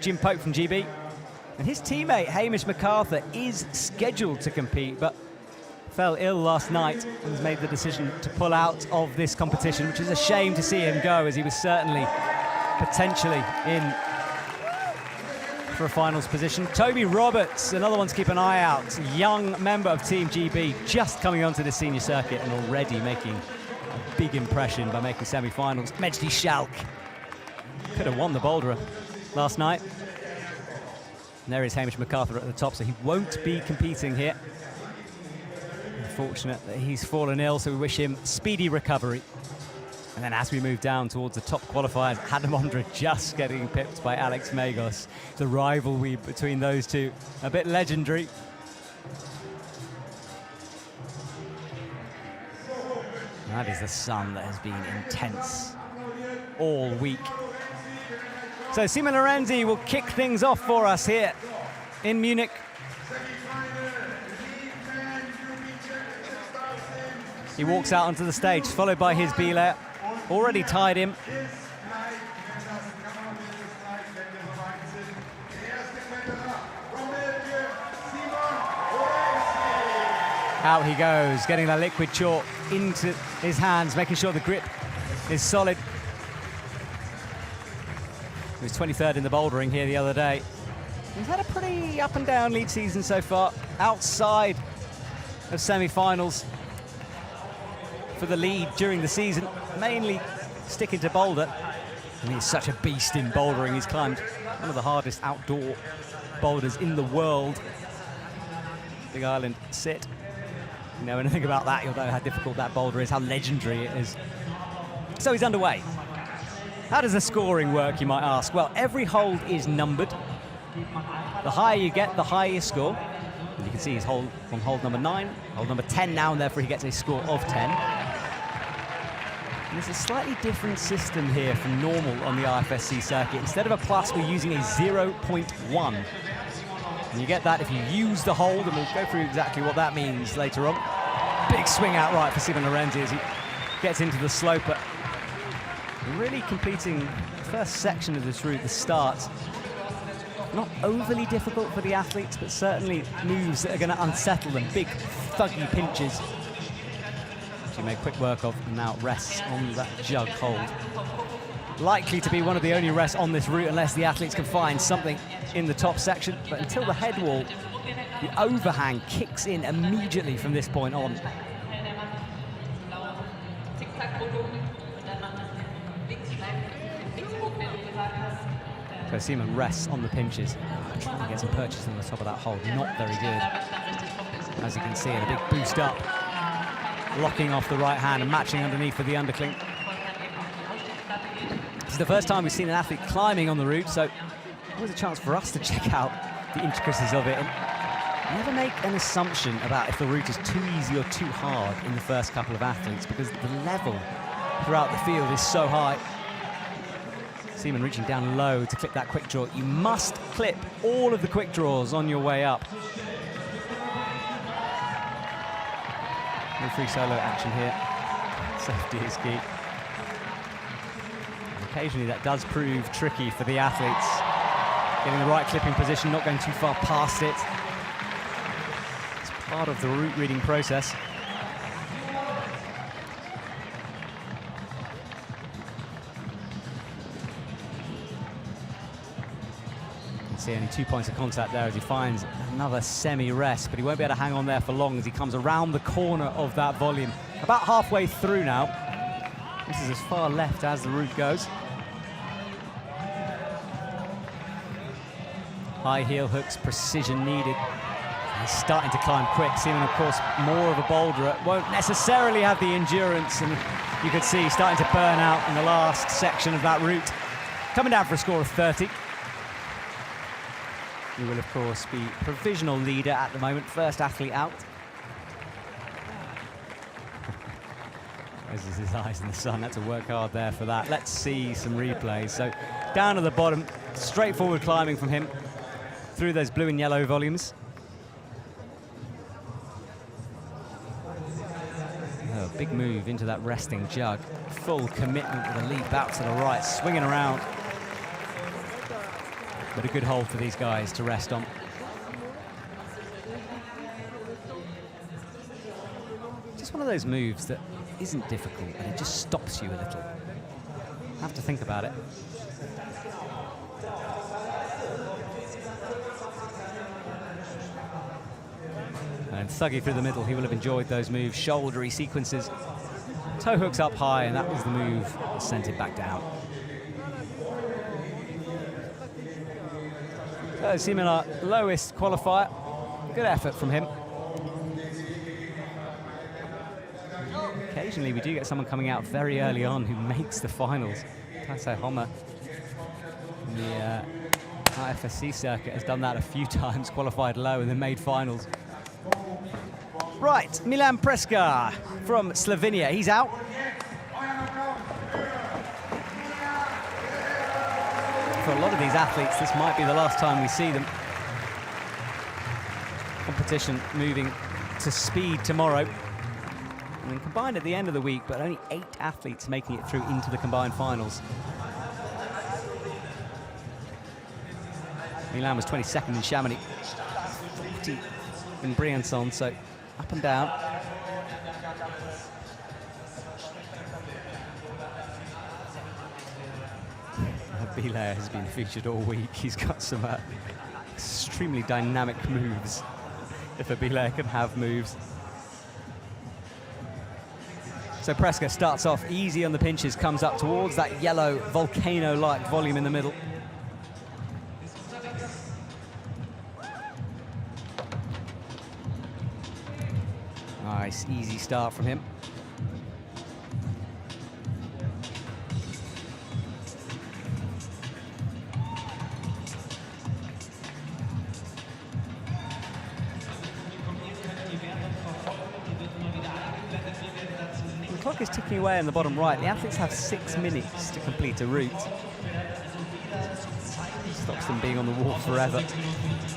Jim Pope from GB. And his teammate, Hamish MacArthur, is scheduled to compete, but fell ill last night and has made the decision to pull out of this competition, which is a shame to see him go, as he was certainly potentially in for a finals position. Toby Roberts, another one to keep an eye out. Young member of Team GB, just coming onto the senior circuit and already making a big impression by making semi-finals. Mejdi Schalk could have won the boulder last night. And there is Hamish MacArthur at the top, so he won't be competing here. Unfortunate that he's fallen ill, so we wish him speedy recovery. And then as we move down towards the top qualifiers, Adam Ondra just getting pipped by Alex Megos. The rivalry between those two, a bit legendary. And that is the sun that has been intense all week. So Simon Lorenzi will kick things off for us here in Munich. He walks out onto the stage, followed by his B-layer. Already tied him. Out he goes, getting that liquid chalk into his hands, making sure the grip is solid. He was 23rd in the bouldering here the other day. He's had a pretty up and down lead season so far, outside of semi-finals for the lead during the season, mainly sticking to boulder. And he's such a beast in bouldering. He's climbed one of the hardest outdoor boulders in the world. Big Island sit. You know anything about that, you'll know how difficult that boulder is, how legendary it is. So he's underway. How does the scoring work, you might ask? Well, every hold is numbered. The higher you get, the higher you score. And you can see he's on hold number 9, hold number 10 now, and therefore he gets a score of 10. And there's a slightly different system here from normal on the IFSC circuit. Instead of a plus, we're using a 0.1. And you get that if you use the hold, and we'll go through exactly what that means later on. Big swing out right for Simon Lorenzi as he gets into the sloper. Really completing the first section of this route, the start. Not overly difficult for the athletes, but certainly moves that are going to unsettle them. Big, thuggy pinches. She made quick work of, and now rests on that jug hold. Likely to be one of the only rests on this route unless the athletes can find something in the top section. But until the head wall, the overhang kicks in immediately from this point on. So Simon rests on the pinches. Trying to get some purchase on the top of that hold. Not very good. As you can see, and a big boost up. Locking off the right hand and matching underneath for the undercling. This is the first time we've seen an athlete climbing on the route, so always a chance for us to check out the intricacies of it. And never make an assumption about if the route is too easy or too hard in the first couple of athletes, because the level throughout the field is so high. Simon reaching down low to clip that quick draw. You must clip all of the quick draws on your way up. No free solo action here. Safety is key. And occasionally that does prove tricky for the athletes. Getting the right clipping position, not going too far past it. It's part of the route reading process. Only 2 points of contact there as he finds another semi-rest, but he won't be able to hang on there for long as he comes around the corner of that volume. About halfway through now. This is as far left as the route goes. High heel hooks, precision needed. He's starting to climb quick. Simon, of course, more of a boulderer. Won't necessarily have the endurance, and you could see he's starting to burn out in the last section of that route. Coming down for a score of 30. He will, of course, be provisional leader at the moment, first athlete out. There's his eyes in the sun, had to work hard there for that. Let's see some replays. So down to the bottom, straightforward climbing from him through those blue and yellow volumes. Oh, big move into that resting jug. Full commitment with a leap out to the right, swinging around. but a good hold for these guys to rest on. Just one of those moves that isn't difficult, and it just stops you a little. Have to think about it. And Thuggy through the middle, he will have enjoyed those moves. Shouldery sequences. Toe hooks up high, and that was the move that sent it back down. So Simon, our lowest qualifier. Good effort from him. Occasionally we do get someone coming out very early on who makes the finals. Tasso Homer in the IFSC circuit has done that a few times, qualified low and then made finals. Right, Milan Preska from Slovenia, he's out. For a lot of these athletes, this might be the last time we see them. Competition moving to speed tomorrow. And then combined at the end of the week, but only 8 athletes making it through into the combined finals. Milan was 22nd in Chamonix, 40 in Briançon, so up and down. Belair has been featured all week. He's got some extremely dynamic moves, if a Belair can have moves. So Preska starts off easy on the pinches, comes up towards that yellow volcano-like volume in the middle. Nice, easy start from him. The clock is ticking away on the bottom right. The athletes have 6 minutes to complete a route. Stops them being on the wall forever.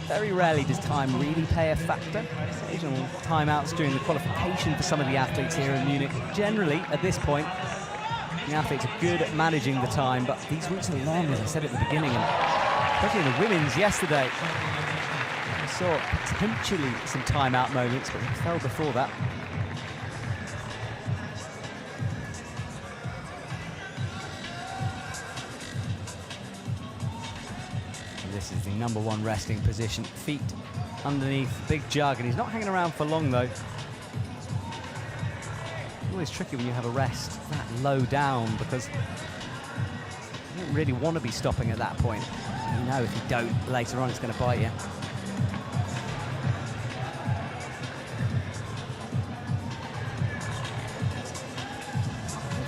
Very rarely does time really play a factor. Occasional timeouts during the qualification for some of the athletes here in Munich. Generally, at this point, the athletes are good at managing the time, but these routes are long, as I said at the beginning, and especially in the women's yesterday. We saw potentially some timeout moments, but we fell before that. This is the #1 resting position. Feet underneath, big jug, and he's not hanging around for long though. Always tricky when you have a rest that low down, because you don't really want to be stopping at that point. You know if you don't, later on it's going to bite you.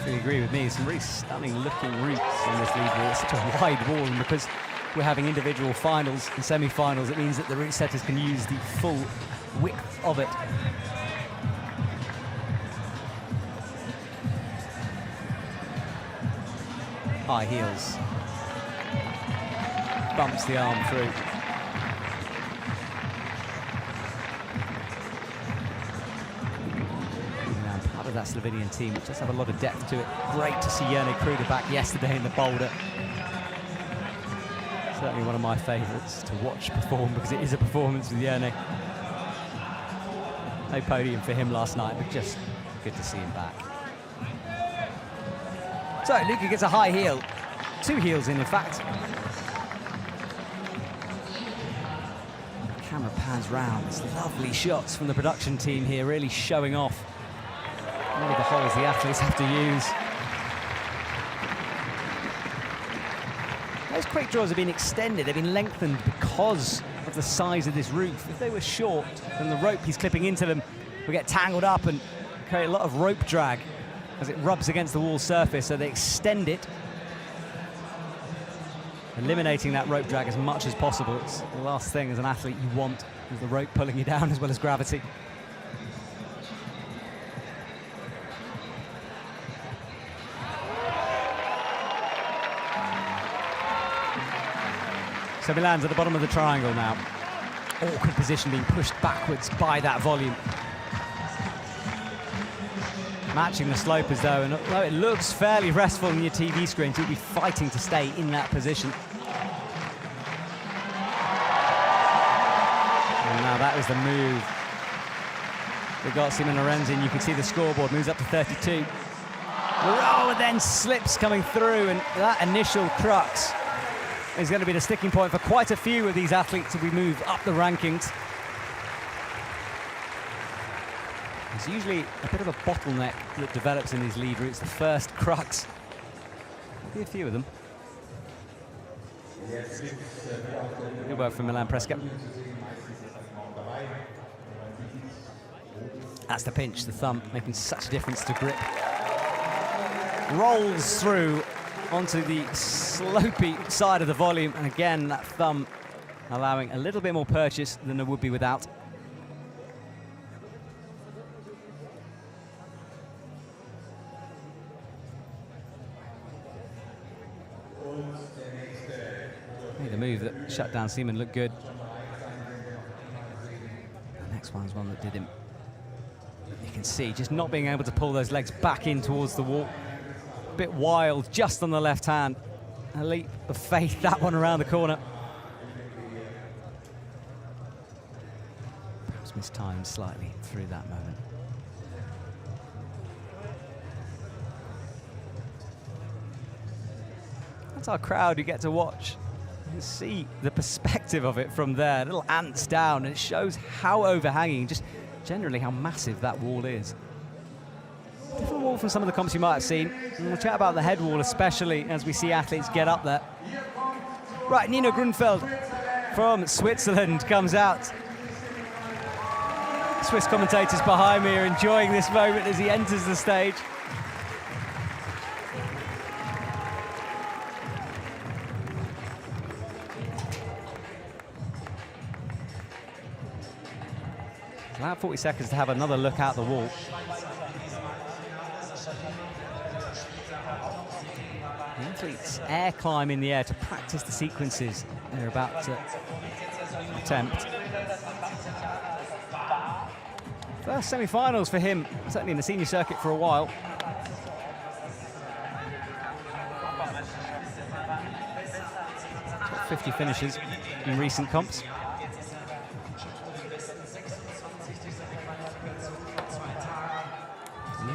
If you agree with me, some really stunning looking routes on this lead wall. It's such a wide wall, and because we're having individual finals and semi-finals, it means that the route setters can use the full width of it. High heels. Bumps the arm through. Now, part of that Slovenian team, which does have a lot of depth to it. Great to see Jerne Kruger back yesterday in the boulder. Certainly one of my favourites to watch perform, because it is a performance with Jerne. No podium for him last night, but just good to see him back. So Luca gets a high heel, 2 heels in fact. Camera pans round. It's lovely shots from the production team here, really showing off all of the holes the athletes have to use. Those quick draws have been extended, they've been lengthened because of the size of this roof. If they were short, then the rope he's clipping into them will get tangled up and create a lot of rope drag as it rubs against the wall surface, so they extend it, eliminating that rope drag as much as possible. It's the last thing as an athlete you want, is the rope pulling you down as well as gravity. So Milan's at the bottom of the triangle now. Awkward position, being pushed backwards by that volume. Matching the slopers though, and although it looks fairly restful on your TV screens, you'll be fighting to stay in that position. that was the move that got Simon Lorenzi, and you can see the scoreboard moves up to 32. Oh, and then slips coming through, and that initial crux is going to be the sticking point for quite a few of these athletes as we move up the rankings. There's usually a bit of a bottleneck that develops in these lead routes, the first crux. There'll be a few of them. Good work from Milan Presca. That's the pinch, the thumb, making such a difference to grip. Rolls through onto the slopey side of the volume, and again, that thumb allowing a little bit more purchase than there would be without. The move that shut down Seaman looked good. The next one's one that did him. You can see just not being able to pull those legs back in towards the wall. A bit wild, just on the left hand. A leap of faith, that one around the corner. Perhaps mistimed slightly through that moment. That's our crowd you get to watch. You can see the perspective of it from there, little ants down, and it shows how overhanging, just generally how massive that wall is. Different wall from some of the comps you might have seen, and we'll chat about the head wall especially as we see athletes get up there. Right, Nino Grunfeld from Switzerland comes out. Swiss commentators behind me are enjoying this moment as he enters the stage. About 40 seconds to have another look out the wall. The athletes air climb in the air to practice the sequences they're about to attempt. First semi-finals for him, certainly in the senior circuit for a while. Top 50 finishes in recent comps.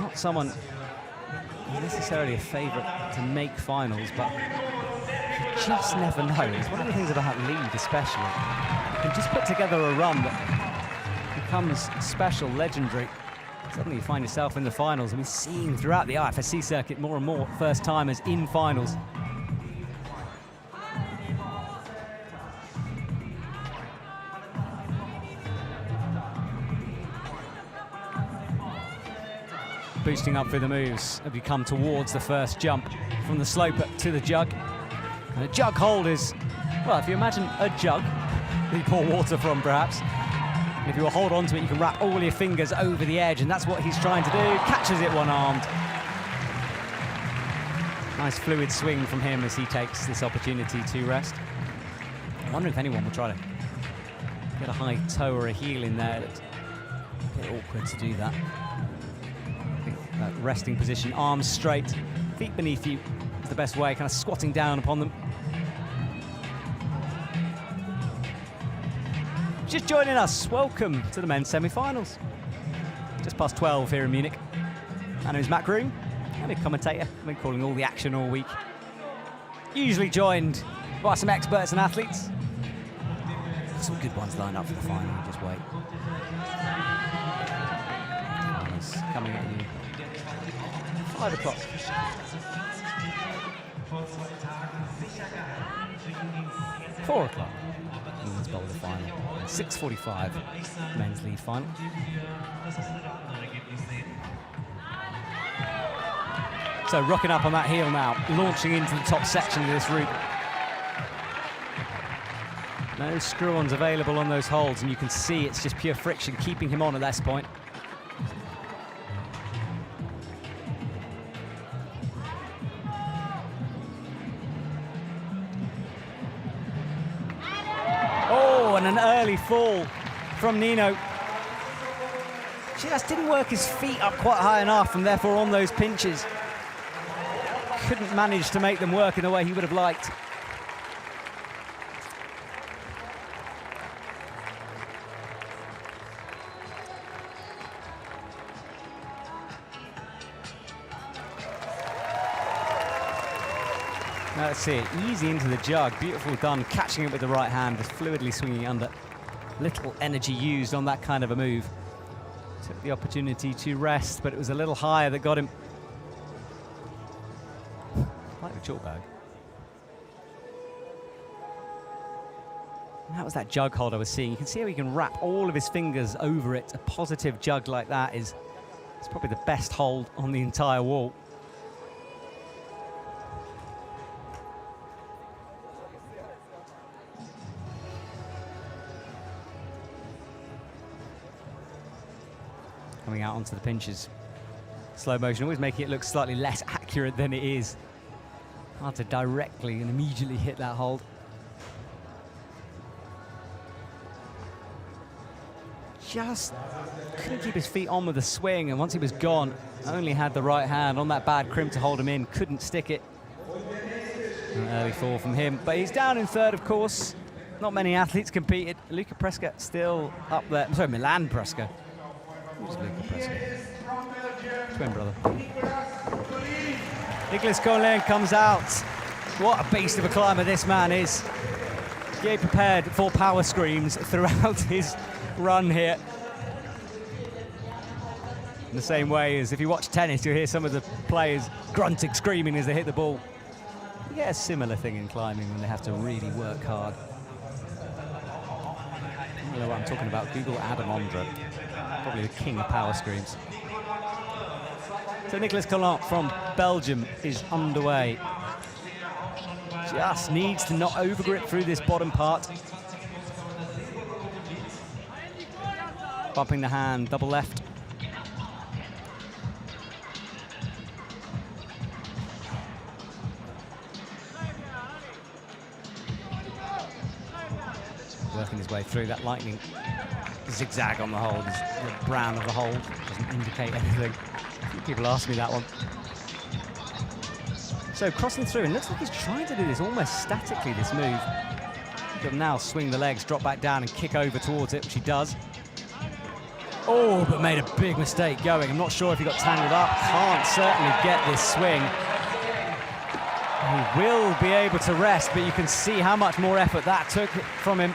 Not someone necessarily a favourite to make finals, but you just never know. It's one of the things about lead especially. You can just put together a run that becomes special, legendary. Suddenly you find yourself in the finals, and we've seen throughout the IFSC circuit more and more first-timers in finals. Boosting up through the moves as we come towards the first jump from the slope to the jug. And the jug hold is, well, if you imagine a jug that you pour water from perhaps, and if you hold on to it, you can wrap all your fingers over the edge, and that's what he's trying to do. Catches it one-armed. Nice fluid swing from him as he takes this opportunity to rest. I wonder if anyone will try to get a high toe or a heel in there. It's a bit awkward to do that. That resting position, arms straight, feet beneath you is the best way, kind of squatting down upon them. Just joining us, welcome to the men's semi-finals. Just past 12 here in Munich. My name is Matt Groom, I'm a commentator. I've been calling all the action all week. Usually joined by some experts and athletes. Some good ones lined up for the final, just wait. Finals coming at you. 5 o'clock. 4 o'clock. Women's bowl the final. 6:45. Men's lead final. So rocking up on that heel now, launching into the top section of this route. No screw-ons available on those holds, and you can see it's just pure friction keeping him on at this point. And an early fall from Nino. Just didn't work his feet up quite high enough, and therefore on those pinches couldn't manage to make them work in the way he would have liked. Let's see it, easy into the jug, beautiful done, catching it with the right hand, just fluidly swinging under. Little energy used on that kind of a move. Took the opportunity to rest, but it was a little higher that got him. Like the chalk bag. And that was that jug hold I was seeing. You can see how he can wrap all of his fingers over it. A positive jug like that is probably the best hold on the entire wall. Coming out onto the pinches. Slow motion, always making it look slightly less accurate than it is. Hard to directly and immediately hit that hold. Just couldn't keep his feet on with the swing, and once he was gone, only had the right hand on that bad crimp to hold him in, couldn't stick it. An early fall from him, but he's down in third, of course. Not many athletes competed. Luca Presca still up there. I'm sorry, Milan Presca. Who's Luca Presca? Twin brother. Nicolas Colin comes out. What a beast of a climber this man is. He prepared for power screams throughout his run here. In the same way as if you watch tennis, you'll hear some of the players grunting, screaming as they hit the ball. You get a similar thing in climbing when they have to really work hard. I don't know what I'm talking about. Google Adam Ondra. Probably the king of power screams. So Nicolas Colin from Belgium is underway. Just needs to not overgrip through this bottom part. Bumping the hand, double left. Working his way through that lightning zigzag on the hold. The brown of the hold doesn't indicate anything. A few people ask me that one. So crossing through, and looks like he's trying to do this almost statically, this move. He can now swing the legs, drop back down and kick over towards it, which he does. Oh, but made a big mistake going. I'm not sure if he got tangled up. Can't certainly get this swing. He will be able to rest, but you can see how much more effort that took from him.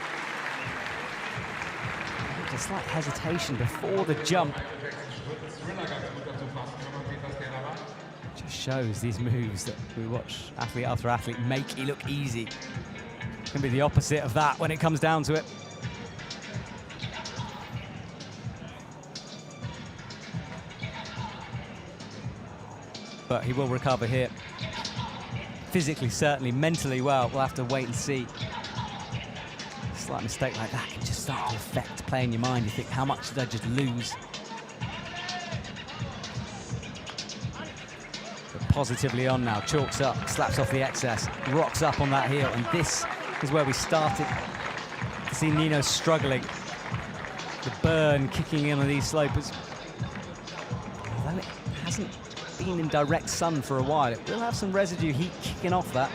A slight hesitation before the jump. Just shows these moves that we watch athlete after athlete make it look easy. Can be the opposite of that when it comes down to it. But he will recover here. Physically, certainly, mentally, well, we'll have to wait and see. A slight mistake like that can just start to affect play in your mind. You think, how much did I just lose? But positively on now, chalks up, slaps off the excess, rocks up on that heel, and this is where we started to see Nino struggling. The burn kicking in on these slopers. Although it hasn't been in direct sun for a while, it will have some residue heat kicking off that.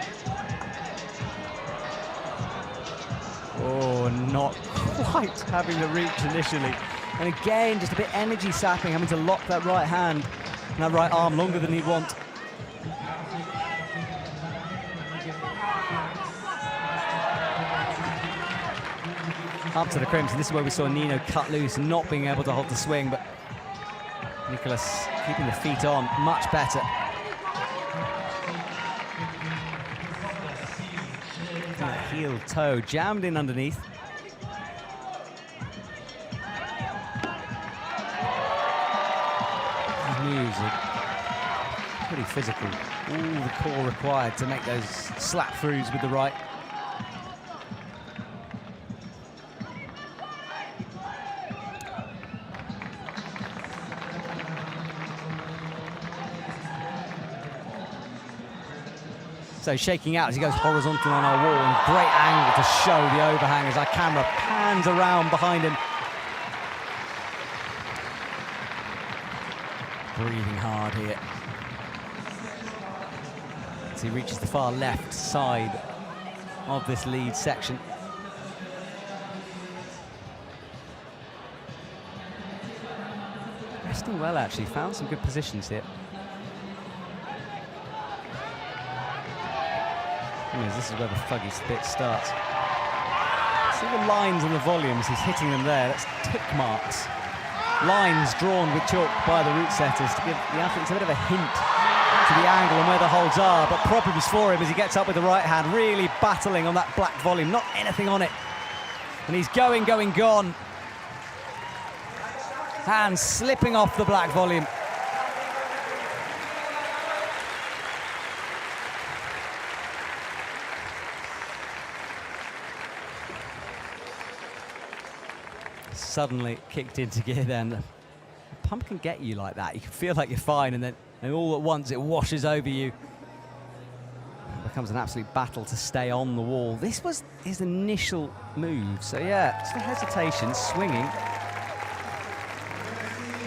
Oh, not quite having the reach initially. And again, just a bit energy sapping, having to lock that right hand and that right arm longer than he'd want. Up to the crimps, and this is where we saw Nino cut loose and not being able to hold the swing, but Nicolas keeping the feet on much better. Heel toe jammed in underneath. These moves are pretty physical. All the core required to make those slap throughs with the right. So shaking out as he goes horizontal on our wall, and great angle to show the overhang as our camera pans around behind him. Breathing hard here as he reaches the far left side of this lead section. Resting well, actually, found some good positions here. is. This is where the fuggy bit starts. See the lines and the volumes, he's hitting them there. That's tick marks. Lines drawn with chalk by the route setters to give the athletes a bit of a hint to the angle and where the holds are, but problems for him as he gets up with the right hand, really battling on that black volume, not anything on it. And he's going, gone. Hands slipping off the black volume. Suddenly kicked into gear then. The pump can get you like that. You can feel like you're fine and then all at once it washes over you. It becomes an absolute battle to stay on the wall. This was his initial move. So yeah, just a hesitation, swinging.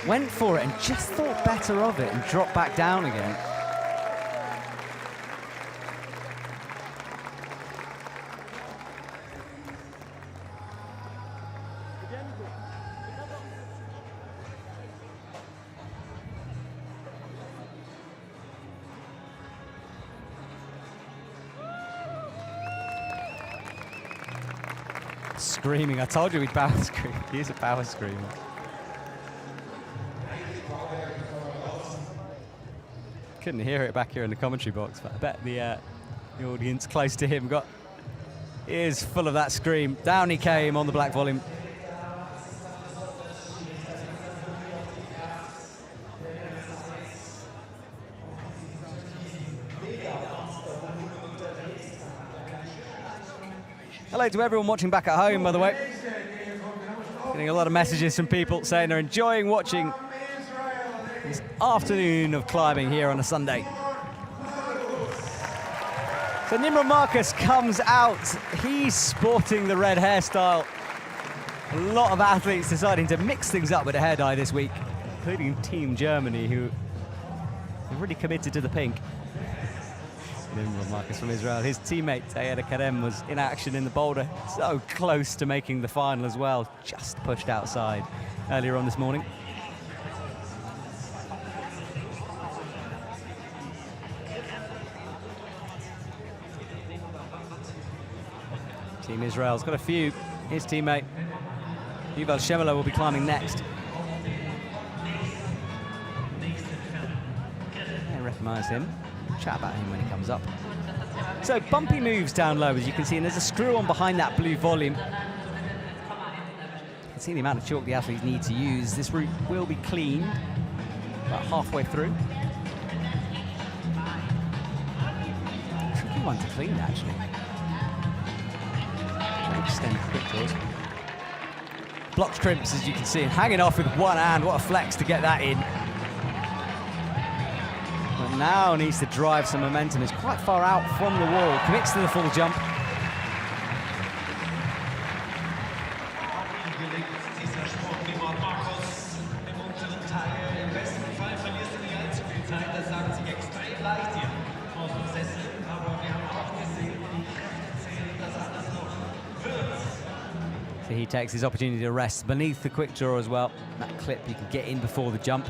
Went for it and just thought better of it and dropped back down again. Screaming, I told you he'd power scream. He's a power screamer. Couldn't hear it back here in the commentary box, but I bet the audience close to him got ears full of that scream. Down he came on the black volume. Hello to everyone watching back at home, by the way. Getting a lot of messages from people saying they're enjoying watching this afternoon of climbing here on a Sunday. So Nimrod Marcus comes out. He's sporting the red hairstyle. A lot of athletes deciding to mix things up with a hair dye this week, including Team Germany, who are really committed to the pink. Nimrod Marcus from Israel. His teammate Ayeda Karem was in action in the boulder, so close to making the final as well, just pushed outside earlier on this morning. Team Israel's got a few. His teammate Yuval Shemela will be climbing next. I recognise him. Chat about him when he comes up. So bumpy moves down low, as you can see, and there's a screw on behind that blue volume. You can see the amount of chalk the athletes need to use. This route will be cleaned about halfway through. Tricky one to clean, actually. Extend quick draws. Blocked crimps, as you can see, and hanging off with one hand. What a flex to get that in. But now needs to drive some momentum. It's quite far out from the wall. Commits to the full jump. So he takes his opportunity to rest beneath the quick draw as well. That clip you can get in before the jump.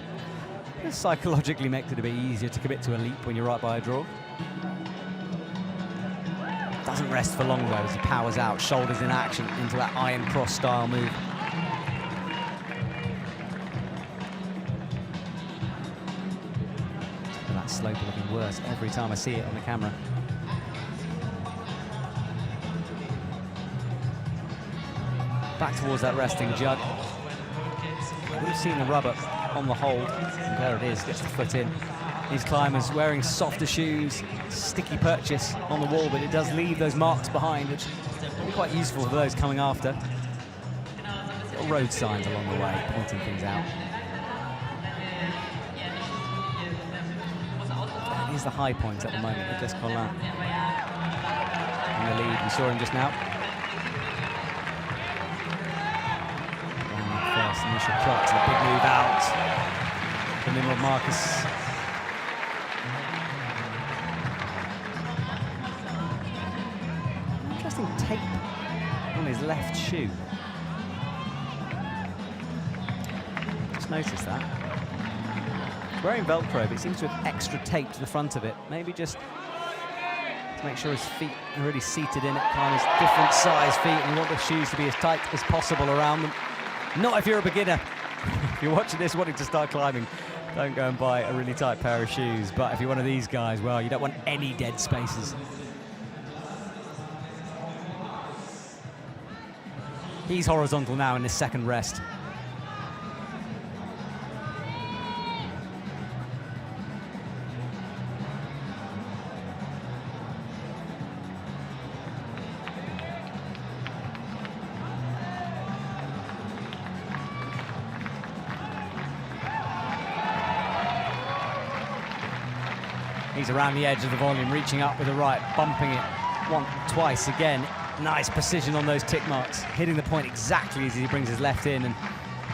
This psychologically makes it a bit easier to commit to a leap when you're right by a draw. Doesn't rest for long though as he powers out, shoulders in action into that iron cross style move. That slope looking worse every time I see it on the camera. Back towards that resting jug. We've seen the rubber on the hold, and there it is, gets the foot in. These climbers wearing softer shoes, sticky purchase on the wall, but it does leave those marks behind, which will be quite useful for those coming after. Little road signs along the way, pointing things out. That is the high point at the moment, Nicolas Collin. In the lead, we saw him just now. First initial clock to the big move out from Nimrod Marcus. Interesting tape on his left shoe. Just noticed that. He's wearing Velcro, but it seems to have extra tape to the front of it. Maybe just to make sure his feet are really seated in it. Climbers different size feet, and you want the shoes to be as tight as possible around them. Not if you're a beginner. If you're watching this wanting to start climbing, don't go and buy a really tight pair of shoes. But if you're one of these guys, well, you don't want any dead spaces. He's horizontal now in his second rest. He's around the edge of the volume, reaching up with the right, bumping it twice again. Nice precision on those tick marks, hitting the point exactly as he brings his left in, and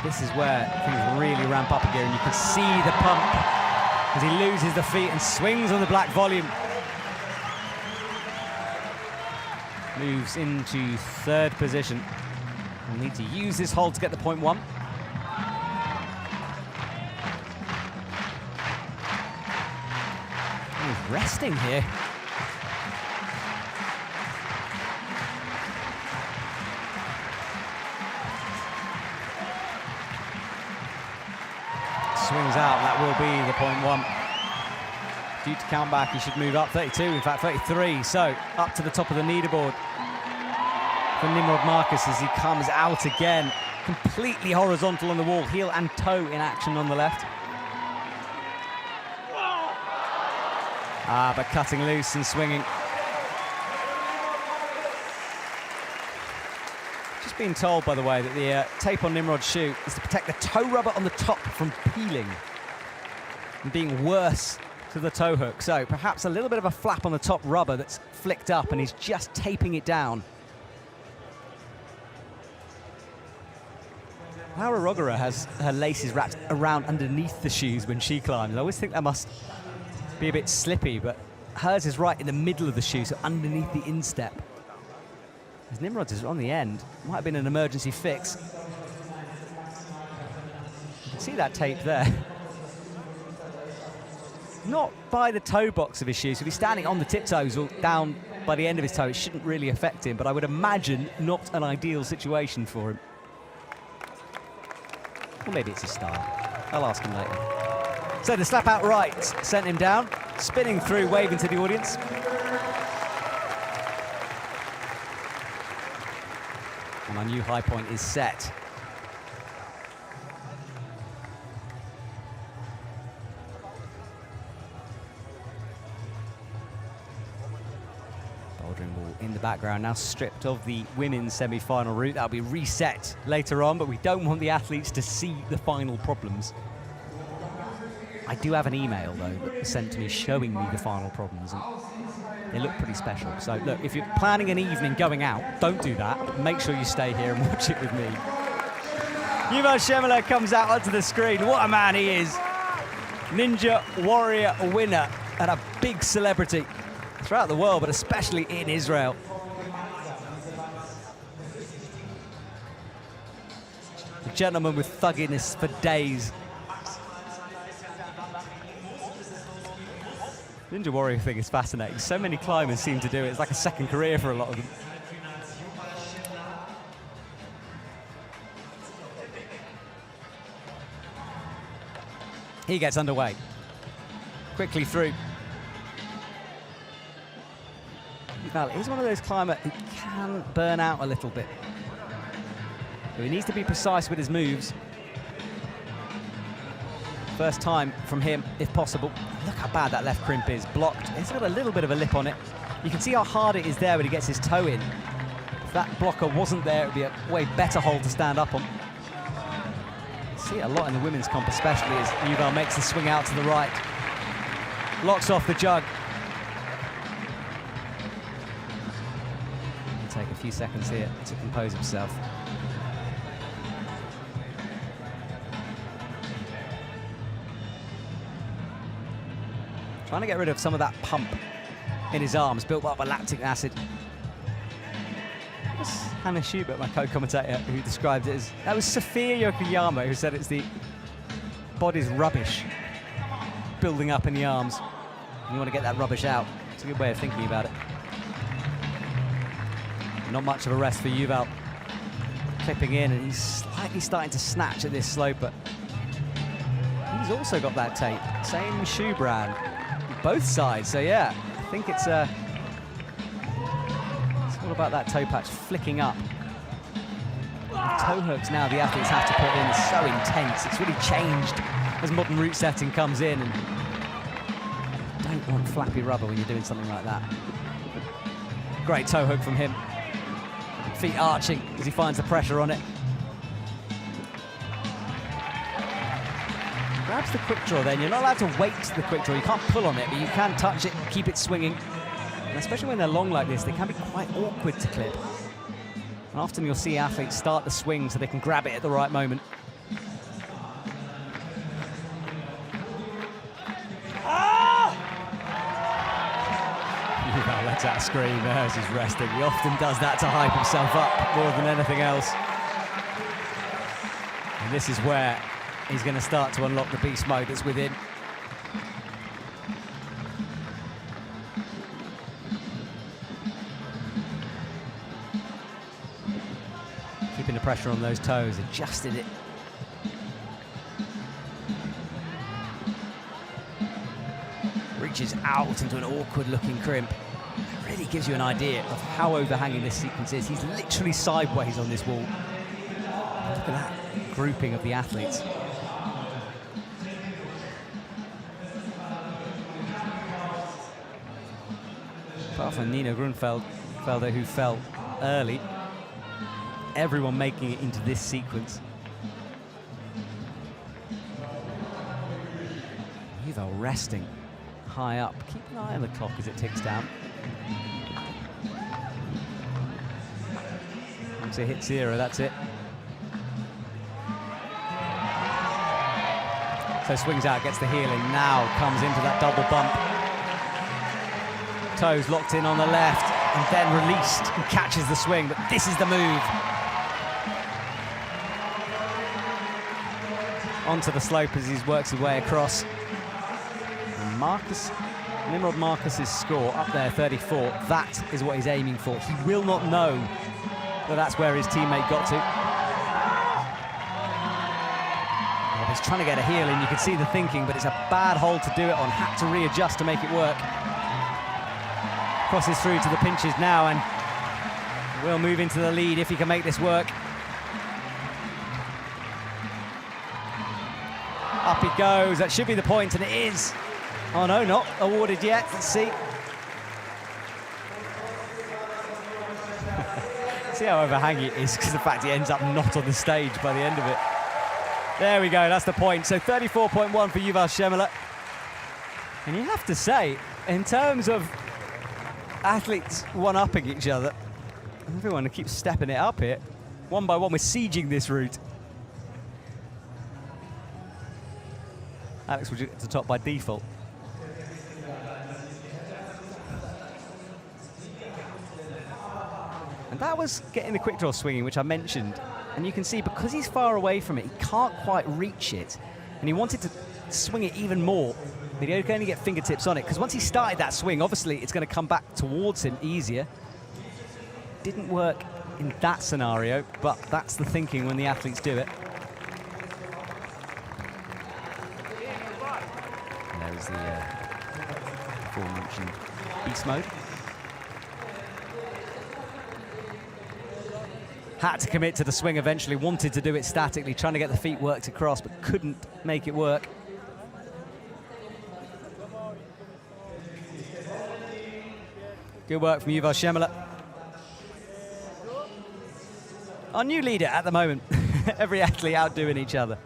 this is where things really ramp up again. You can see the pump as he loses the feet and swings on the black volume. Moves into third position. We'll need to use this hold to get the point one. He's resting here. Swings out, that will be the point one. Due to count back, he should move up 32, in fact 33. So up to the top of the leaderboard for Nimrod Marcus as he comes out again. Completely horizontal on the wall, heel and toe in action on the left. But cutting loose and swinging. Just been told, by the way, that the tape on Nimrod's shoe is to protect the toe rubber on the top from peeling and being worse to the toe hook. So perhaps a little bit of a flap on the top rubber that's flicked up, and he's just taping it down. Laura Rogera has her laces wrapped around underneath the shoes when she climbs. I always think that must be a bit slippy, but hers is right in the middle of the shoe, so underneath the instep. As Nimrod's is on the end, might have been an emergency fix. You can see that tape there. Not by the toe box of his shoe, so if he's standing on the tiptoes or down by the end of his toe, it shouldn't really affect him, but I would imagine not an ideal situation for him. Or maybe it's his style. I'll ask him later. So the slap out right sent him down, spinning through, waving to the audience. And our new high point is set. Bouldering ball in the background, now stripped of the women's semi-final route. That'll be reset later on, but we don't want the athletes to see the final problems. I do have an email, though, that was sent to me showing me the final problems, and they look pretty special. So, look, if you're planning an evening going out, don't do that. Make sure you stay here and watch it with me. Yuval Shemela comes out onto the screen. What a man he is. Ninja Warrior winner and a big celebrity throughout the world, but especially in Israel. A gentleman with thugginess for days. Ninja Warrior thing is fascinating. So many climbers seem to do it. It's like a second career for a lot of them. He gets underway. Quickly through. Now, he's one of those climbers who can burn out a little bit. So he needs to be precise with his moves. First time from him, if possible. Look how bad that left crimp is. Blocked. It's got a little bit of a lip on it. You can see how hard it is there when he gets his toe in. If that blocker wasn't there, it would be a way better hold to stand up on. See it a lot in the women's comp, especially as Yuval makes the swing out to the right. Locks off the jug. He'll take a few seconds here to compose himself. Trying to get rid of some of that pump in his arms, built up by lactic acid. It was Hannah Schubert, my co-commentator, who described it as... That was Sophia Yokoyama who said it's the body's rubbish building up in the arms. And you want to get that rubbish out. It's a good way of thinking about it. Not much of a rest for Yuval. Clipping in, and he's slightly starting to snatch at this slope, but he's also got that tape. Same shoe brand, both sides. So yeah, I think it's all about that toe patch flicking up. The toe hooks now the athletes have to put in is so intense. It's really changed as modern route setting comes in, and you don't want flappy rubber when you're doing something like that. Great toe hook from him. Feet arching as he finds the pressure on it. Grabs the quick draw then. You're not allowed to wait the quick draw. You can't pull on it, but you can touch it, keep it swinging. And especially when they're long like this, they can be quite awkward to clip. And often you'll see athletes start the swing so they can grab it at the right moment. Lets out a scream as he's resting. He often does that to hype himself up more than anything else. And this is where he's going to start to unlock the beast mode that's within. Keeping the pressure on those toes, adjusted it. Reaches out into an awkward-looking crimp. It really gives you an idea of how overhanging this sequence is. He's literally sideways on this wall. Look at that grouping of the athletes. Apart from Nino Grunfelder, who fell early, everyone making it into this sequence. Yuval resting high up. Keep an eye on the clock as it ticks down. Once it hits 0, that's it. So swings out, gets the heel in, now comes into that double bump. Toes locked in on the left, and then released and catches the swing, but this is the move. Onto the slope as he works his way across. Nimrod Marcus's score up there, 34. That is what he's aiming for. He will not know that that's where his teammate got to. Well, he's trying to get a heel in. You can see the thinking, but it's a bad hold to do it on. Had to readjust to make it work. Crosses through to the pinches now, and will move into the lead if he can make this work. Up he goes. That should be the point, and it is. Oh no, not awarded yet. Let's see. See how overhanging it is, because the fact he ends up not on the stage by the end of it. There we go, that's the point. So 34.1 for Yuval Shemela. And you have to say, in terms of athletes one-upping each other, everyone keeps stepping it up here. One by one, we're sieging this route. Alex will get to the top by default. And that was getting the quick draw swinging, which I mentioned. And you can see, because he's far away from it, he can't quite reach it. And he wanted to swing it even more, but he can only get fingertips on it. Because once he started that swing, obviously it's going to come back towards him easier. Didn't work in that scenario, but that's the thinking when the athletes do it. And there's the aforementioned beast mode. Had to commit to the swing eventually, wanted to do it statically, trying to get the feet worked across, but couldn't make it work. Good work from Yuval Shemela. Our new leader at the moment. Every athlete outdoing each other.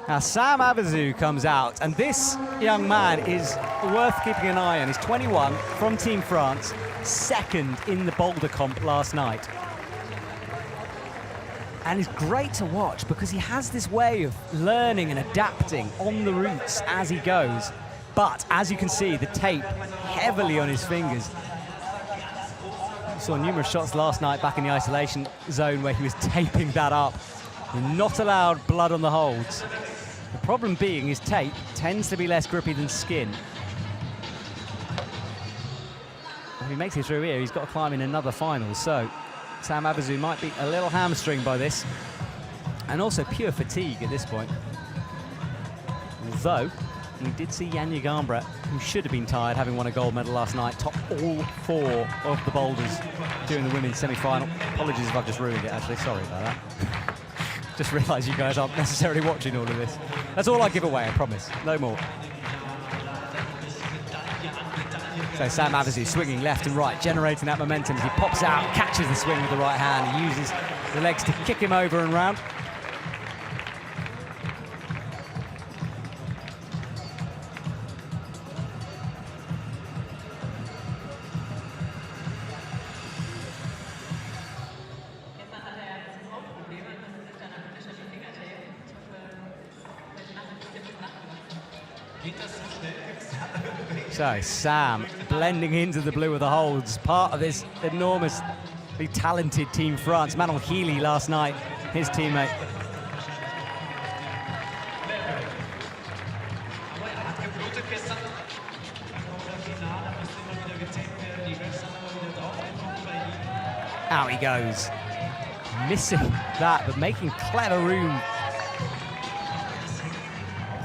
Now Sam Avezou comes out, and this young man is worth keeping an eye on. He's 21, from Team France, second in the boulder comp last night. And it's great to watch because he has this way of learning and adapting on the routes as he goes. But as you can see, the tape heavily on his fingers. We saw numerous shots last night back in the isolation zone where he was taping that up. Not allowed blood on the holds. The problem being his tape tends to be less grippy than skin. If he makes it through here, he's got to climb in another final, so Sam Abazu might be a little hamstringed by this, and also pure fatigue at this point. Although, we did see Janja Garnbret, who should have been tired, having won a gold medal last night, top all 4 of the boulders during the women's semi-final. Apologies if I've just ruined it, actually. Sorry about that. Just realised you guys aren't necessarily watching all of this. That's all I give away, I promise. No more. So Sam Abazu swinging left and right, generating that momentum as he pops out, catches the swing with the right hand. He uses the legs to kick him over and round. So Sam blending into the blue of the holds, part of this enormously talented Team France. Manon Healy last night, his teammate. Out he goes. Missing that, but making clever room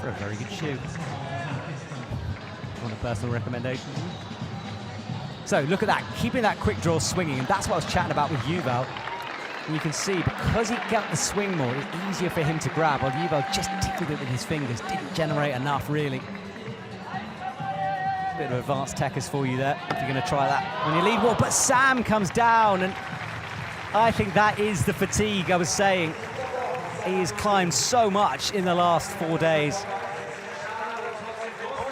for a very good shoe. One of personal recommendations. So look at that, keeping that quick draw swinging, and that's what I was chatting about with Yuval. And you can see, because he got the swing more, it's easier for him to grab, while Yuval just tickled it with his fingers, didn't generate enough, really. Bit of advanced techers for you there, if you're going to try that on your lead wall. But Sam comes down, and I think that is the fatigue I was saying. He has climbed so much in the last 4 days.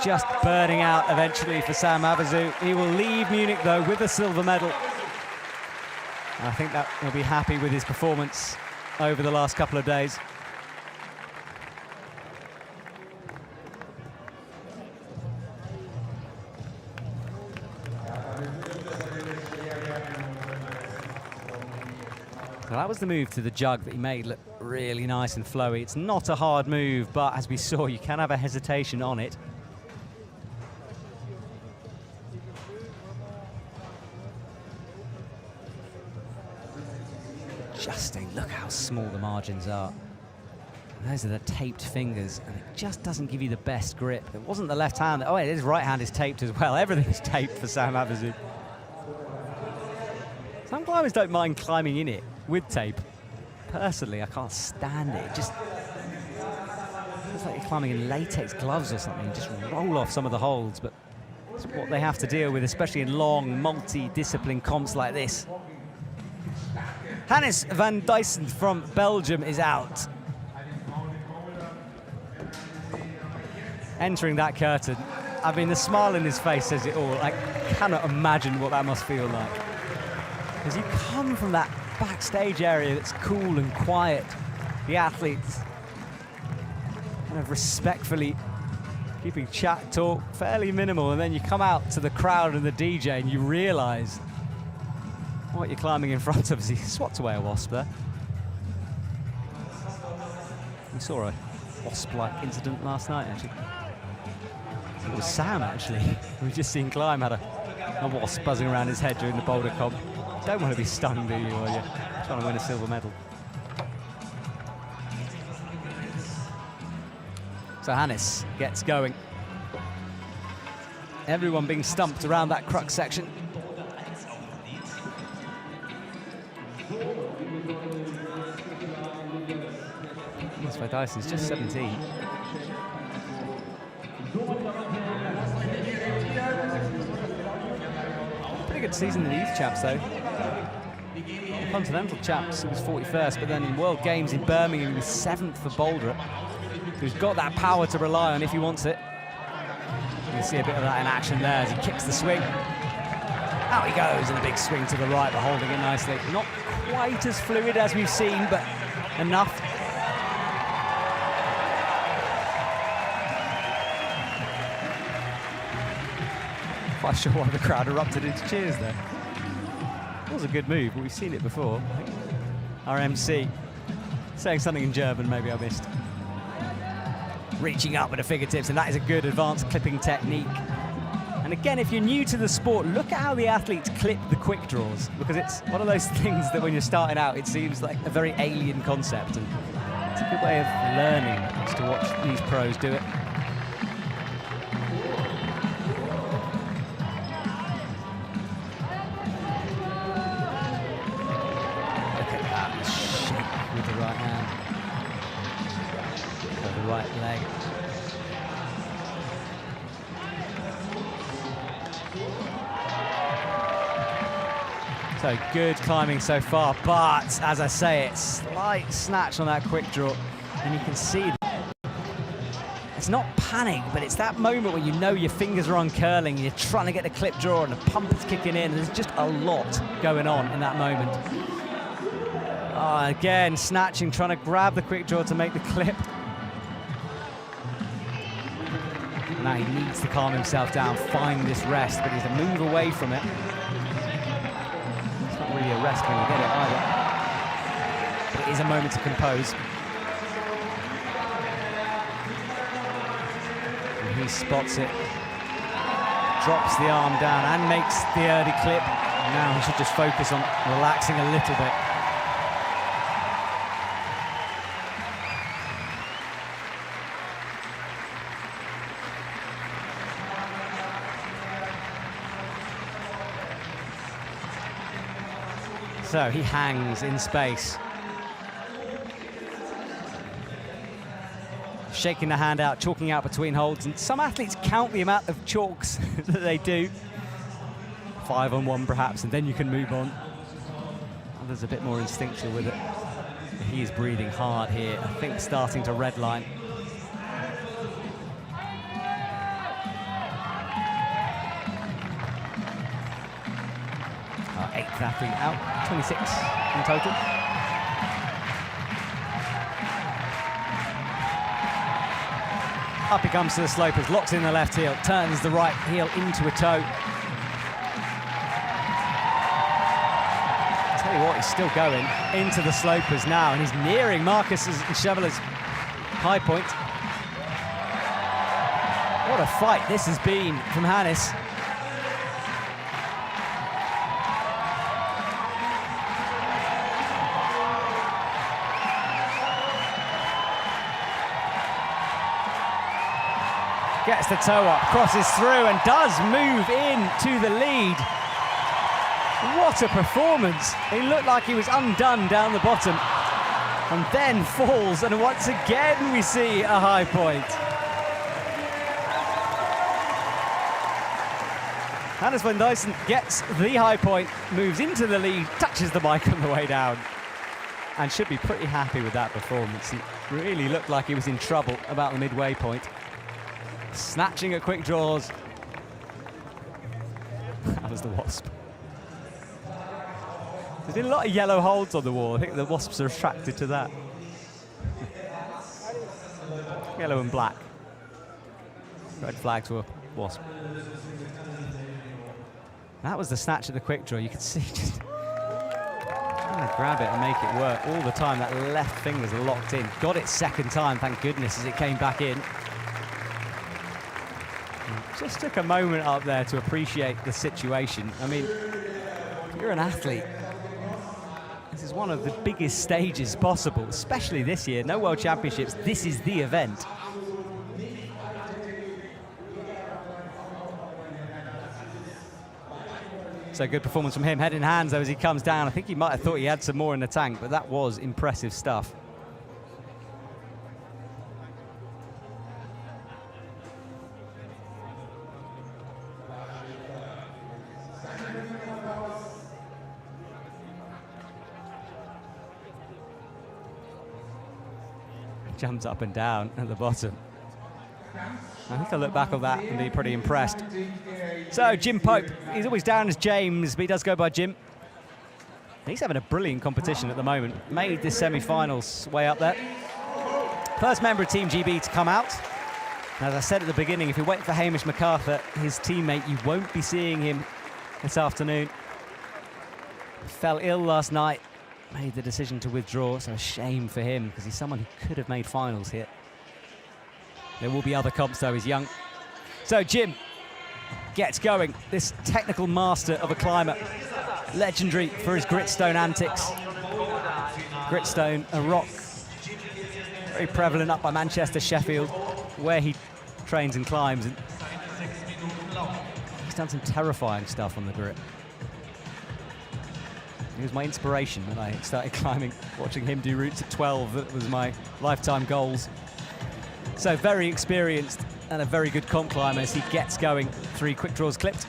Just burning out eventually for Sam Abazu. He will leave Munich, though, with a silver medal. I think that he'll be happy with his performance over the last couple of days. So that was the move to the jug that he made look really nice and flowy. It's not a hard move, but as we saw, you can have a hesitation on it. Adjusting, look how small the margins are. And those are the taped fingers, and it just doesn't give you the best grip. It wasn't the left hand. Oh, his right hand is taped as well. Everything's taped for Sam Abazu. Some climbers don't mind climbing in it with tape. Personally, I can't stand it. It just feels like you're climbing in latex gloves or something. You just roll off some of the holds, but it's what they have to deal with, especially in long, multi-discipline comps like this. Hannes van Dyssen from Belgium is out. Entering that curtain, I mean, the smile in his face says it all. I cannot imagine what that must feel like. Because you come from that backstage area that's cool and quiet, the athletes kind of respectfully keeping chat talk fairly minimal, and then you come out to the crowd and the DJ and you realise what you're climbing in front of. As he swats away a wasp there. We saw a wasp-like incident last night, actually. It was Sam, actually. We've just seen climb, had a wasp buzzing around his head during the boulder comp. Don't want to be stung, do you, while you're trying to win a silver medal? So Hannes gets going. Everyone being stumped around that crux section. Van Dyssen's just 17. Pretty good season in the youth chaps, though. The Continental chaps, he was 41st, but then in World Games in Birmingham, he was 7th for boulder. He's got that power to rely on if he wants it. You can see a bit of that in action there as he kicks the swing. Out he goes, and a big swing to the right, but holding it nicely. Not quite as fluid as we've seen, but enough. Quite sure why the crowd erupted into cheers there. It was a good move, but we've seen it before. Our MC saying something in German, maybe I missed. reaching up with the fingertips, and that is a good advanced clipping technique. And again, if you're new to the sport, look at how the athletes clip the quick draws, because it's one of those things that when you're starting out, it seems like a very alien concept, and it's a good way of learning just to watch these pros do it. Look at that shake with the right hand, or the right leg. So good climbing so far, but as I say, it's slight snatch on that quick draw, and you can see it's not panic, but it's that moment where you know your fingers are uncurling, you're trying to get the clip draw, and the pump is kicking in. There's just a lot going on in that moment. Again, snatching, trying to grab the quick draw to make the clip. Now he needs to calm himself down, find this rest, but he's to move away from it. Really a rest when you get it either. But it is a moment to compose. And he spots it, drops the arm down and makes the early clip. Now he should just focus on relaxing a little bit. So he hangs in space. Shaking the hand out, chalking out between holds, and some athletes count the amount of chalks that they do. 5 on 1 perhaps, and then you can move on. Others a bit more instinctual with it. He is breathing hard here, I think starting to redline. Our 8th athlete out, 26 in total. Up he comes to the slopers, locks in the left heel, turns the right heel into a toe. Tell you what, he's still going into the slopers now, and he's nearing Marcus's and Chevalier's high point. What a fight this has been from Hannes. Gets the toe up, crosses through, and does move into the lead. What a performance. He looked like he was undone down the bottom, and then falls, and once again we see a high point. Hannes van Duysen gets the high point, moves into the lead, touches the bike on the way down, and should be pretty happy with that performance. He really looked like he was in trouble about the midway point. Snatching at quick draws. That was the wasp. There's been a lot of yellow holds on the wall. I think the wasps are attracted to that. Yellow and black. Red flag to a wasp. That was the snatch at the quick draw. You could see just trying to grab it and make it work all the time. That left finger's locked in. Got it second time, thank goodness, as it came back in. Just took a moment up there to appreciate the situation. I mean, if you're an athlete, this is one of the biggest stages possible, especially this year. No World Championships, this is the event. So good performance from him, head in hands though as he comes down. I think he might have thought he had some more in the tank, but that was impressive stuff. Jumps up and down at the bottom. I think I'll look back on that and be pretty impressed. So Jim Pope, he's always down as James, but he does go by Jim. He's having a brilliant competition at the moment. Made this semi-finals way up there. First member of Team GB to come out. As I said at the beginning, if you're waiting for Hamish MacArthur, his teammate, you won't be seeing him this afternoon. Fell ill last night. Made the decision to withdraw, so a shame for him, because he's someone who could have made finals here. There will be other comps though, he's young. So Jim gets going, this technical master of a climber, legendary for his gritstone antics. Gritstone, a rock very prevalent up by Manchester, Sheffield, where he trains and climbs. And he's done some terrifying stuff on the grit. He was my inspiration when I started climbing, watching him do routes at 12. That was my lifetime goals. So very experienced and a very good comp climber as he gets going. 3 quick draws clipped.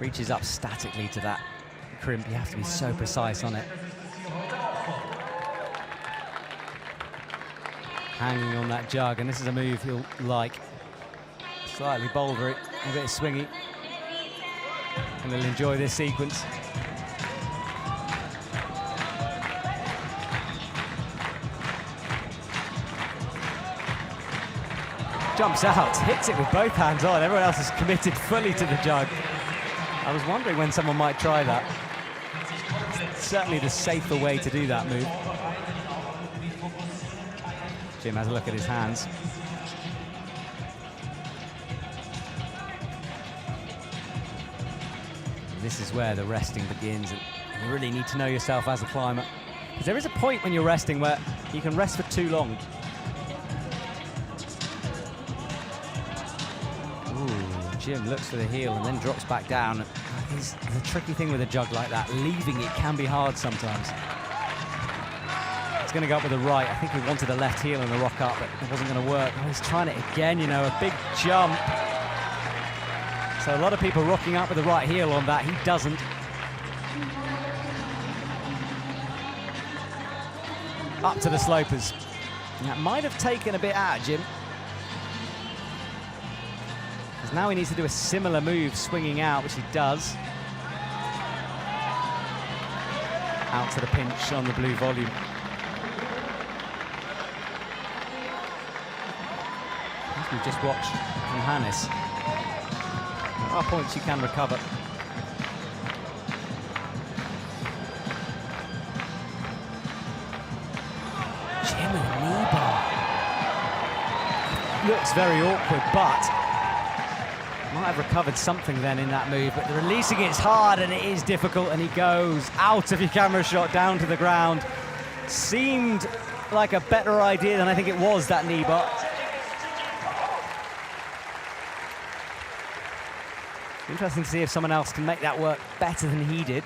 Reaches up statically to that crimp. You have to be so precise on it. Hanging on that jug, and this is a move he'll like. Slightly bouldery, a bit swingy. And he'll enjoy this sequence. Jumps out, hits it with both hands on. Everyone else is committed fully to the jug. I was wondering when someone might try that. It's certainly the safer way to do that move. Jim has a look at his hands. This is where the resting begins, and you really need to know yourself as a climber. Because there is a point when you're resting where you can rest for too long. Ooh, Jim looks for the heel and then drops back down. The tricky thing with a jug like that, leaving it can be hard sometimes. It's going to go up with the right. I think he wanted a left heel and a rock up, but it wasn't going to work. Oh, he's trying it again, you know, a big jump. So a lot of people rocking up with the right heel on that. He doesn't. Up to the slopers. That might have taken a bit out of Jim. Because now he needs to do a similar move, swinging out, which he does. Out to the pinch on the blue volume. As we've just watched from Hannes. There are points you can recover. Jim with a knee bar. Looks very awkward, but might have recovered something then in that move, but releasing it's hard and it is difficult, and he goes out of your camera shot down to the ground. Seemed like a better idea than I think it was, that knee bar. Interesting to see if someone else can make that work better than he did.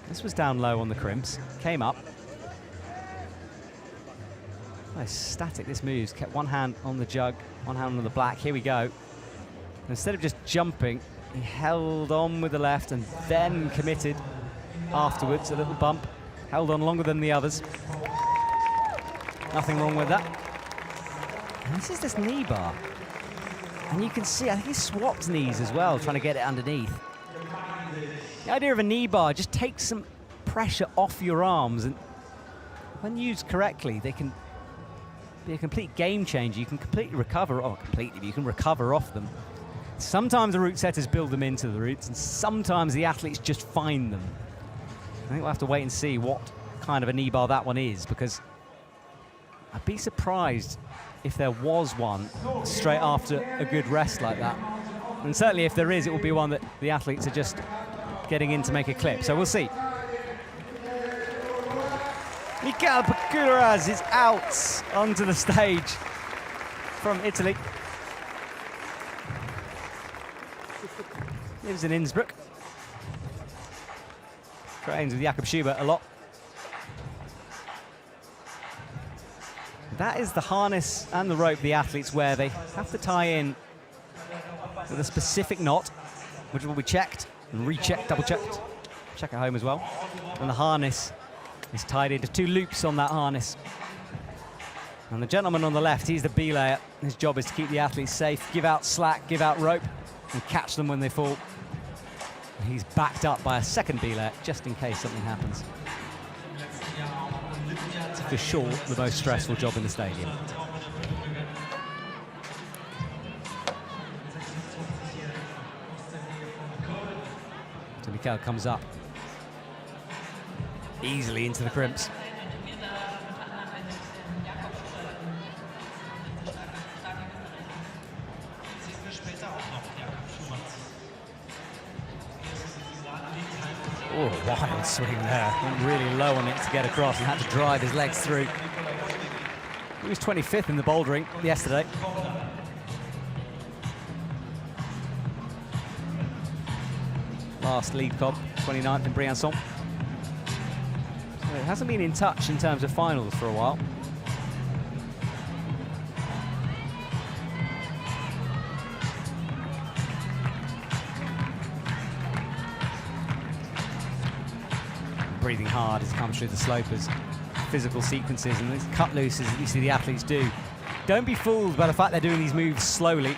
This was down low on the crimps, came up. Nice static this moves, kept one hand on the jug, one hand on the black. Here we go. Instead of just jumping, he held on with the left and then committed afterwards, a little bump. Held on longer than the others. Nothing wrong with that. And this is this knee bar. And you can see, I think he swapped knees as well, trying to get it underneath. The idea of a knee bar just takes some pressure off your arms, and when used correctly, they can be a complete game changer. You can completely recover, you can recover off them. Sometimes the route setters build them into the routes, and sometimes the athletes just find them. I think we'll have to wait and see what kind of a knee bar that one is, because I'd be surprised if there was one straight after a good rest like that. And certainly if there is, it will be one that the athletes are just getting in to make a clip. So we'll see. Mikael Pakuras is out onto the stage from Italy. Lives in Innsbruck. Trains with Jakob Schubert a lot. That is the harness and the rope the athletes wear. They have to tie in with a specific knot, which will be checked and rechecked, double-checked. Check at home as well. And the harness is tied into 2 loops on that harness. And the gentleman on the left, he's the belayer. His job is to keep the athletes safe, give out slack, give out rope, and catch them when they fall. And he's backed up by a second belayer, just in case something happens. For sure, the most stressful job in the stadium. So Mikel comes up easily into the crimps. Oh, wild swing there. Went really low on it to get across and had to drive his legs through. He was 25th in the bouldering yesterday. Last lead comp, 29th in Briançon. So it hasn't been in touch in terms of finals for a while. Breathing hard as he comes through the slopers. Physical sequences and these cut looses that you see the athletes do. Don't be fooled by the fact they're doing these moves slowly.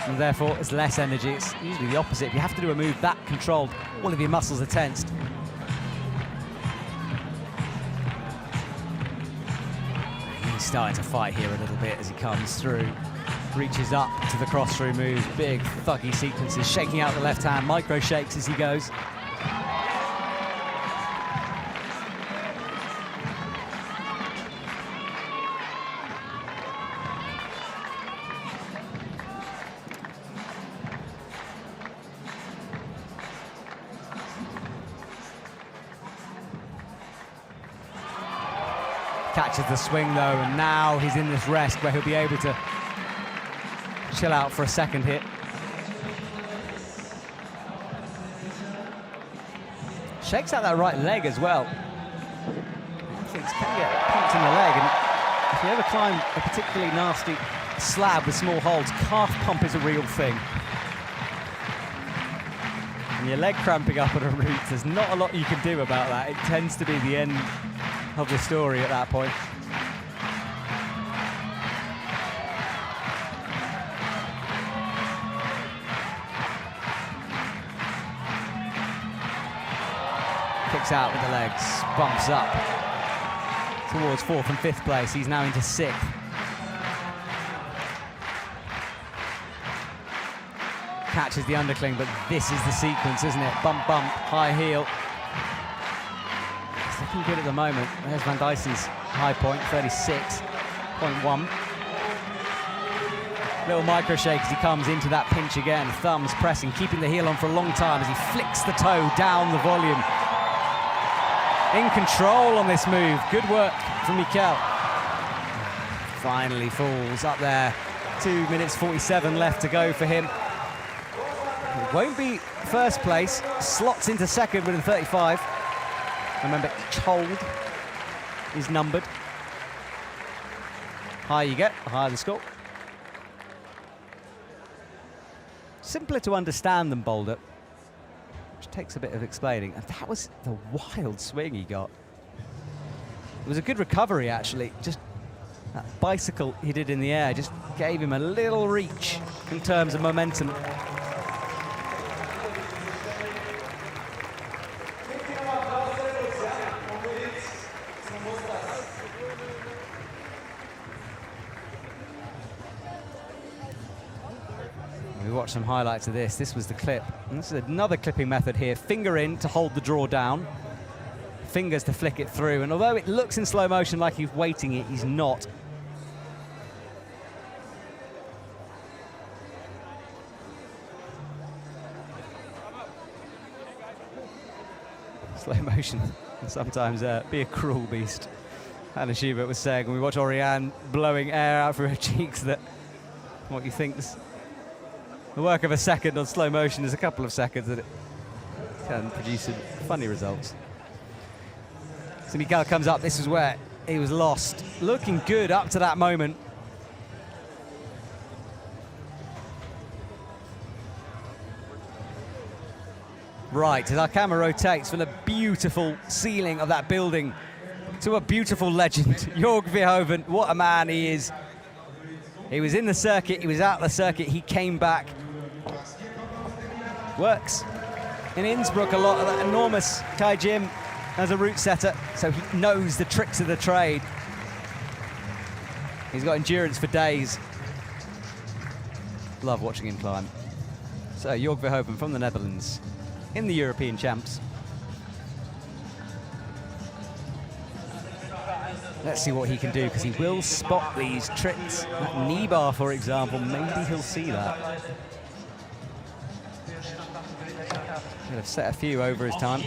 And therefore, it's less energy. It's usually the opposite. If you have to do a move that controlled, all of your muscles are tensed. He's starting to fight here a little bit as he comes through. Reaches up to the cross-through move. Big, thuggy sequences, shaking out the left hand, micro shakes as he goes. Catches the swing though, and now he's in this rest where he'll be able to chill out for a second hit. Shakes out that right leg as well. Things can get pumped in the leg, and if you ever climb a particularly nasty slab with small holds, calf pump is a real thing. And your leg cramping up at a route, there's not a lot you can do about that. It tends to be the end of the story at that point. Kicks out with the legs, bumps up towards 4th and 5th place. He's now into 6th. Catches the undercling, but this is the sequence, isn't it? Bump, bump, high heel. It's looking good at the moment. There's Van Duysen's high point, 36.1. Little micro shake as he comes into that pinch again. Thumbs pressing, keeping the heel on for a long time as he flicks the toe down the volume. In control on this move. Good work from Mikel. Finally falls up there. 2 minutes 47 left to go for him. It won't be first place. Slots into second with a 35. Remember, each hold is numbered. Higher you get, the higher the score. Simpler to understand than boulder, which takes a bit of explaining. And that was the wild swing he got. It was a good recovery, actually. Just that bicycle he did in the air just gave him a little reach in terms of momentum. We watched some highlights of this. This was the clip. And this is another clipping method here. Finger in to hold the draw down. Fingers to flick it through. And although it looks in slow motion like he's weighting it, he's not. Slow motion can sometimes be a cruel beast. Anna Schubert was saying when we watch Oriane blowing air out through her cheeks that what you think's the work of a second on slow motion is a couple of seconds that it can produce funny results. So Mikel comes up, this is where he was lost. Looking good up to that moment. Right, as our camera rotates from the beautiful ceiling of that building to a beautiful legend, Jörg Verhoeven. What a man he is. He was in the circuit, he was out the circuit, he came back. Works in Innsbruck a lot of that enormous Kai Gym as a route setter, so he knows the tricks of the trade. He's got endurance for days. Love watching him climb. So Jorg Verhoeven from the Netherlands in the European champs. Let's see what he can do, because he will spot these tricks. That knee bar, for example, maybe he'll see that. He'll have set a few over his time.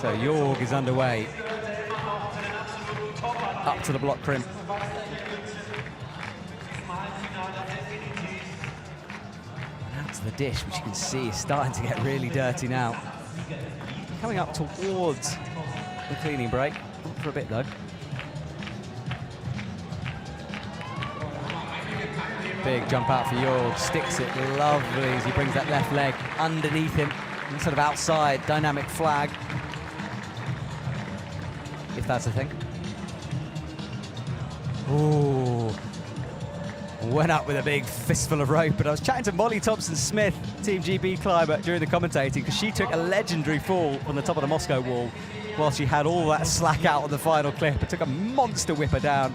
So Jorg is underway. Up to the block crimp. And out to the dish, which you can see is starting to get really dirty now. Coming up towards the cleaning break. Not for a bit though. Big jump out for Jorg, sticks it lovely as he brings that left leg underneath him. Sort of outside, dynamic flag. If that's a thing. Ooh. Went up with a big fistful of rope, but I was chatting to Molly Thompson-Smith, Team GB climber, during the commentating, because she took a legendary fall from the top of the Moscow wall while she had all that slack out on the final clip. It took a monster whipper down.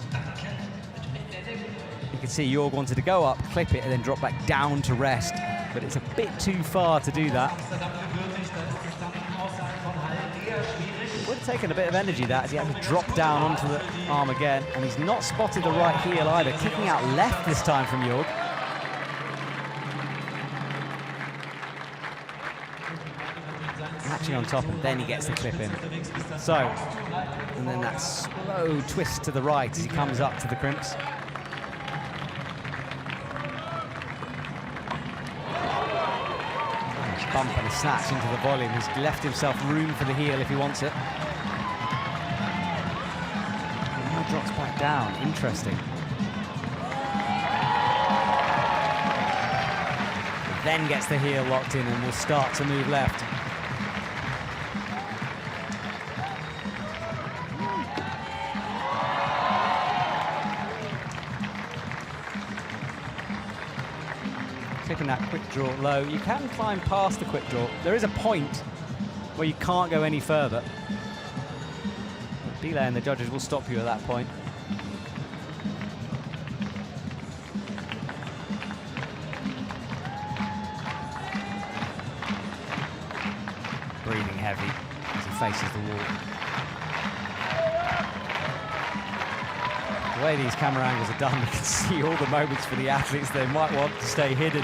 You can see Jorg wanted to go up, clip it, and then drop back down to rest, but it's a bit too far to do that. It would have taken a bit of energy, that, as he had to drop down onto the arm again, and he's not spotted the right heel either, kicking out left this time from Jorg. Catching on top, and then he gets the clip in. So, and then that slow twist to the right as he comes up to the crimps. Bump and a snatch into the volume. He's left himself room for the heel if he wants it. And now drops back down. Interesting. Then gets the heel locked in and will start to move left. Taking that quick draw low. You can climb past the quick draw. There is a point where you can't go any further. Belay and the judges will stop you at that point. Breathing heavy as he faces the wall. The way these camera angles are done, you can see all the moments for the athletes they might want to stay hidden.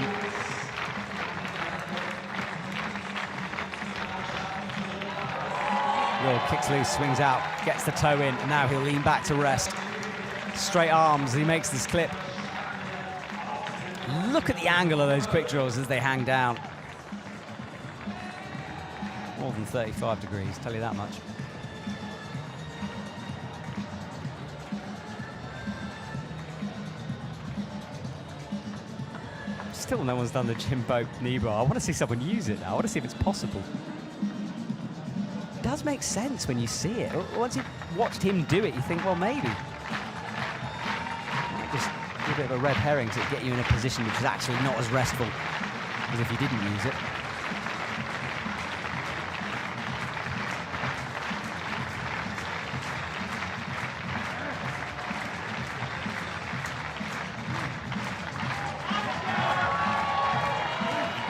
Jorg kicks loose, swings out, gets the toe in, and now he'll lean back to rest. Straight arms as he makes this clip. Look at the angle of those quick draws as they hang down. More than 35 degrees, tell you that much. Still no one's done the Jimbo knee bar. I want to see someone use it now. I want to see if it's possible. It does make sense when you see it. Once you've watched him do it, you think, well, maybe. Just a bit of a red herring to get you in a position which is actually not as restful as if you didn't use it.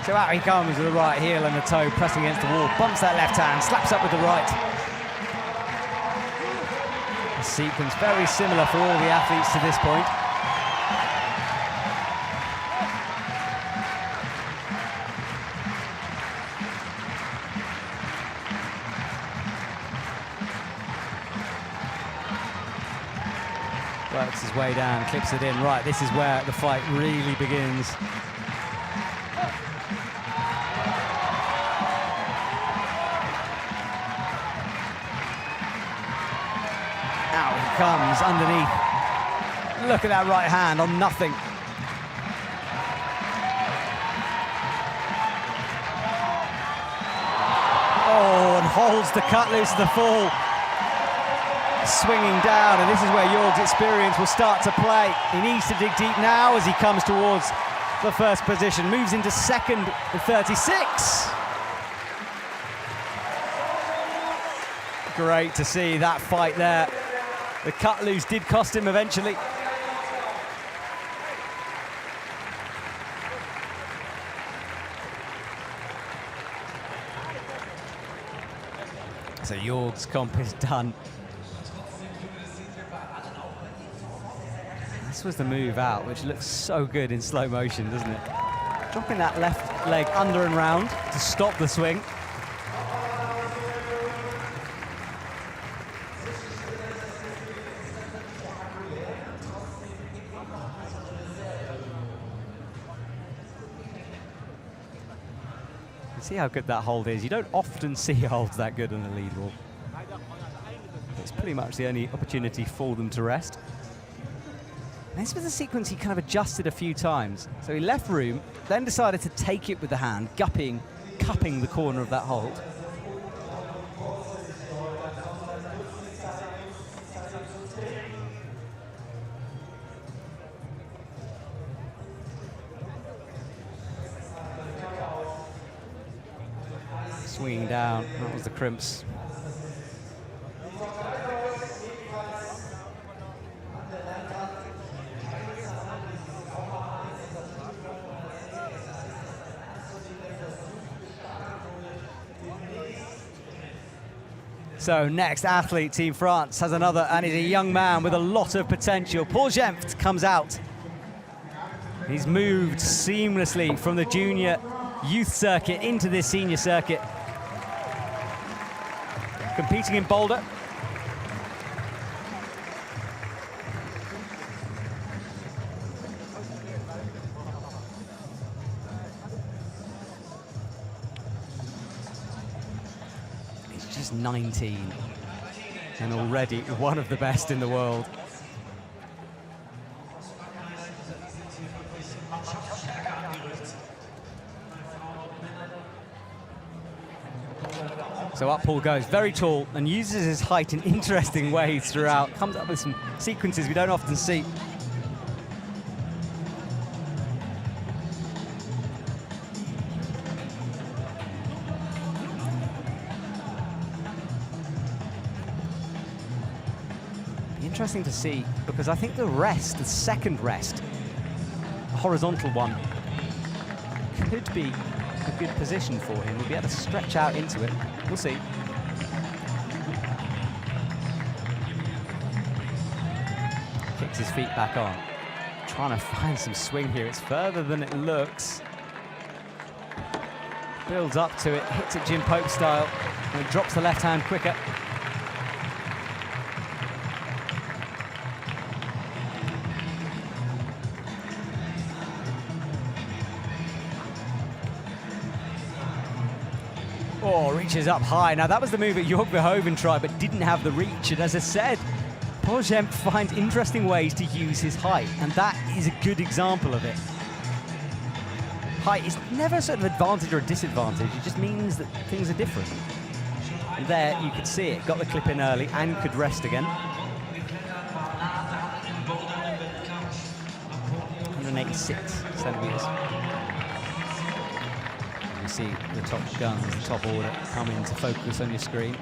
So out he comes with the right heel and the toe pressing against the wall, bumps that left hand, slaps up with the right. A sequence very similar for all the athletes to this point. Works his way down, clips it in. Right, this is where the fight really begins. Comes underneath. Look at that right hand on nothing. Oh, and holds the cut loose of the fall. Swinging down, and this is where Jorg's experience will start to play. He needs to dig deep now as he comes towards for first position, moves into second with 36. Great to see that fight there. The cut loose did cost him eventually. So Jorg's comp is done. This was the move out, which looks so good in slow motion, doesn't it? Dropping that left leg under and round to stop the swing. See how good that hold is. You don't often see holds that good on the lead wall. It's pretty much the only opportunity for them to rest. And this was a sequence he kind of adjusted a few times. So he left room, then decided to take it with the hand, cupping the corner of that hold. Swinging down, that was the crimps. So next athlete, Team France, has another, and he's a young man with a lot of potential. Paul Jemft comes out. He's moved seamlessly from the junior youth circuit into this senior circuit. Competing in boulder. He's just 19 and already one of the best in the world. So up Paul goes, very tall, and uses his height in interesting ways throughout. Comes up with some sequences we don't often see. Interesting to see, because I think the rest, the second rest, the horizontal one, could be a good position for him. We'll be able to stretch out into it. We'll see. Kicks his feet back on. Trying to find some swing here. It's further than it looks. Builds up to it, hits it Jim Pope style, and drops the left hand quicker. Oh, reaches up high. Now, that was the move that Jorg Verhoeven tried, but didn't have the reach. And as I said, Paul Jemft finds interesting ways to use his height, and that is a good example of it. Height is never a sort of advantage or a disadvantage. It just means that things are different. And there, you could see it. Got the clip in early and could rest again. 186 centimeters. You see the top guns, the top order come into focus on your screen.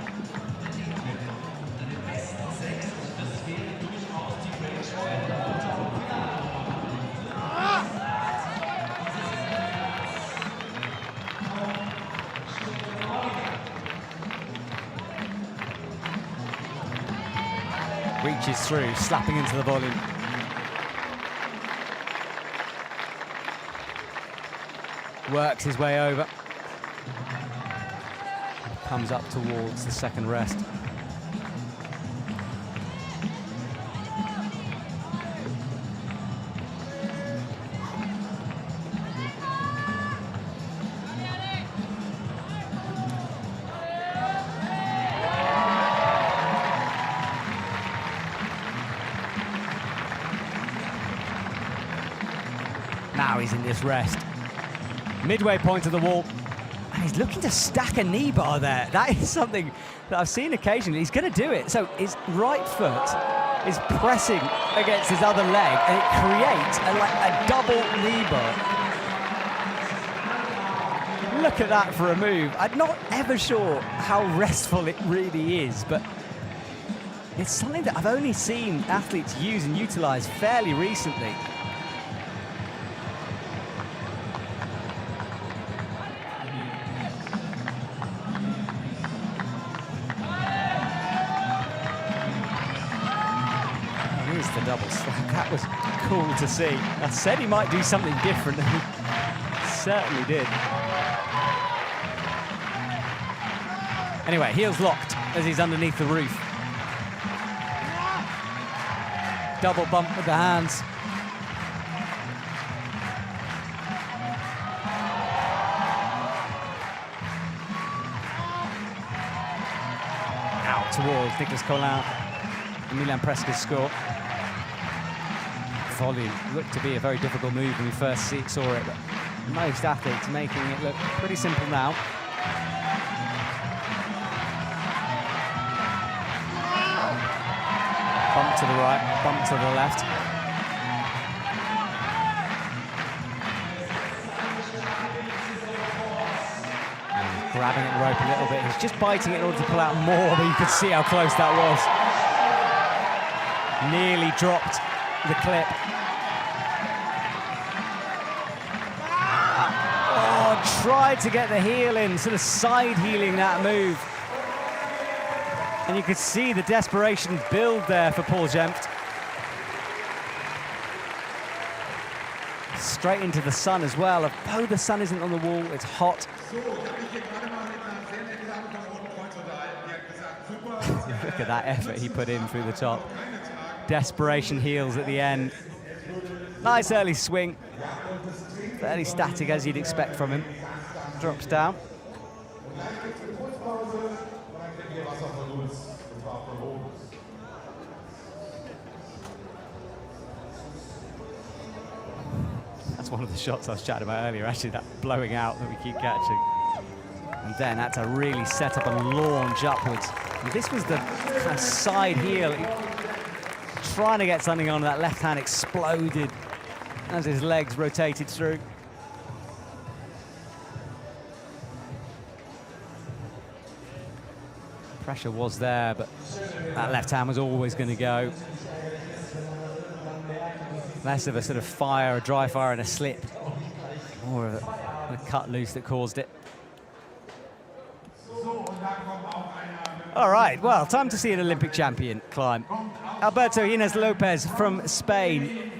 Reaches through, slapping into the volume. Works his way over. Comes up towards the second rest. Now he's in this rest. Midway point of the wall. And he's looking to stack a knee bar there. That is something that I've seen occasionally. He's going to do it. So his right foot is pressing against his other leg, and it creates a double knee bar. look at that for a move. I'm not ever sure how restful it really is, but it's something that I've only seen athletes use and utilize fairly recently. Here's the double slap. That was cool to see. I said he might do something different, and he certainly did. Anyway, heels locked as he's underneath the roof. Double bump with the hands. Out towards Nicholas Collin and Milan Preska's score. Volley looked to be a very difficult move when we first saw it, but most athletes making it look pretty simple now. Bump to the right, bump to the left. And grabbing at the rope a little bit. He's just biting it in order to pull out more, but you could see how close that was. Nearly dropped the clip. Oh, tried to get the heel in, sort of side heeling that move. And you could see the desperation build there for Paul Jempt. Straight into the sun as well. Although the sun isn't on the wall, it's hot. Look at that effort he put in through the top. Desperation heels at the end. Nice early swing. Fairly static as you'd expect from him. Drops down. That's one of the shots I was chatting about earlier, actually, that blowing out that we keep catching. And then had to really set up and launch upwards. And this was the kind of side heel. Trying to get something on, that left hand exploded as his legs rotated through. Pressure was there, but that left hand was always going to go. Less of a sort of fire, a dry fire and a slip. More of a cut loose that caused it. All right, well, time to see an Olympic champion climb. Alberto Ginés Lopez from Spain.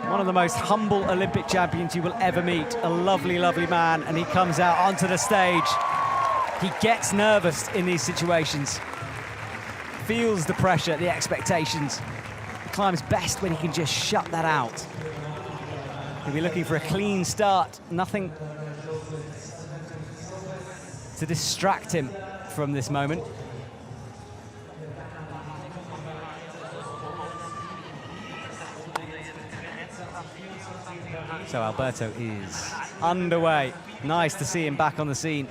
One of the most humble Olympic champions you will ever meet. A lovely, lovely man, and he comes out onto the stage. He gets nervous in these situations. Feels the pressure, the expectations. He climbs best when he can just shut that out. He'll be looking for a clean start. Nothing to distract him from this moment. So Alberto is underway. Nice to see him back on the scene.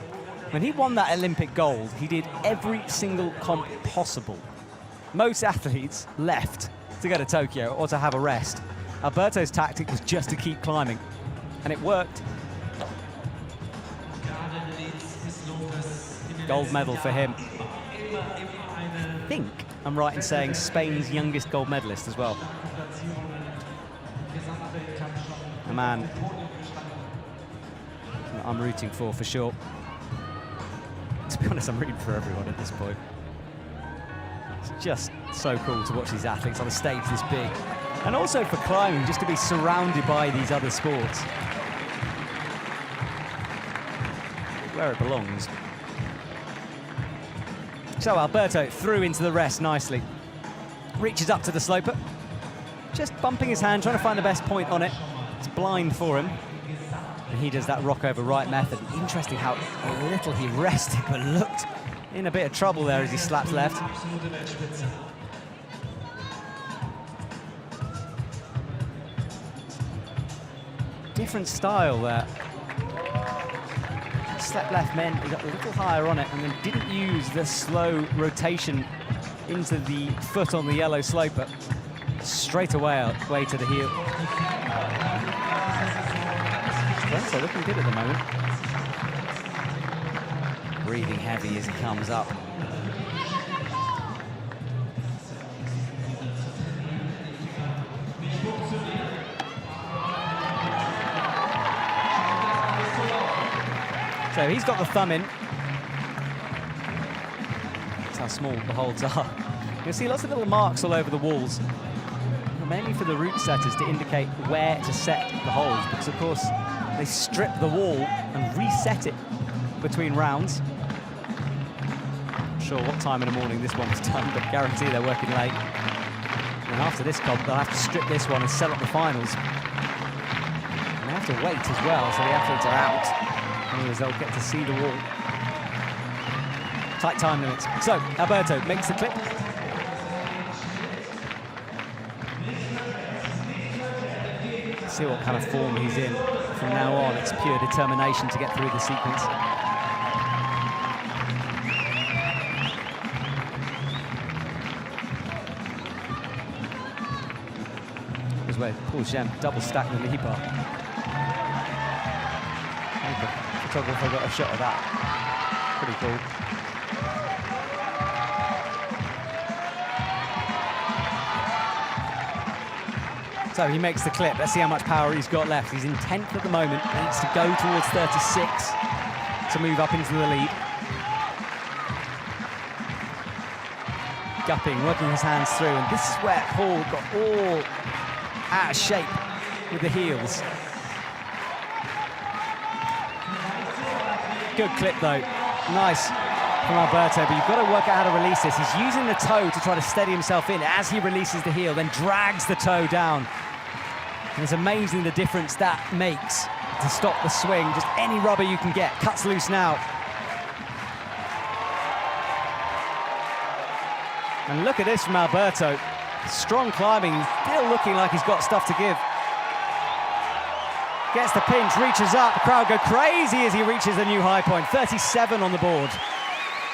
When he won that Olympic gold, he did every single comp possible. Most athletes left to go to Tokyo or to have a rest. Alberto's tactic was just to keep climbing, and it worked. Gold medal for him. I think I'm right in saying Spain's youngest gold medalist as well. A man I'm rooting for sure. To be honest, I'm rooting for everyone at this point. It's just so cool to watch these athletes on a stage this big. And also for climbing, just to be surrounded by these other sports. Where it belongs. So Alberto through into the rest nicely. Reaches up to the sloper. Just bumping his hand, trying to find the best point on it. It's blind for him. And he does that rock over right method. Interesting how little he rested, but looked in a bit of trouble there as he slaps left. Different style there. Slept left meant he got a little higher on it and then didn't use the slow rotation into the foot on the yellow sloper. Straight away to the heel. So looking good at the moment. Breathing heavy as he comes up. So he's got the thumb in. That's how small the holds are. You'll see lots of little marks all over the walls, mainly for the route setters to indicate where to set the holds, because of course they strip the wall and reset it between rounds. Not sure what time in the morning this one was done, but guarantee they're working late. And after this comp, they'll have to strip this one and set up the finals. And they have to wait as well, so the athletes are out. Otherwise they'll get to see the wall. Tight time limits. So Alberto makes the clip. See what kind of form he's in from now on. It's pure determination to get through the sequence. Here's where Paul Gem double stacked the lead bar. I think the photographer got a shot of that. Pretty cool. So he makes the clip. Let's see how much power he's got left. He's in 10th at the moment. He needs to go towards 36 to move up into the lead. Gupping, working his hands through, and this is where Paul got all out of shape with the heels. Good clip though. Nice from Alberto, but you've got to work out how to release this. He's using the toe to try to steady himself in as he releases the heel, then drags the toe down. And it's amazing the difference that makes to stop the swing. Just any rubber you can get. Cuts loose now. And look at this from Alberto. Strong climbing, still looking like he's got stuff to give. Gets the pinch, reaches up, the crowd go crazy as he reaches a new high point. 37 on the board.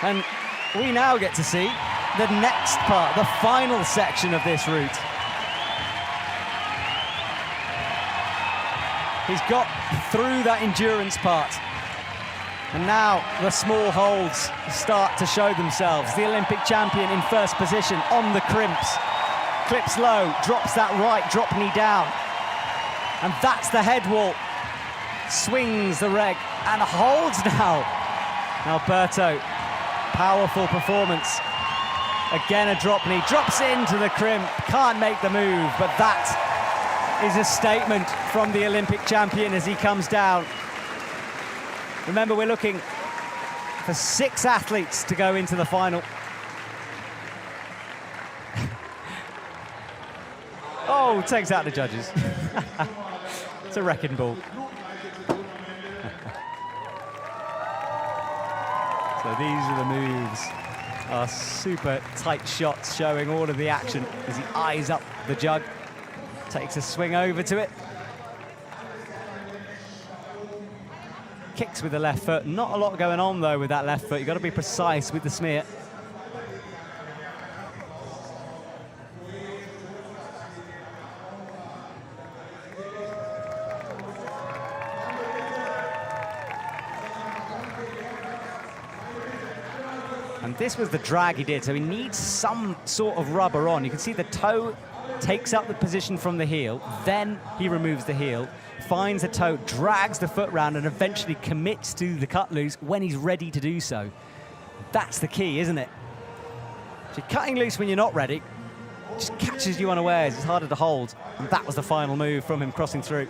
And we now get to see the next part, the final section of this route. He's got through that endurance part. And now the small holds start to show themselves. The Olympic champion in first position on the crimps. Clips low, drops that right drop knee down. And that's the head wall. Swings the reg and holds now. Alberto, powerful performance. Again a drop knee, drops into the crimp, can't make the move, but that is a statement from the Olympic champion as he comes down. Remember, we're looking for 6 athletes to go into the final. Oh, takes out the judges. It's a wrecking ball. So these are the moves. Are super tight shots showing all of the action as he eyes up the jug. Takes a swing over to it. Kicks with the left foot. Not a lot going on though with that left foot. You've got to be precise with the smear. And this was the drag he did, so he needs some sort of rubber on. You can see the toe takes up the position from the heel, then he removes the heel, finds the toe, drags the foot round, and eventually commits to the cut loose when he's ready to do so. That's the key, isn't it? If you're cutting loose when you're not ready, it just catches you unawares, it's harder to hold. And that was the final move from him crossing through.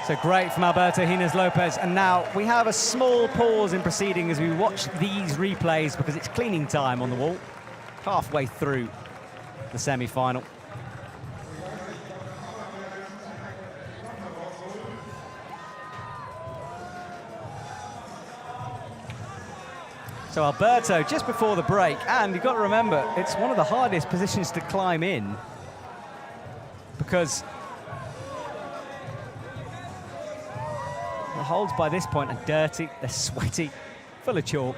So great from Alberto Hines Lopez, and now we have a small pause in proceeding as we watch these replays because it's cleaning time on the wall, halfway through the semi-final. So Alberto just before the break, and you've got to remember, it's one of the hardest positions to climb in because The holds by this point are dirty, they're sweaty, full of chalk.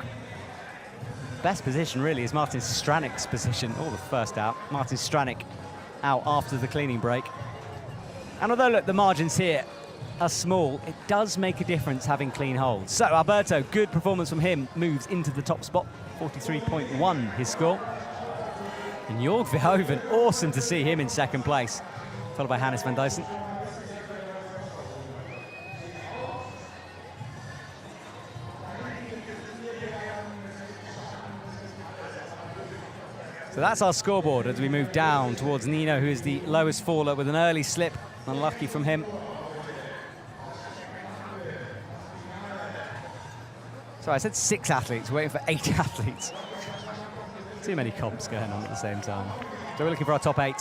Best position really is Martin Stranik's position, or the first out. Martin Stranik out after the cleaning break. And although, look, the margins here are small, it does make a difference having clean holds. So Alberto, good performance from him, moves into the top spot, 43.1 his score. And Jorg Verhoeven, awesome to see him in second place, followed by Hannes van Duysen. So that's our scoreboard as we move down towards Nino, who is the lowest faller with an early slip. Unlucky from him. So I said 6 athletes, waiting for 8 athletes. Too many comps going on at the same time. So we're looking for our top 8.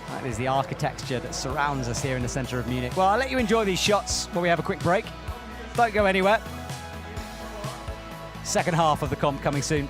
That is the architecture that surrounds us here in the centre of Munich. Well, I'll let you enjoy these shots while we have a quick break. Don't go anywhere. Second half of the comp coming soon.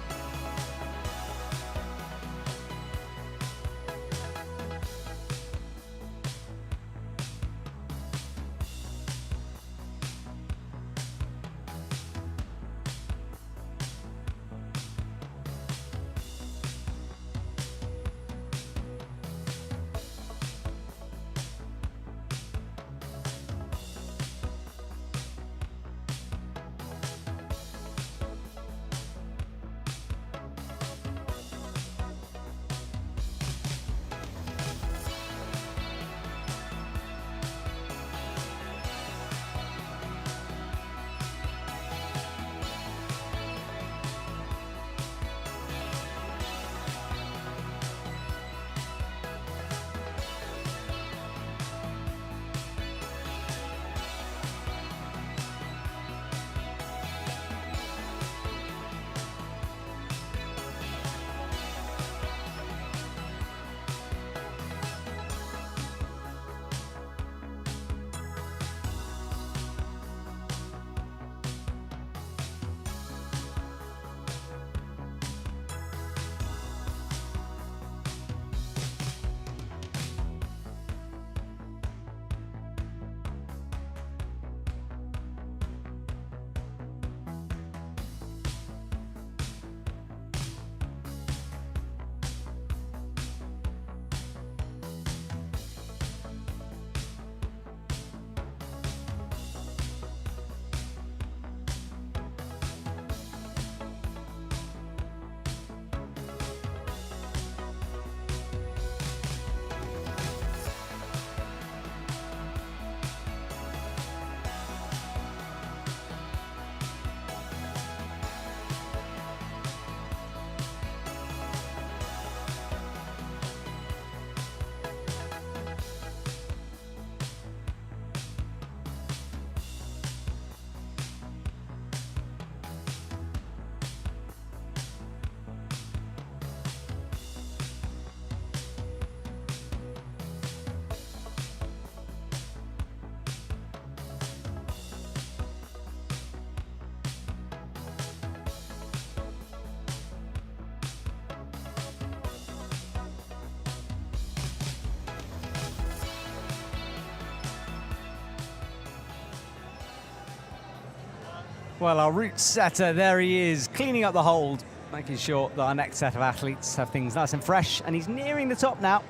Well, our route setter, there he is, cleaning up the hold, making sure that our next set of athletes have things nice and fresh, and he's nearing the top now.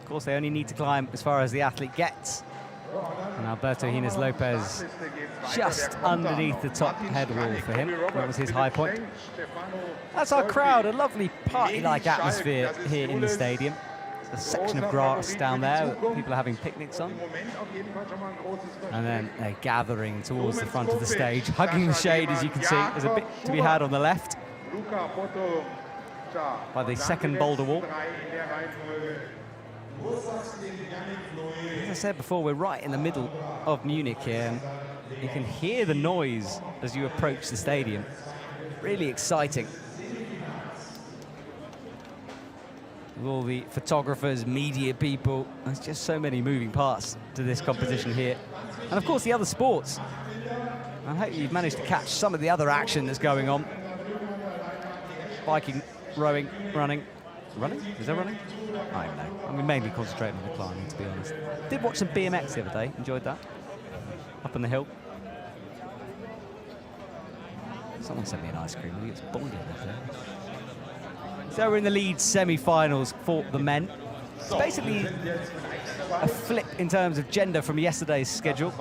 Of course, they only need to climb as far as the athlete gets. And Alberto Hines Lopez just underneath the top head wall for him. That was his high point. That's our crowd, a lovely party-like atmosphere here in the stadium. There's a section of grass down there that people are having picnics on. And then they're gathering towards the front of the stage, hugging the shade, as you can see. There's a bit to be had on the left by the second boulder wall. As I said before, we're right in the middle of Munich here, and you can hear the noise as you approach the stadium. Really exciting. With all the photographers, media people, there's just so many moving parts to this competition here. And of course the other sports. I hope you've managed to catch some of the other action that's going on. Biking, rowing, running. Running? Is that running? I don't know. I'm mainly concentrating on the climbing, to be honest. Did watch some BMX the other day. Enjoyed that. Up on the hill. Someone sent me an ice cream. I think it's boiling up there. So we're in the lead semi-finals for the men. It's basically a flip in terms of gender from yesterday's schedule.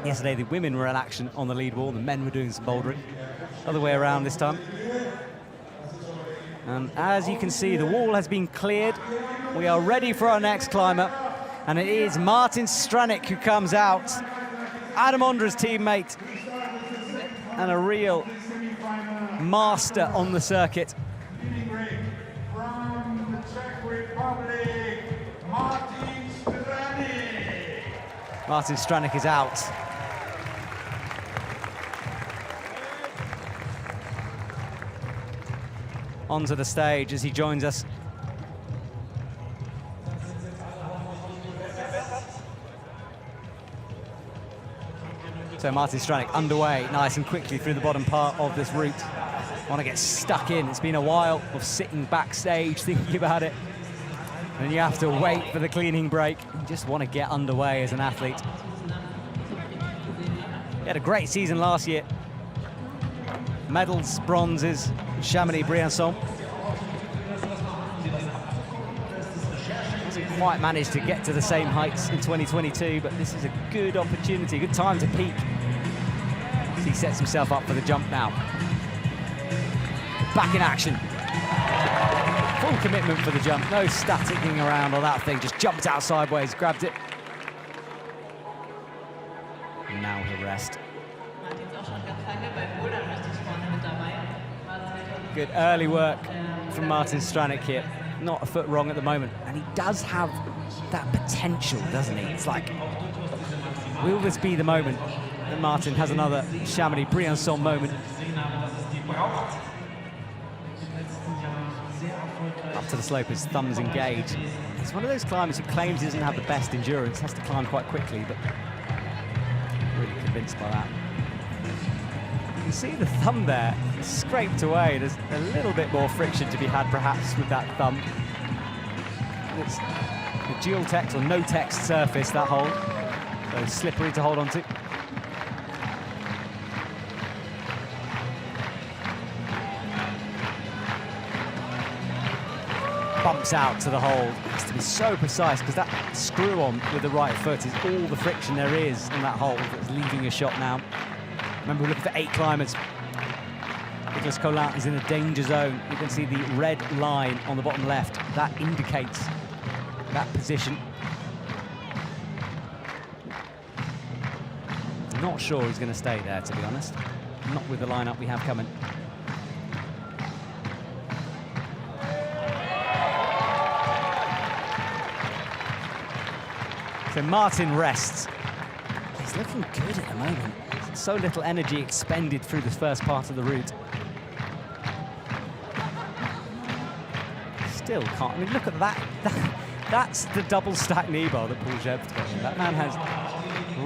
Yesterday, the women were in action on the lead wall. The men were doing some bouldering. Other way around this time. And as you can see, the wall has been cleared. We are ready for our next climber. And it is Martin Stranik who comes out. Adam Ondra's teammate. And a real master on the circuit. From the Czech Republic, Martin Stranik. Martin Stranik is out. Onto the stage as he joins us. So Martin Stranik underway nice and quickly through the bottom part of this route. Want to get stuck in. It's been a while of sitting backstage thinking about it. And you have to wait for the cleaning break. You just want to get underway as an athlete. He had a great season last year. Medals, bronzes, Chamonix-Briançon. Hasn't quite managed to get to the same heights in 2022, but this is a good opportunity, good time to peak. So he sets himself up for the jump now. Back in action. Full commitment for the jump, no staticking around on that thing, just jumped out sideways, grabbed it. And now he'll rest. Good early work from Martin Stranik here. Not a foot wrong at the moment. And he does have that potential, doesn't he? It's like, will this be the moment that Martin has another Chamonix-Briançon moment? Up to the slope, his thumbs engaged. He's one of those climbers who claims he doesn't have the best endurance, has to climb quite quickly, but really convinced by that. You can see the thumb there, scraped away. There's a little bit more friction to be had, perhaps, with that thumb. It's a dual text or no text surface, that hole. So slippery to hold on to. Bumps out to the hole. It has to be so precise because that screw on with the right foot is all the friction there is on that hole that's leaving your shot now. Remember, we're looking for 8 climbers. Nicolas Collin is in a danger zone. You can see the red line on the bottom left. That indicates that position. Not sure he's going to stay there, to be honest. Not with the lineup we have coming. So Martin rests. He's looking good at the moment. So little energy expended through the first part of the route. Still can't. I mean, look at that. That's the double stack knee bar that Paul Jeb's got. That man has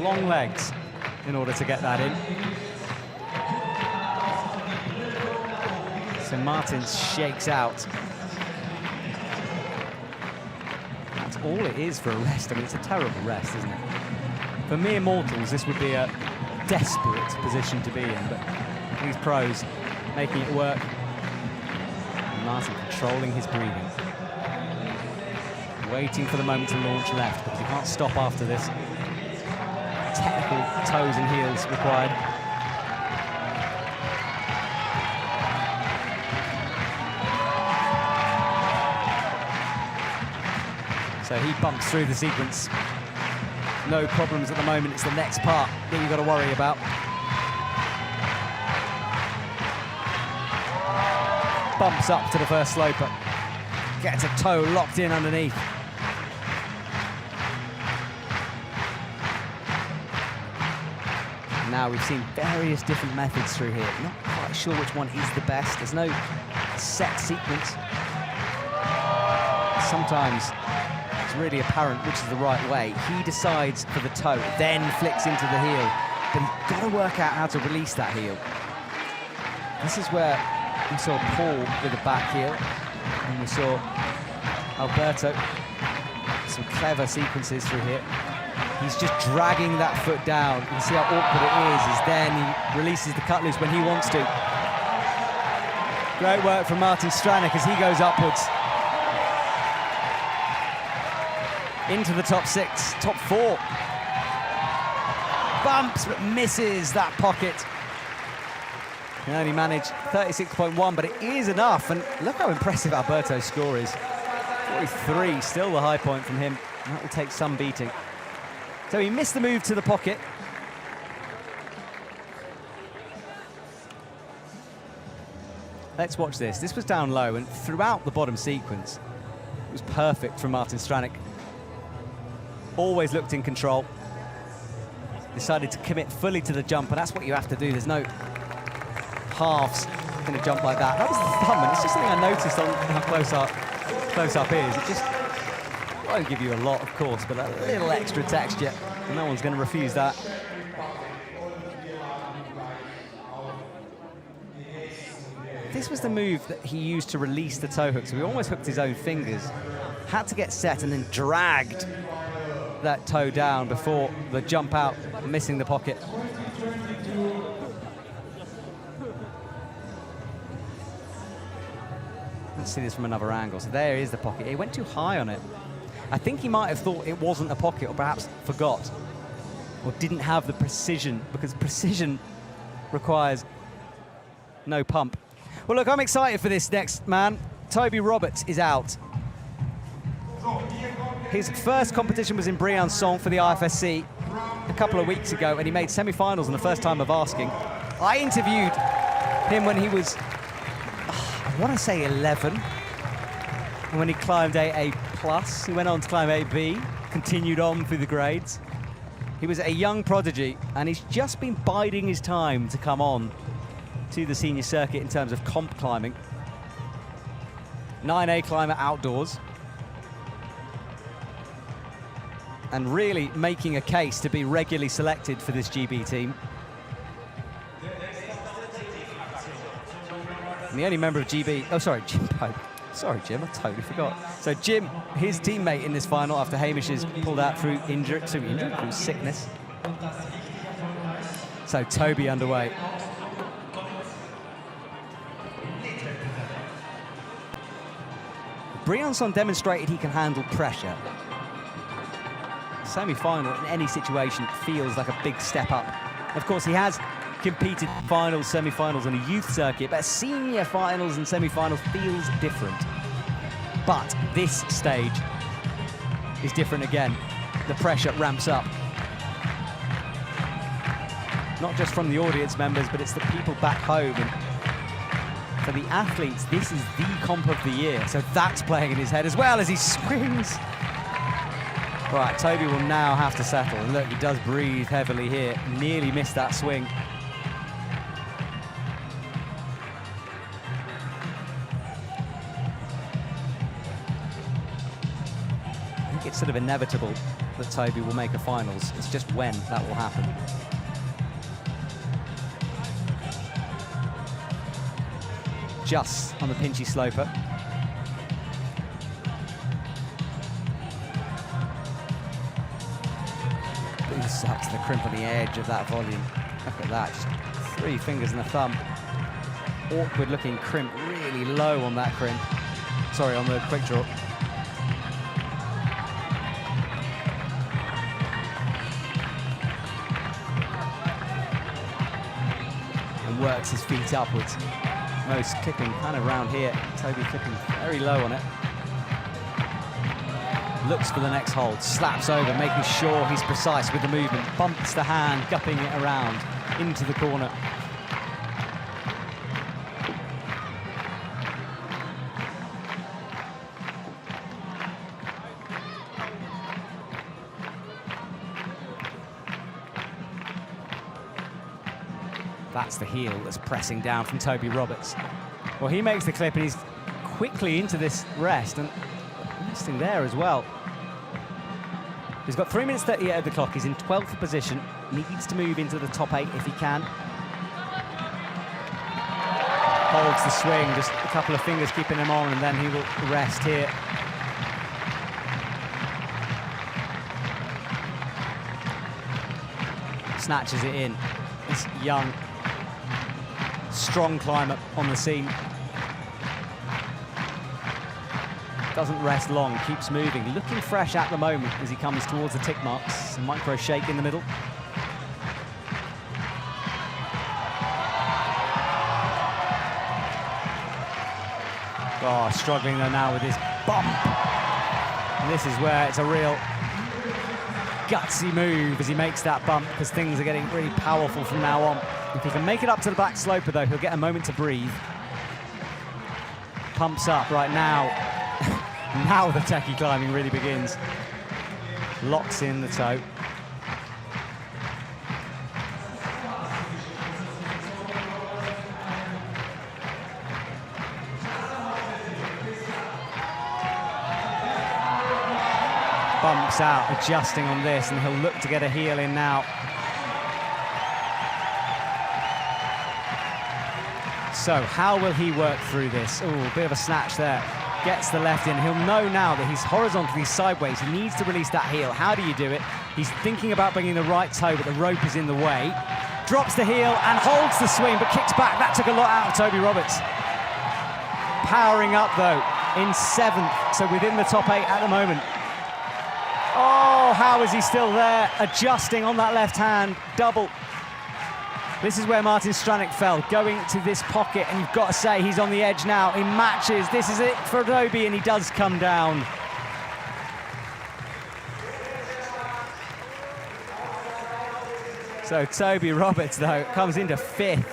long legs in order to get that in. So Martin shakes out. That's all it is for a rest. I mean, it's a terrible rest, isn't it? For mere mortals, this would be a desperate position to be in, but these pros making it work. And Martin controlling his breathing. Waiting for the moment to launch left, because he can't stop after this. Technical toes and heels required. So he bumps through the sequence. No problems at the moment. It's the next part that you've got to worry about. Bumps up to the first sloper. Gets a toe locked in underneath. Now we've seen various different methods through here. Not quite sure which one is the best. There's no set sequence. Sometimes it's really apparent which is the right way. He decides for the toe, then flicks into the heel. But he's got to work out how to release that heel. This is where we saw Paul with the back heel, and we saw Alberto, some clever sequences through here. He's just dragging that foot down. You can see how awkward it is then he releases the cut loose when he wants to. Great work from Martin Stranek as he goes upwards. Into the top 6, top 4. Bumps, but misses that pocket. Can only manage 36.1, but it is enough. And look how impressive Alberto's score is. 43, still the high point from him. That will take some beating. So he missed the move to the pocket. Let's watch this. This was down low, and throughout the bottom sequence, it was perfect from Martin Stranek. Always looked in control. Decided to commit fully to the jump, and that's what you have to do. There's no halves in a jump like that. That was the thumb, and it's just something I noticed on how close up is. It just won't give you a lot, of course, but a little extra texture. No one's going to refuse that. This was the move that he used to release the toe hook, so he almost hooked his own fingers. Had to get set and then dragged that toe down before the jump out, missing the pocket. Let's see this from another angle. So there is the pocket. He went too high on it. I think he might have thought it wasn't a pocket, or perhaps forgot, or didn't have the precision, because precision requires no pump. Well, look, I'm excited for this next man. Toby Roberts is out. His first competition was in Briançon for the IFSC a couple of weeks ago, and he made semi-finals in the first time of asking. I interviewed him when he was, I want to say 11, and when he climbed AA+. He went on to climb AB, continued on through the grades. He was a young prodigy, and he's just been biding his time to come on to the senior circuit in terms of comp climbing. 9A climber outdoors. And really making a case to be regularly selected for this GB team. And the only member of GB, oh sorry, Jim Pope. Sorry, Jim, I totally forgot. So Jim, his teammate in this final after Hamish is pulled out through through sickness. So Toby underway. Briançon demonstrated he can handle pressure. Semi-final in any situation feels like a big step up. Of course, he has competed finals, semi-finals on a youth circuit, but senior finals and semi-finals feels different. But this stage is different again. The pressure ramps up. Not just from the audience members, but it's the people back home. And for the athletes, this is the comp of the year. So that's playing in his head as well as he swings. Right, Toby will now have to settle. And look, he does breathe heavily here. Nearly missed that swing. I think it's sort of inevitable that Toby will make a finals. It's just when that will happen. Just on the pinchy sloper. Boosts up to the crimp on the edge of that volume. Look at that, just 3 fingers and a thumb. Awkward looking crimp, really low on that crimp. Sorry, on the quick draw. And works his feet upwards. Most clipping kind of round here. Toby clipping very low on it. Looks for the next hold, slaps over, making sure he's precise with the movement. Bumps the hand, gupping it around into the corner. That's the heel that's pressing down from Toby Roberts. Well, he makes the clip and he's quickly into this rest, and resting there as well. He's got 3 minutes 38 of the clock. He's in 12th position. Needs to move into the top 8 if he can. Holds the swing, just a couple of fingers keeping him on, and then he will rest here. snatches it in. This young, strong climber on the scene. Doesn't rest long, keeps moving, looking fresh at the moment as he comes towards the tick marks. A micro shake in the middle. Oh, struggling though now with his bump. And this is where it's a real gutsy move as he makes that bump, because things are getting really powerful from now on. If he can make it up to the back sloper though, he'll get a moment to breathe. Pumps up right now. Now the techie climbing really begins. Locks in the toe. Bumps out, adjusting on this, and he'll look to get a heel in now. So how will he work through this? Oh, a bit of a snatch there. Gets the left in. He'll know now that he's horizontally sideways. He needs to release that heel. How do you do it? He's thinking about bringing the right toe, but the rope is in the way. Drops the heel and holds the swing, but kicks back. That took a lot out of Toby Roberts. Powering up, though, in 7th, so within the top 8 at the moment. Oh, how is he still there? Adjusting on that left hand, double. This is where Martin Stranick fell, going to this pocket, and you've got to say he's on the edge now. He matches. This is it for Toby, and he does come down. So Toby Roberts, though, comes into 5th.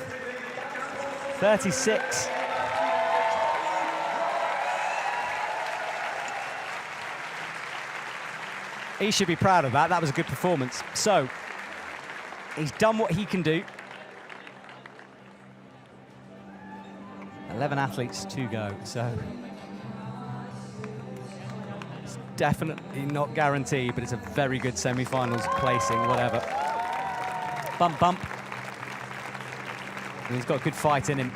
36. He should be proud of that. That was a good performance. So he's done what he can do. 11 athletes to go, so it's definitely not guaranteed, but it's a very good semi-finals placing, whatever. Bump, bump. And he's got a good fight in him.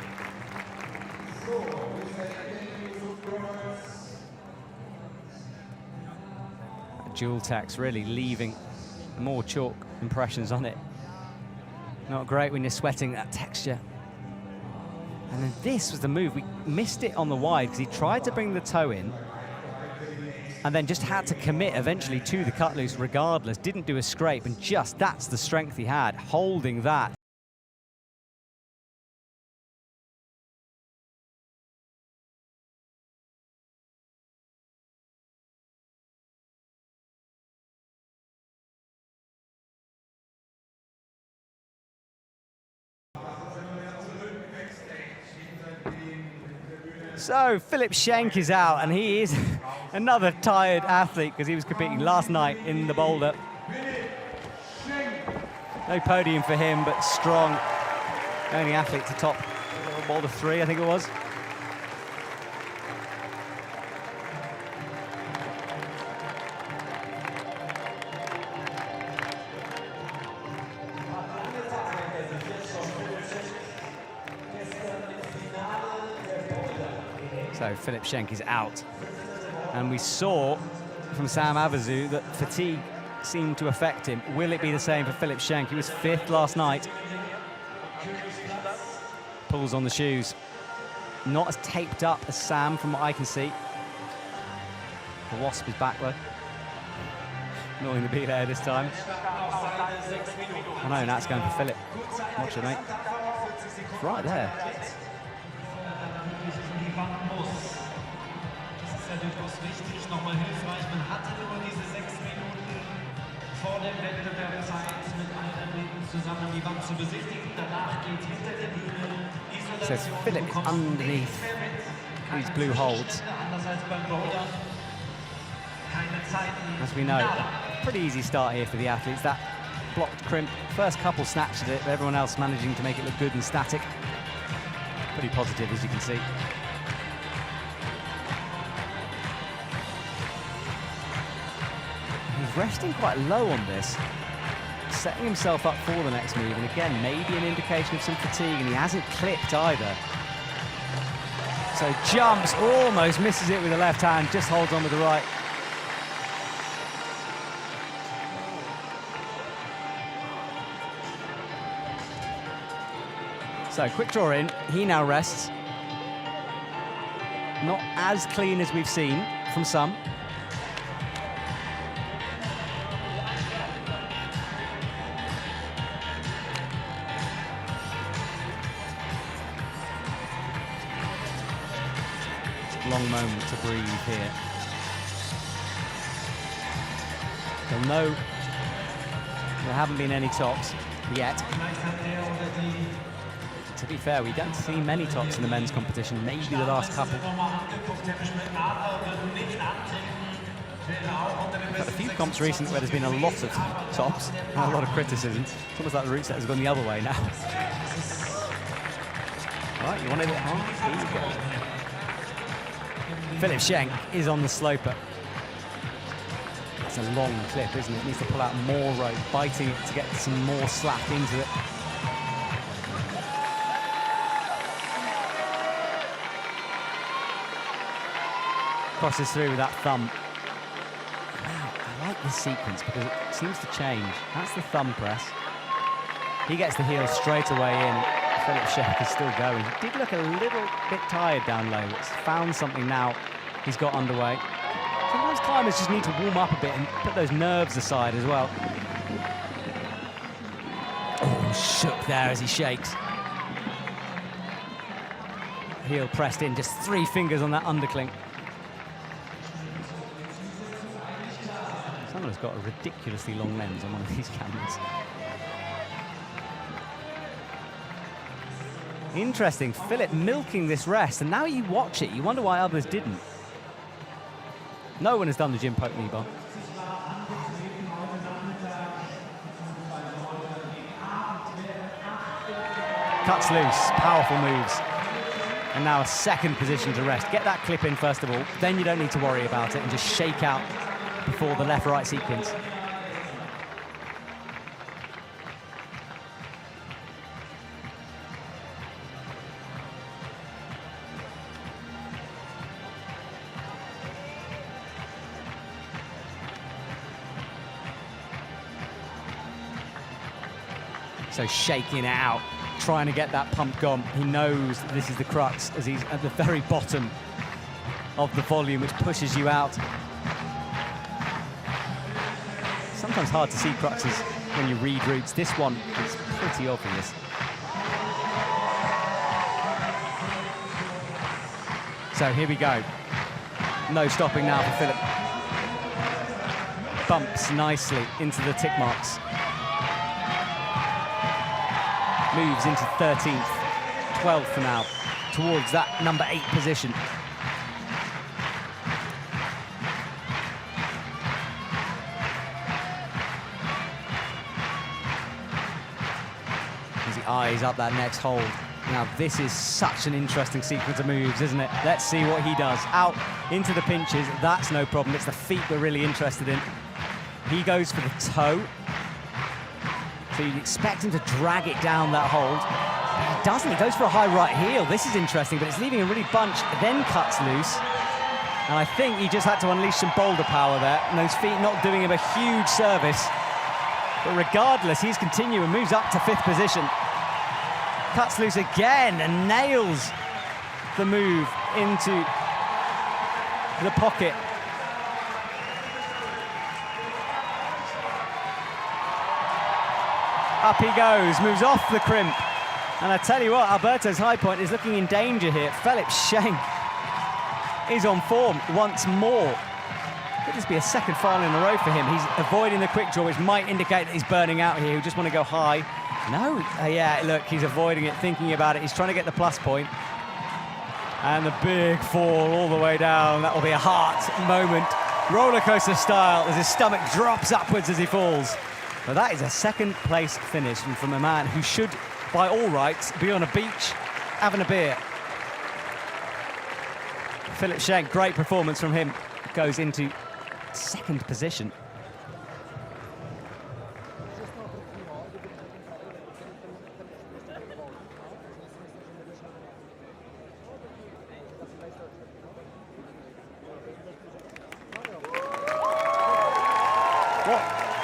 Dual tax really leaving more chalk impressions on it. Not great when you're sweating that texture. And then this was the move. We missed it on the wide because he tried to bring the toe in and then just had to commit eventually to the cut loose regardless. Didn't do a scrape, and just that's the strength he had, holding that. So Philip Schenk is out, and he is another tired athlete because he was competing last night in the boulder. No podium for him, but strong. Only athlete to top boulder 3, I think it was. So Philip Schenk is out. And we saw from Sam Avezou that fatigue seemed to affect him. Will it be the same for Philip Schenk? He was 5th last night. Pulls on the shoes. Not as taped up as Sam from what I can see. The Wasp is back though. Not going to be there this time. I know, that's going for Philip. Watch it, mate. It's right there. So it's Philip underneath these blue holds. As we know, a pretty easy start here for the athletes. That blocked crimp, first couple snatched at it, but everyone else managing to make it look good and static. Pretty positive, as you can see. He's resting quite low on this, setting himself up for the next move, and again, maybe an indication of some fatigue, and he hasn't clipped either. So jumps, almost misses it with the left hand, just holds on with the right. So quick draw in, he now rests. Not as clean as we've seen from some. Long moment to breathe here. You'll know there haven't been any tops yet. To be fair, we don't see many tops in the men's competition, maybe the last couple. We've had a few comps recently where there's been a lot of tops and a lot of criticism. It's almost like the route set has gone the other way now. All right, you wanted it on? Here you go. Philip Schenk is on the sloper. That's a long clip, isn't it? Needs to pull out more rope, biting it to get some more slack into it. Crosses through with that thumb. Wow, I like this sequence because it seems to change. That's the thumb press. He gets the heel straight away in. Philip Schenk is still going. He did look a little bit tired down low. It's found something now he's got underway. Sometimes climbers just need to warm up a bit and put those nerves aside as well. Oh, shook there as he shakes. Heel pressed in, just 3 fingers on that underclink. Someone's got a ridiculously long lens on one of these cameras. Interesting, Philip milking this rest, and now you watch it, you wonder why others didn't. No one has done the Jim Pope knee bar. Cuts loose, powerful moves. And now a second position to rest. Get that clip in first of all, then you don't need to worry about it and just shake out before the left-right sequence. So shaking it out, trying to get that pump gone. He knows that this is the crux as he's at the very bottom of the volume, which pushes you out. Sometimes hard to see cruxes when you read routes. This one is pretty obvious. So here we go. No stopping now for Philip. Bumps nicely into the tick marks. Moves into 13th, 12th for now, towards that number 8 position. As he eyes up that next hold. Now this is such an interesting sequence of moves, isn't it? Let's see what he does. Out into the pinches, that's no problem. It's the feet we're really interested in. He goes for the toe. So you'd expect him to drag it down that hold. But he doesn't, he goes for a high right heel. This is interesting, but it's leaving him really bunched, then cuts loose. And I think he just had to unleash some boulder power there, and those feet not doing him a huge service. But regardless, he's continuing, moves up to 5th position. Cuts loose again and nails the move into the pocket. Up he goes, moves off the crimp. And I tell you what, Alberto's high point is looking in danger here. Philip Schenk is on form once more. Could this be a second final in a row for him? He's avoiding the quick draw, which might indicate that he's burning out here. He'll just want to go high. No, yeah, look, he's avoiding it, thinking about it. He's trying to get the plus point. And the big fall all the way down. That will be a heart moment, roller coaster style, as his stomach drops upwards as he falls. But that is a second place finish from a man who should, by all rights, be on a beach having a beer. Philip Schenk, great performance from him. Goes into 2nd position.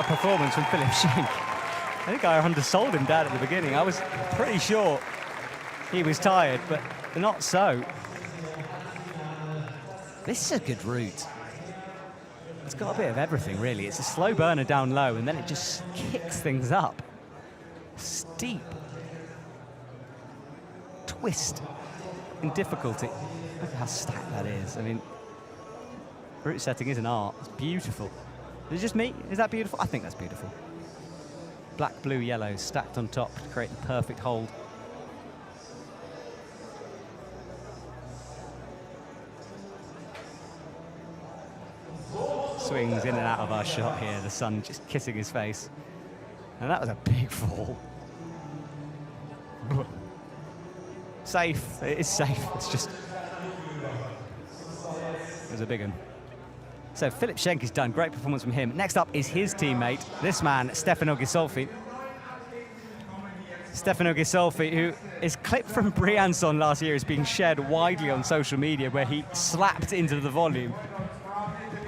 Performance from Philip Schenk. I think I undersold him down at the beginning. I was pretty sure he was tired, but not so. This is a good route. It's got a bit of everything, really. It's a slow burner down low, and then it just kicks things up. Steep. Twist in difficulty. Look at how stacked that is. I mean, route setting is an art. It's beautiful. Is it just me? Is that beautiful? I think that's beautiful. Black, blue, yellow stacked on top to create the perfect hold. Swings in and out of our shot here, the sun just kissing his face. And that was a big fall. Safe, it is safe, it's just... It was a big one. So Philip Schenk is done, great performance from him. Next up is his teammate, this man, Stefano Ghisolfi. Stefano Ghisolfi, who is clipped from Briançon last year, is being shared widely on social media, where he slapped into the volume.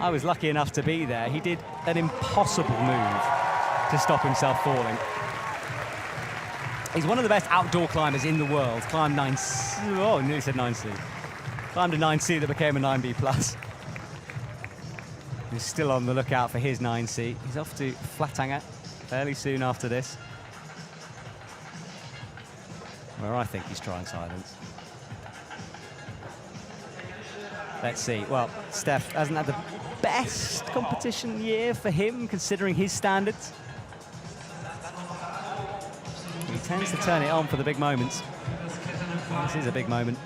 I was lucky enough to be there. He did an impossible move to stop himself falling. He's one of the best outdoor climbers in the world. Climbed 9C, oh, nearly said 9C. Climbed a 9C that became a 9B+. He's still on the lookout for his 9C. He's off to Flatanger fairly soon after this, where I think he's trying silence. Let's see. Well, Steph hasn't had the best competition year for him, considering his standards. He tends to turn it on for the big moments. This is a big moment.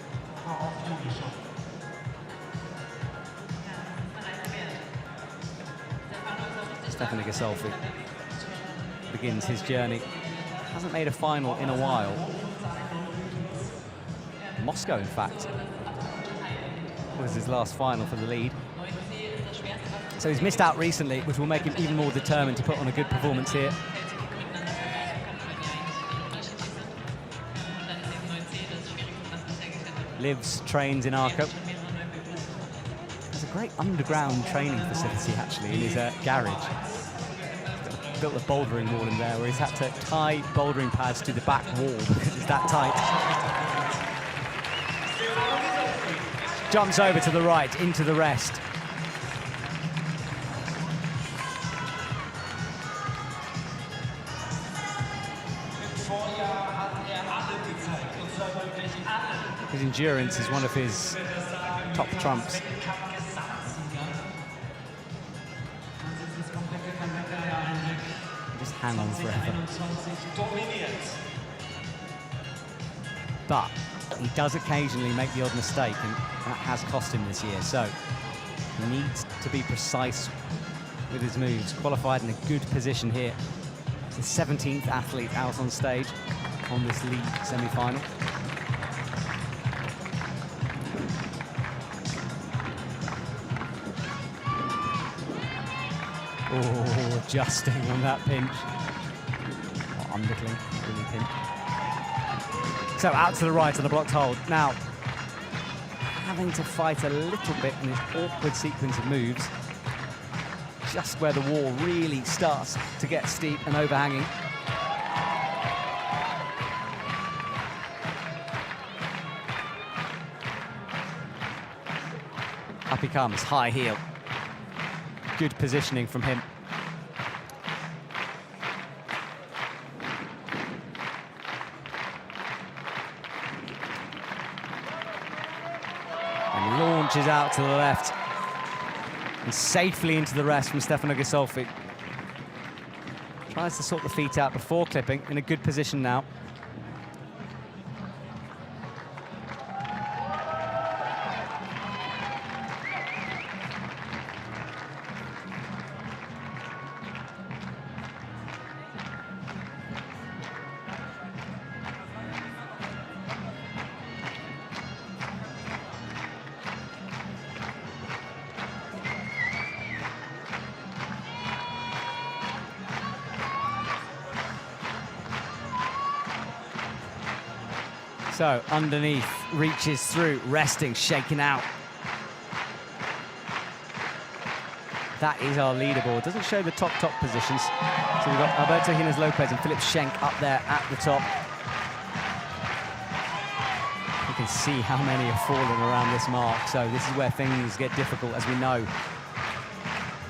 Stefano Ghisolfi begins his journey. Hasn't made a final in a while. Moscow, in fact, was his last final for the lead. So he's missed out recently, which will make him even more determined to put on a good performance here. Lives, trains in Arco. There's a great underground training facility, actually, in his garage. He's built a bouldering wall in there, where he's had to tie bouldering pads to the back wall because it's that tight. Jumps over to the right, into the rest. His endurance is one of his top trumps. Just hang on forever. But he does occasionally make the odd mistake, and that has cost him this year. So he needs to be precise with his moves. Qualified in a good position here. The 17th athlete out on stage on this league semi-final. Oh, adjusting on that pinch. Oh, undercling, really pinch. So out to the right on the blocked hold. Now, having to fight a little bit in this awkward sequence of moves, just where the wall really starts to get steep and overhanging. Up he comes, high heel. Good positioning from him. And launches out to the left. And safely into the rest from Stefano Ghisolfi. Tries to sort the feet out before clipping, in a good position now. So underneath, reaches through, resting, shaking out. That is our leaderboard. Doesn't show the top positions. So we've got Alberto Hines Lopez and Philip Schenk up there at the top. can see how many have fallen around this mark. So this is where things get difficult, as we know.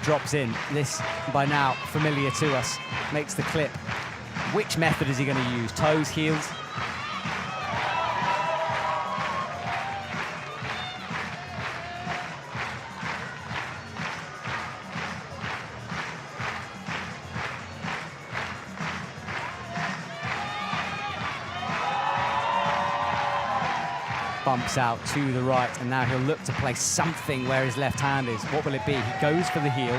Drops in. This, by now, familiar to us, makes the clip. Which method is he going to use? Toes, heels? Bumps out to the right, and now he'll look to play something where his left hand is. What will it be? He goes for the heel.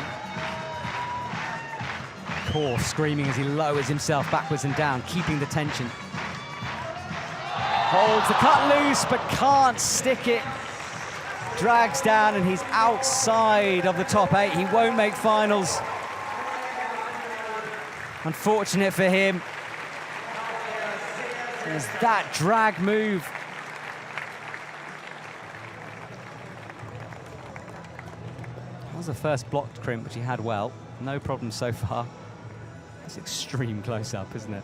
Core screaming as he lowers himself backwards and down, keeping the tension. Holds the cut loose, but can't stick it. Drags down, and he's outside of the top 8. He won't make finals. Unfortunate for him. There's that drag move. That was the first blocked crimp, which he had well. No problem so far. It's extreme close-up, isn't it?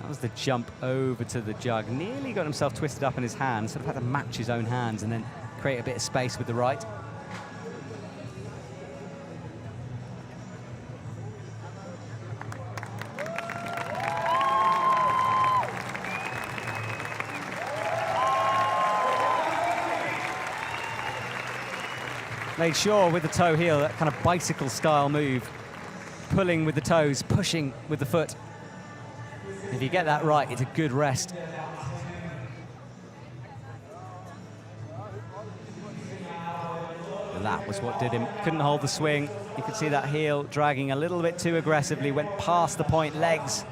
That was the jump over to the jug. Nearly got himself twisted up in his hand, sort of had to match his own hands and then create a bit of space with the right. Made sure with the toe heel, that kind of bicycle style move, pulling with the toes, pushing with the foot. If you get that right, it's a good rest. That was what did him. Couldn't hold the swing. You could see that heel dragging a little bit too aggressively, went past the point, legs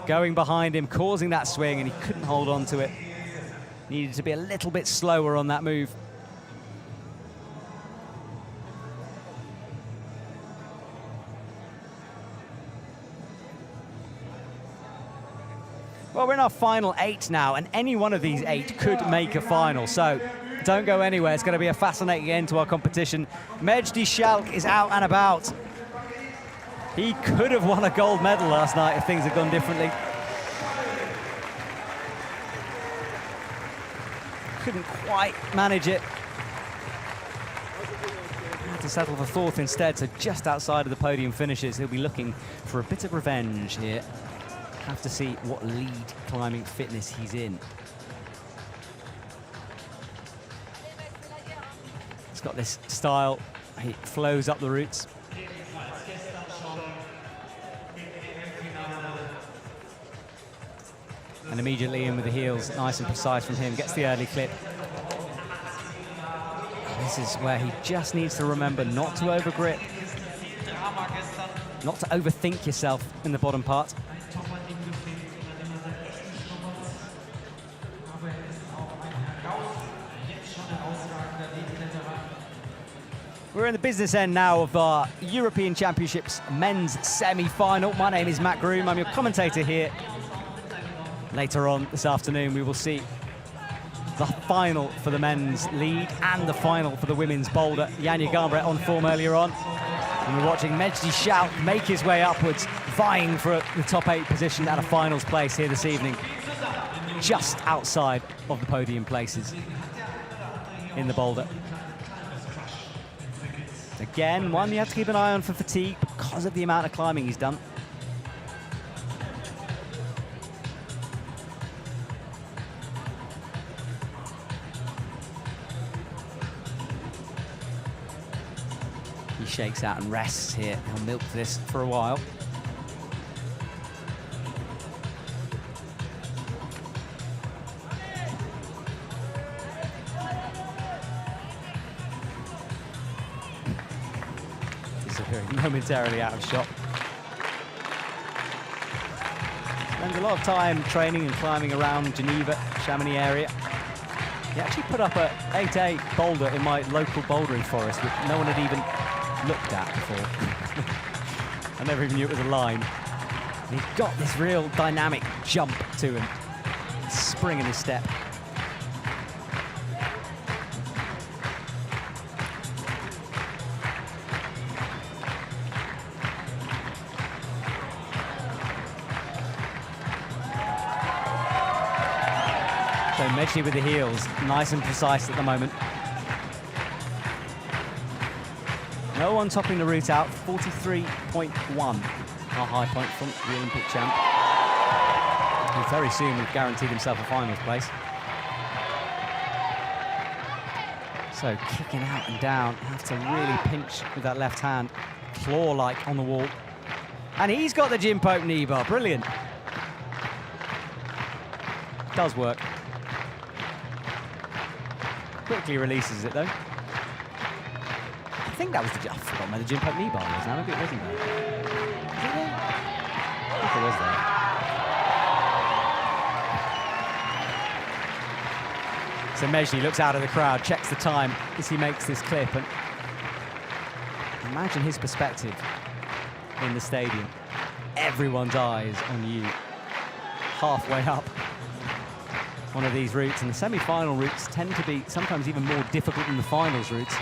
going behind him, causing that swing, and he couldn't hold on to it. Needed to be a little bit slower on that move. Well, we're in our final 8 now, and any one of these 8 could make a final, so don't go anywhere. It's going to be a fascinating end to our competition. Mejdi Schalk is out and about. He could have won a gold medal last night if things had gone differently. Couldn't quite manage it. Had to settle for 4th instead, so just outside of the podium finishes. He'll be looking for a bit of revenge here. Have to see what lead climbing fitness he's in. He's got this style. He flows up the routes. And immediately in with the heels, nice and precise from him. Gets the early clip. This is where he just needs to remember not to overgrip, not to overthink yourself in the bottom part. We're in the business end now of our European Championships men's semi-final. My name is Matt Groom. I'm your commentator here. Later on this afternoon, we will see the final for the men's lead and the final for the women's boulder. Janja Garnbret on form earlier on. And we're watching Mejdi Schalk make his way upwards, vying for the top 8 position at a finals place here this evening. Just outside of the podium places in the boulder. Again, one you have to keep an eye on for fatigue because of the amount of climbing he's done. He shakes out and rests here. He'll milk this for a while. Momentarily out of shot. Spends a lot of time training and climbing around Geneva, Chamonix area. He actually put up a 8A boulder in my local bouldering forest, which no one had even looked at before. I never even knew it was a line. And he's got this real dynamic jump to him. Spring in his step. So Mejdi with the heels, nice and precise at the moment. No one topping the route out, 43.1, our high point from the Olympic champ, who very soon will guaranteed himself a finals place. So kicking out and down, have to really pinch with that left hand, claw-like on the wall. And he's got the Jim Pope knee bar, brilliant. Does work. Quickly releases it though. I think that was the, I forgot where the Jim Pope knee bar was now, maybe it wasn't there. Was it there? I think it was there. So Mejdi looks out of the crowd, checks the time as he makes this clip, and imagine his perspective in the stadium. Everyone's eyes on you, halfway up one of these routes, and the semi-final routes tend to be sometimes even more difficult than the finals routes.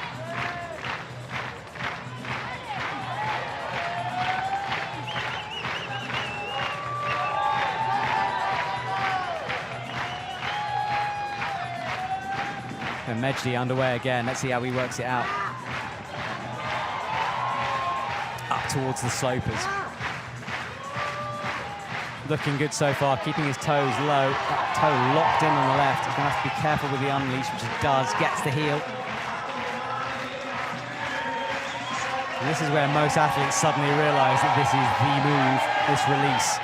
And Mejdi underway again. Let's see how he works it out. Up towards the slopers. Looking good so far, keeping his toes low. That toe locked in on the left. He's going to have to be careful with the unleash, which he does. Gets the heel. And this is where most athletes suddenly realise that this is the move, this release.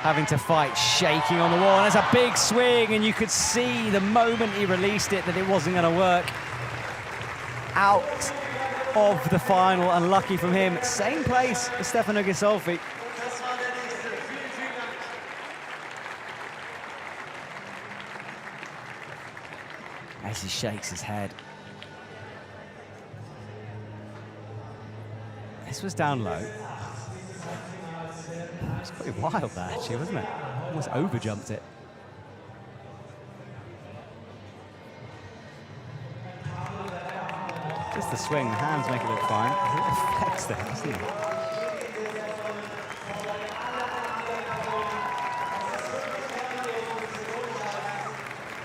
Having to fight, shaking on the wall. And there's a big swing, and you could see the moment he released it that it wasn't going to work. Out of the final, unlucky from him. Same place as Stefano Ghisolfi. As he shakes his head. This was down low. It was pretty wild there, actually, wasn't it? Almost overjumped it. Just the swing, the hands make it look fine. It affects there, doesn't it?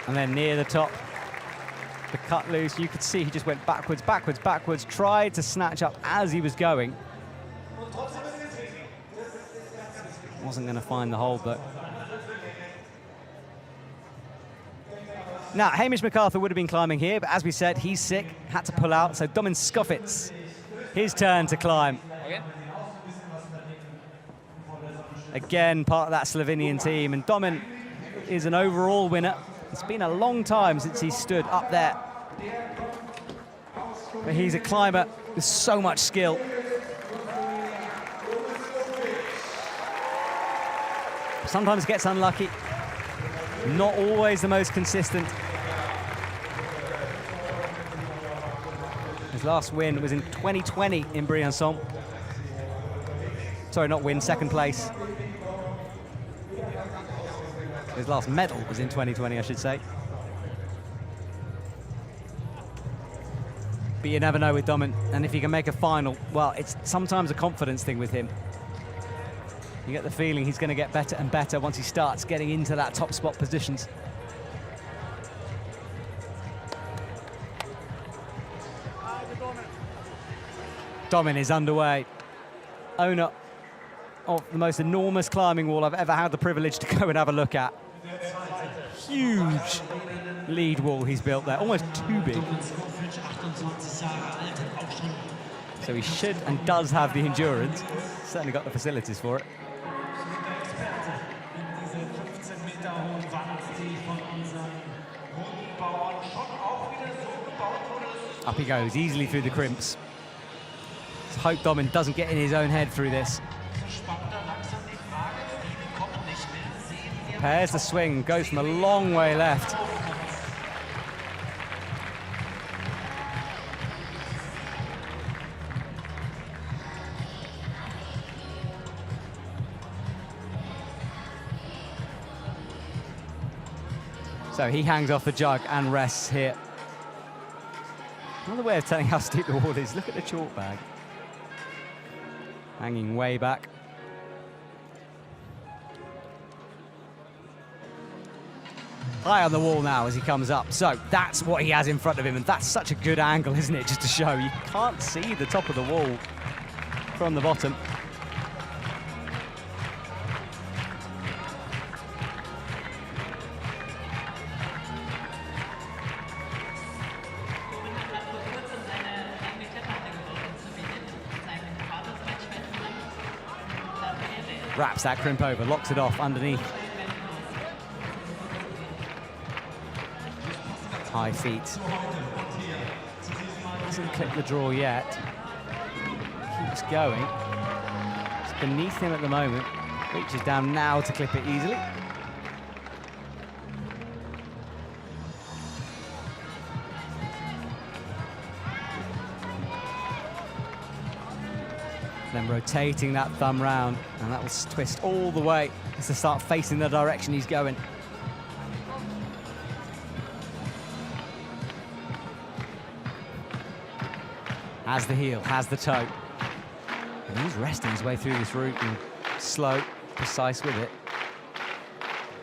And then near the top, the cut loose, you could see he just went backwards, backwards, backwards, tried to snatch up as he was going. Wasn't going to find the hold, but. Now, Hamish MacArthur would have been climbing here, but as we said, he's sick, had to pull out. So Domin Skofitz, his turn to climb. Again, part of that Slovenian team, and Domin is an overall winner. It's been a long time since he stood up there. But he's a climber with so much skill. Sometimes gets unlucky. Not always the most consistent. His last win was in 2020 in Briançon. Sorry, not win, second place. His last medal was in 2020, I should say. But you never know with Domin, and if he can make a final, well, it's sometimes a confidence thing with him. You get the feeling he's going to get better and better once he starts getting into that top spot positions. Domin is underway. Owner of the most enormous climbing wall I've ever had the privilege to go and have a look at. Huge lead wall he's built there, almost too big. So he should and does have the endurance. Certainly got the facilities for it. Up he goes, easily through the crimps. Let's hope Domin doesn't get in his own head through this. Pairs the swing, goes from a long way left. So he hangs off the jug and rests here. Another way of telling how steep the wall is, look at the chalk bag. Hanging way back. high on the wall now as he comes up. So that's what he has in front of him, and that's such a good angle, isn't it, just to show you can't see the top of the wall from the bottom. Wraps that crimp over, locks it off underneath. High feet. Doesn't clip the draw yet. Keeps going. It's beneath him at the moment. Reaches down now to clip it easily. Then rotating that thumb round, and that will twist all the way as to start facing the direction he's going. Has the heel, has the toe. And he's resting his way through this route and slow, precise with it.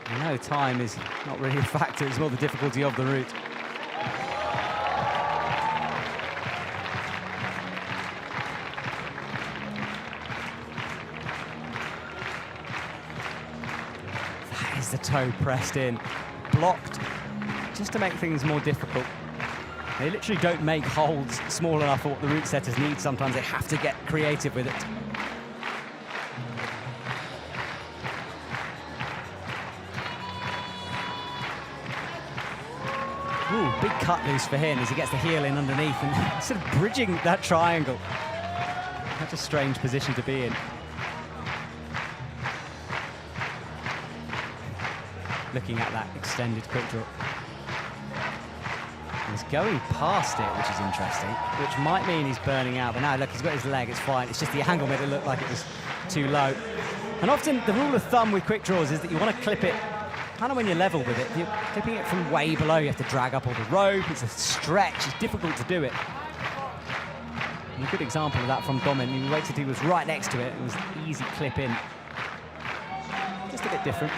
I know time is not really a factor, it's more the difficulty of the route. That is the toe pressed in, blocked, just to make things more difficult. They literally don't make holds small enough for what the route setters need. Sometimes they have to get creative with it. Ooh, big cut loose for him as he gets the heel in underneath and sort of bridging that triangle. That's a strange position to be in. Looking at that extended quick draw. He's going past it, which is interesting, which might mean he's burning out. But now, look, he's got his leg, it's fine. It's just the angle made it look like it was too low. And often the rule of thumb with quick draws is that you want to clip it kind of when you're level with it. If you're clipping it from way below, you have to drag up all the rope. It's a stretch. It's difficult to do it. And a good example of that from Domin. He waited till he was right next to it. It was an easy clip in. Just a bit different.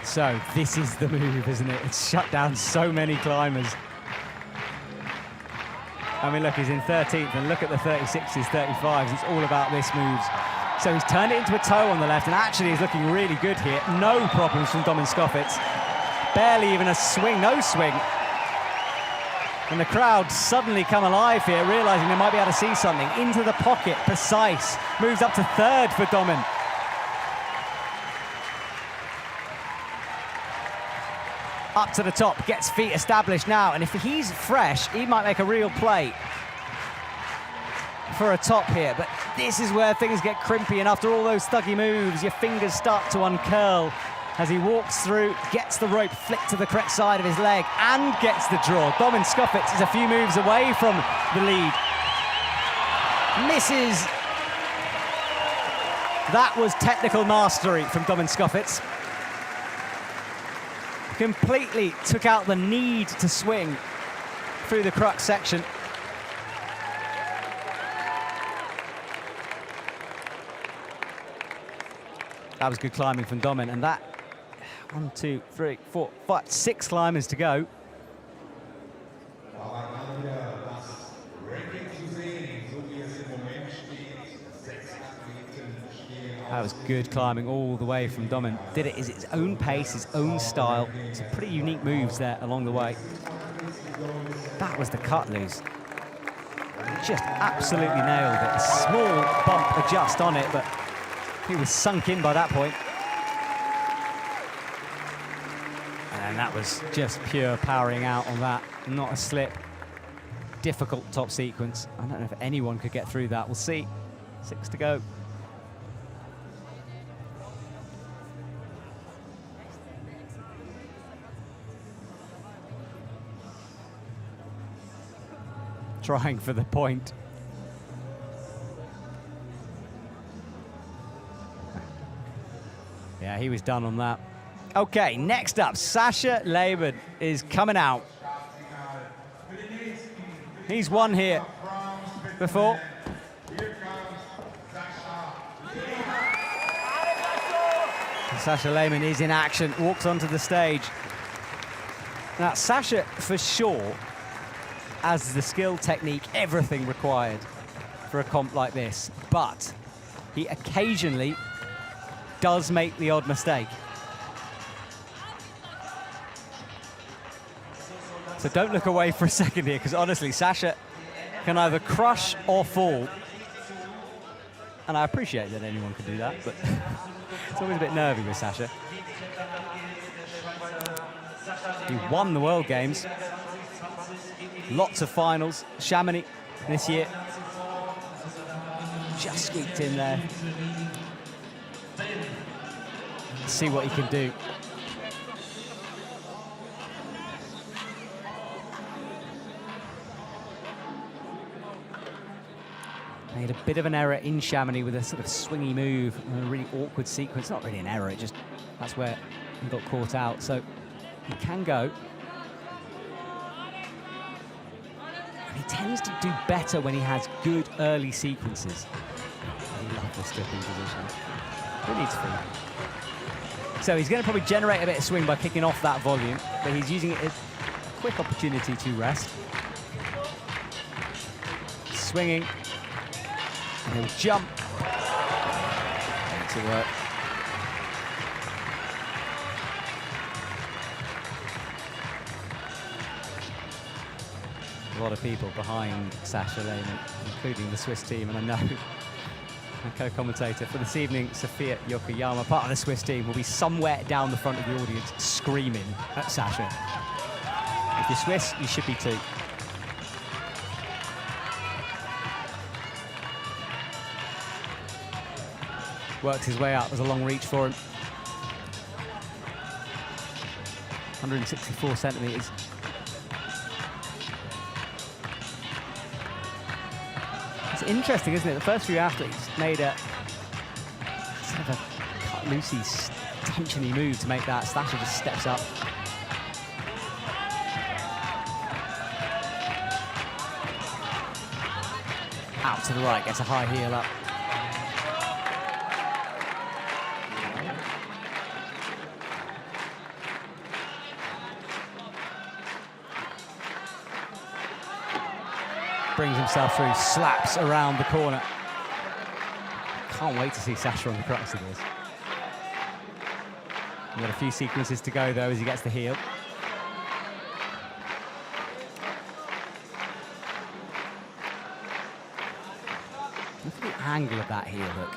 So this is the move, isn't it? It's shut down so many climbers. I mean, look, he's in 13th, and look at the 36s, 35s. It's all about this moves. So he's turned it into a toe on the left, and actually he's looking really good here. No problems from Domin Skofitz. Barely even a swing, no swing. And the crowd suddenly come alive here, realizing they might be able to see something. Into the pocket, precise. Moves up to third for Domin. Up to the top, gets feet established now, and if he's fresh, he might make a real play for a top here. But this is where things get crimpy, and after all those thuggy moves, your fingers start to uncurl as he walks through, gets the rope flicked to the correct side of his leg, and gets the draw. Domin Skofitz is a few moves away from the lead. Misses. That was technical mastery from Domin Skofitz. Completely took out the need to swing through the crux section. That was good climbing from Domin, and that 1, 2, 3, 4, 5, 6 climbers to go. That was good climbing all the way from Domin. Did it at his own pace, his own style. Some pretty unique moves there along the way. That was the cut loose. Just absolutely nailed it. A small bump adjust on it, but he was sunk in by that point. And that was just pure powering out on that. Not a slip. Difficult top sequence. I don't know if anyone could get through that. We'll see. 6 to go. Trying for the point. Yeah, he was done on that. Okay, next up, Sascha Leben is coming out. He's won here before. Sasha Lehmann is in action, walks onto the stage. Now, Sasha, for sure, has the skill, technique, everything required for a comp like this, but he occasionally does make the odd mistake. So don't look away for a second here, because honestly, Sasha can either crush or fall. And I appreciate that anyone can do that, but it's always a bit nervy with Sasha. He won the World Games. Lots of finals. Chamonix this year. Just squeaked in there. Let's see what he can do. Made a bit of an error in Chamonix with a sort of swingy move, a really awkward sequence. Not really an error, it just, that's where he got caught out. So he can go. And he tends to do better when he has good early sequences. I love this dipping position. Who needs free? So he's going to probably generate a bit of swing by kicking off that volume, but he's using it as a quick opportunity to rest. Swinging. And he'll jump. Makes it work. A lot of people behind Sasha Lehmann, including the Swiss team, and I know my co-commentator for this evening, Sofia Yokoyama, part of the Swiss team, will be somewhere down the front of the audience screaming at Sasha. If you're Swiss, you should be too. Works his way up. There's a long reach for him. 164 centimetres. It's interesting, isn't it? The first few athletes made a sort of a cut loosey, tensiony move to make that. Sasha just steps up. Out to the right, gets a high heel up. Brings himself through, slaps around the corner. Can't wait to see Sasha on the crux of this. We've got a few sequences to go though as he gets the heel. Look at the angle of that heel hook.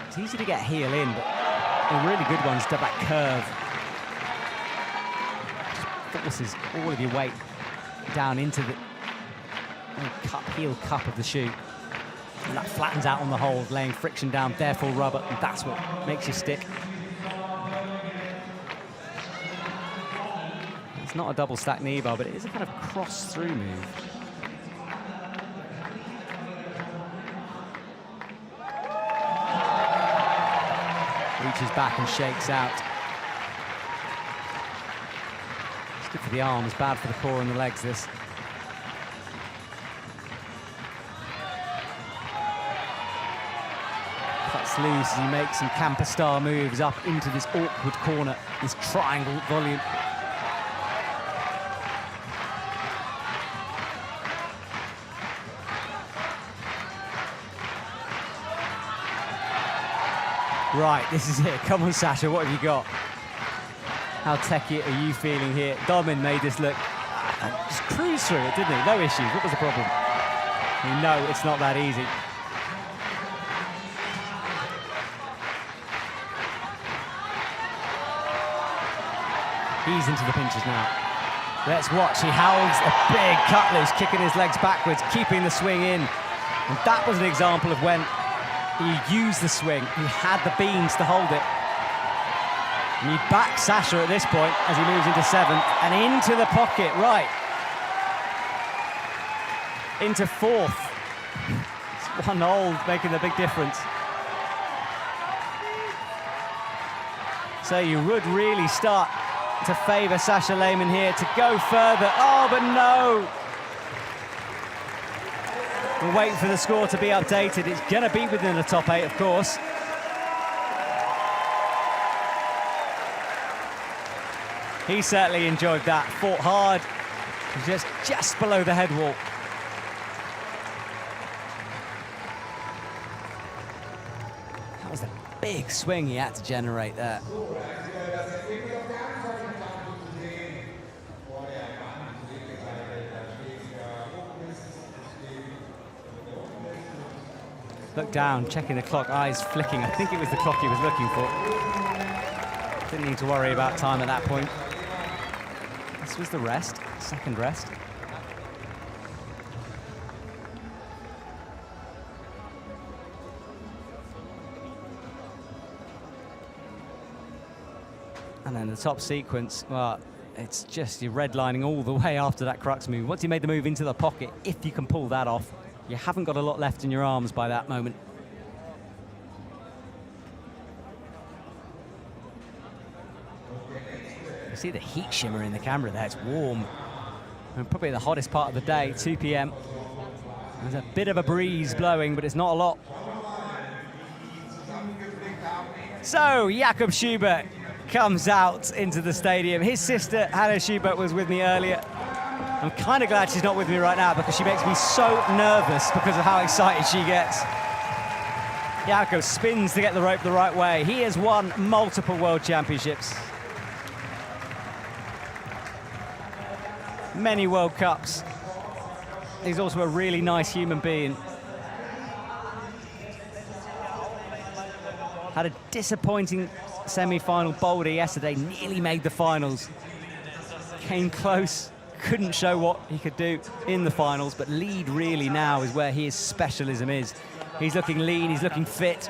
It's easy to get heel in, but the really good ones do that curve. Just forces all of your weight down into the heel cup of the shoe. And that flattens out on the hold, laying friction down, therefore rubber, and that's what makes you stick. It's not a double stack knee bar, but it is a kind of cross-through move. Reaches back and shakes out. It's good for the arms, bad for the core and the legs, this. Cuts loose as he makes some camper star moves up into this awkward corner, this triangle volume. Right, this is it. Come on, Sasha, what have you got? How techy are you feeling here? Domin made this look, just cruise through it, didn't he? No issues. What was the problem? You know it's not that easy. He's into the pinches now. Let's watch. He howls a big cut loose, kicking his legs backwards, keeping the swing in. And that was an example of when he used the swing. He had the beans to hold it. And he backs Sasha at this point as he moves into seventh and into the pocket, right. Into fourth. It's one hold making the big difference. So you would really start to favour Sasha Lehmann here to go further. Oh, but no. We're waiting for the score to be updated. It's going to be within the top 8, of course. He certainly enjoyed that. Fought hard, just below the head wall. That was a big swing he had to generate there. Look down, checking the clock, eyes flicking. I think it was the clock he was looking for. Didn't need to worry about time at that point. This was the rest, second rest. And then the top sequence, well, it's just you're redlining all the way after that crux move. Once you made the move into the pocket, if you can pull that off, you haven't got a lot left in your arms by that moment. You see the heat shimmer in the camera there, it's warm. And probably the hottest part of the day, 2 p.m. There's a bit of a breeze blowing, but it's not a lot. So, Jakob Schubert comes out into the stadium. His sister, Hannah Schubert, was with me earlier. I'm kind of glad she's not with me right now because she makes me so nervous because of how excited she gets. Jakob spins to get the rope the right way. He has won multiple world championships. Many World Cups. He's also a really nice human being. Had a disappointing semi-final boulder yesterday, nearly made the finals. Came close, couldn't show what he could do in the finals, but lead really now is where his specialism is. He's looking lean, he's looking fit.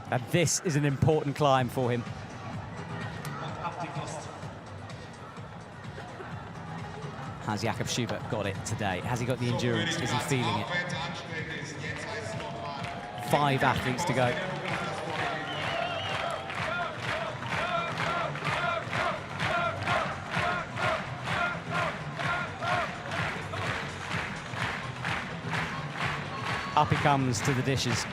And this is an important climb for him. Has Jakob Schubert got it today? Has he got the endurance? Is he feeling it? 5 athletes to go. Up he comes to the dishes.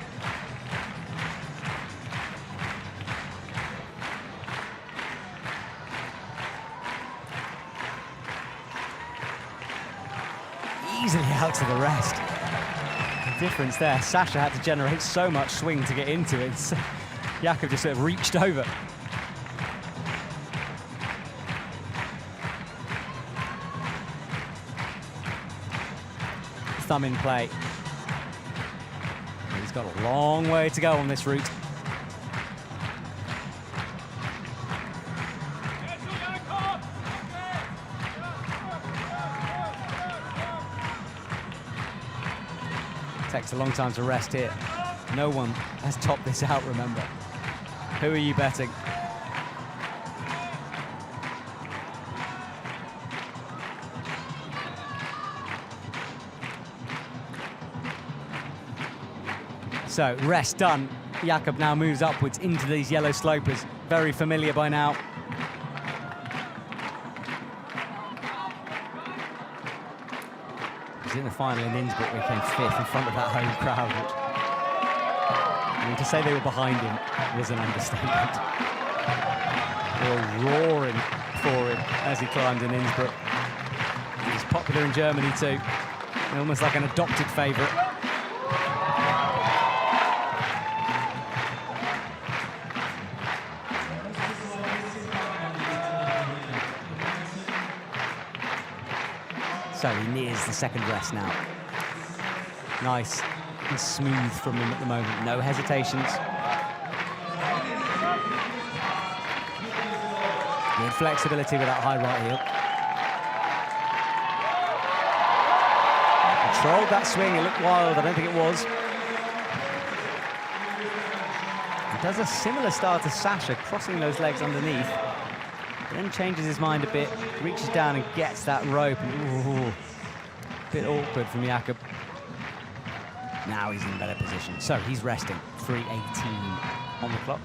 Easily out to the rest. The difference there, Sasha had to generate so much swing to get into it. So Jakob just sort of reached over. Thumb in play. He's got a long way to go on this route. Takes a long time to rest here. No one has topped this out, remember. Who are you betting? So, rest done. Jakob now moves upwards into these yellow slopers. Very familiar by now. In the final in Innsbruck, we came 5th in front of that home crowd. Which, I mean, to say they were behind him was an understatement. They were roaring for him as he climbed in Innsbruck. He's popular in Germany too, almost like an adopted favourite. So he nears the second rest now. Nice and smooth from him at the moment, no hesitations. Good flexibility with that high right heel. Controlled that swing, it looked wild, I don't think it was. He does a similar style to Sasha, crossing those legs underneath. Then changes his mind a bit, reaches down and gets that rope. Ooh, bit awkward from Jakob. Now he's in a better position. So he's resting. 3:18 on the clock.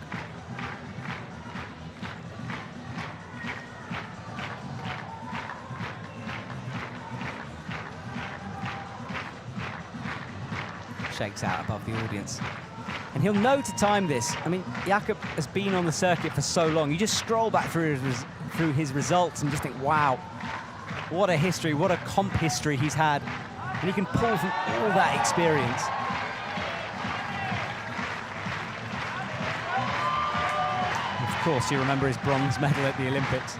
Shakes out above the audience. And he'll know to time this. I mean, Jakob has been on the circuit for so long. You just scroll back through his results and just think, wow, what a history, what a comp history he's had. And he can pull from all that experience. Of course, you remember his bronze medal at the Olympics.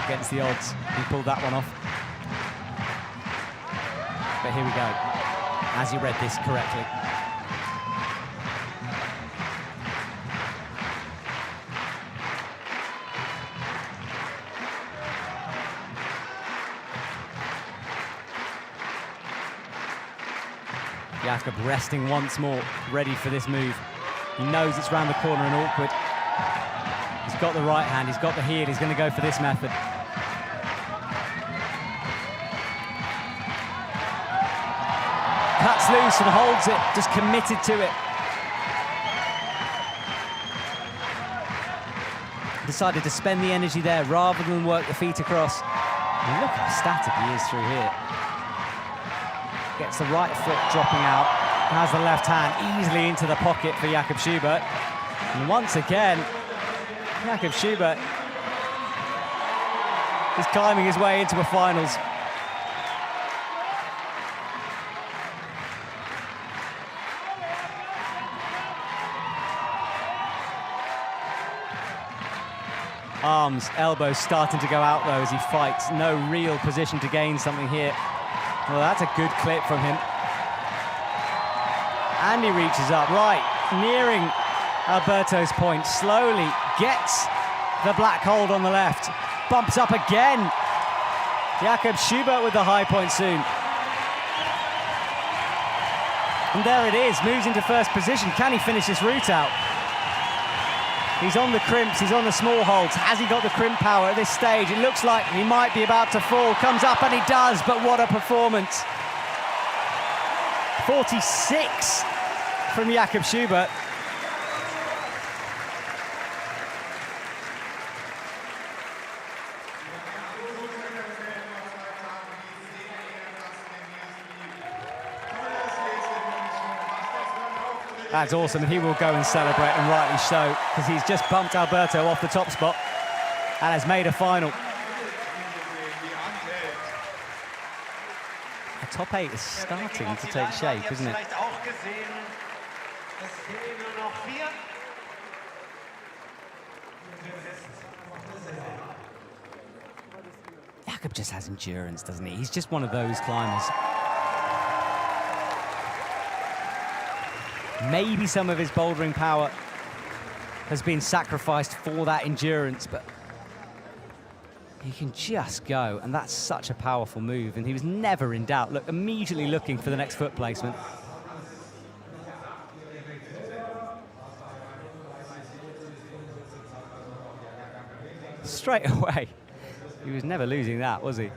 Against the odds, he pulled that one off. But here we go, as you read this correctly. Jakob resting once more, ready for this move. He knows it's round the corner and awkward. He's got the right hand, he's got the heel, he's going to go for this method. Cuts loose and holds it, just committed to it. Decided to spend the energy there rather than work the feet across. And look how static he is through here. Gets the right foot dropping out, has the left hand easily into the pocket for Jakob Schubert. And once again, Jakob Schubert is climbing his way into a finals. Arms, elbows starting to go out though as he fights. No real position to gain something here. Well, that's a good clip from him. And he reaches up, right, nearing Alberto's point. Slowly gets the black hold on the left. Bumps up again. Jakob Schubert with the high point soon. And there it is, moves into first position. Can he finish this route out? He's on the crimps, he's on the small holds. Has he got the crimp power at this stage? It looks like he might be about to fall. Comes up and he does, but what a performance. 46 from Jakob Schubert. That's awesome, and he will go and celebrate, and rightly so, because he's just bumped Alberto off the top spot and has made a final. The top 8 is starting to take shape, isn't it? Jakob just has endurance, doesn't he? He's just one of those climbers. Maybe some of his bouldering power has been sacrificed for that endurance, but he can just go, and that's such a powerful move, and he was never in doubt. Look, immediately looking for the next foot placement. Straight away, he was never losing that, was he?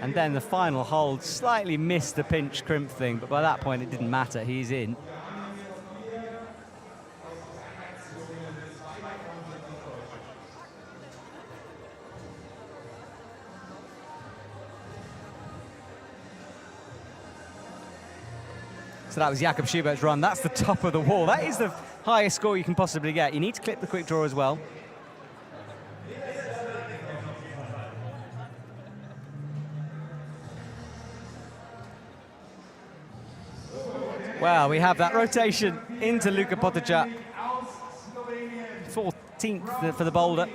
And then the final hold slightly missed the pinch crimp thing, but by that point it didn't matter, he's in. So that was Jakob Schubert's run. That's the top of the wall. That is the highest score you can possibly get. You need to clip the quick draw as well. Well, we have that rotation into Luka Potičak. 14th for the boulder.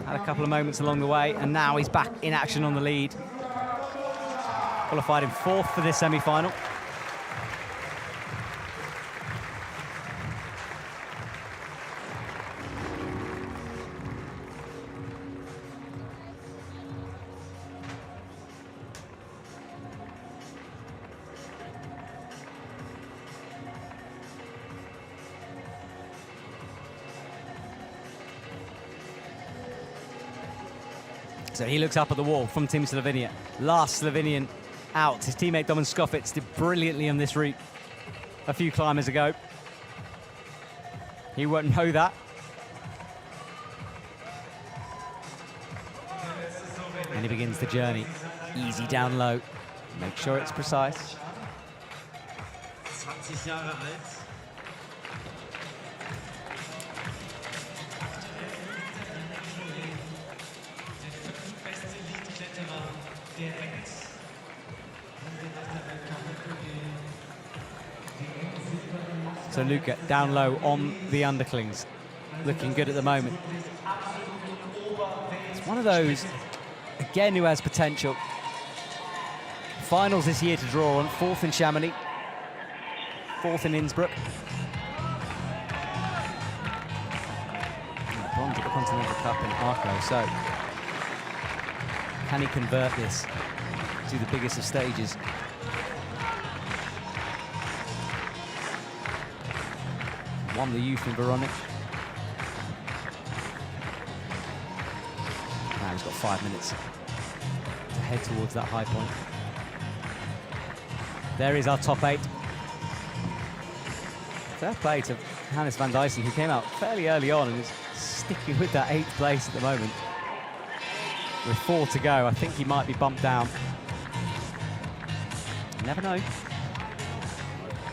Had a couple of moments along the way, and now he's back in action on the lead. Qualified in 4th for this semi-final. So he looks up at the wall from Team Slovenia. Last Slovenian out. His teammate Domen Skofec did brilliantly on this route a few climbers ago. He won't know that. And he begins the journey. Easy down low. Make sure it's precise. 20 Jahre alt. So Luca down low on the underclings, looking good at the moment. It's one of those, again, who has potential. Finals this year to draw on, 4th in Chamonix, 4th in Innsbruck. Bronze at the Continental Cup in Arco, so can he convert this to the biggest of stages? Won the youth in Veronic. Now he's got 5 minutes to head towards that high point. There is our top 8. Fair play to Hannes van Duysen, who came out fairly early on and is sticking with that 8th place at the moment. With 4 to go, I think he might be bumped down. You never know.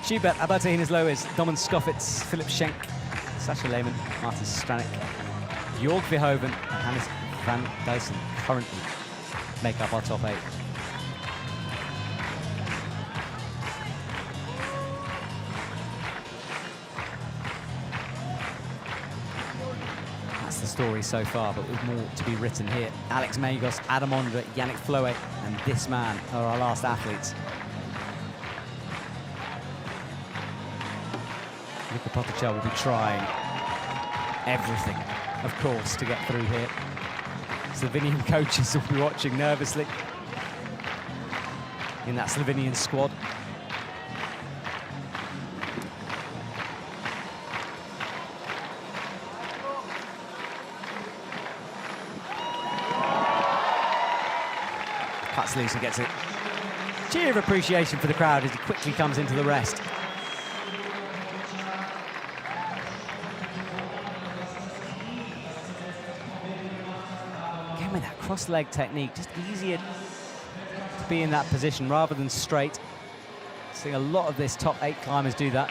Schubert, Abate Lois, Domen Skoffitz, Philip Schenk, Sascha Lehmann, Martin Stranek, Jörg Verhoeven and Hannes van Duysen currently make up our top 8. That's the story so far, but with more to be written here. Alex Magos, Adam Ondra, Yannick Floet and this man are our last athletes. Luka Potičar will be trying everything, of course, to get through here. Slovenian coaches will be watching nervously in that Slovenian squad. Cuts loose and gets a cheer of appreciation for the crowd as he quickly comes into the rest. With that cross-leg technique, just easier to be in that position rather than straight. Seeing a lot of this top 8 climbers do that.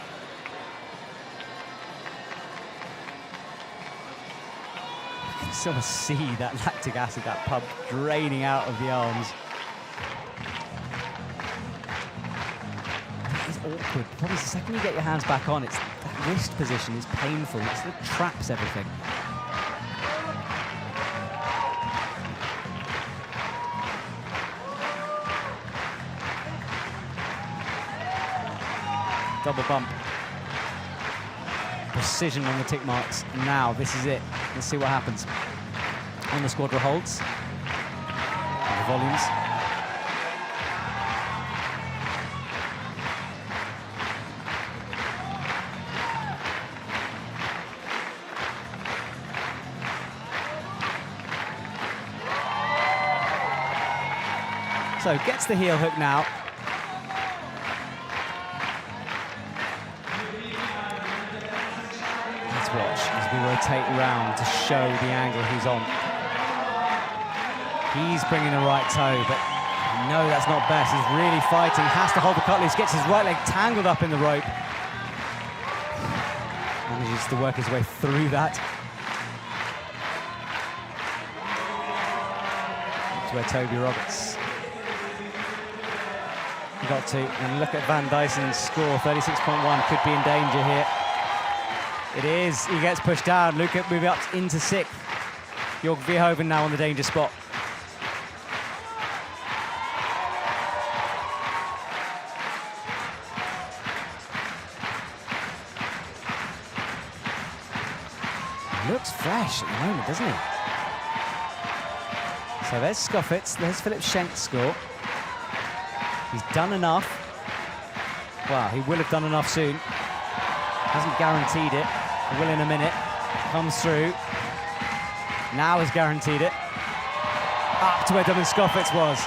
You can sort of see that lactic acid, that pump draining out of the arms. That is awkward. Probably the second you get your hands back on, it's that wrist position is painful. It sort of traps everything. Double bump. Precision on the tick marks. Now, this is it. Let's see what happens. On the squadra holds. And the volumes. So, gets the heel hook now. Watch as we rotate round to show the angle he's on. He's bringing the right toe, but no, that's not best. He's really fighting, has to hold the cutlass, gets his right leg tangled up in the rope. Manages to work his way through that. That's where Toby Roberts got to. And look at Van Duysen's score, 36.1, could be in danger here. It is, he gets pushed down. Luca moving up into 6th. Jörg Verhoeven now on the danger spot. Looks fresh at the moment, doesn't he? So there's Skoffitz, there's Philip Schenk's score. He's done enough. Well, he will have done enough soon. Hasn't guaranteed it. Will in a minute. Comes through. Now has guaranteed it. Up to where Domen Skoffitz was.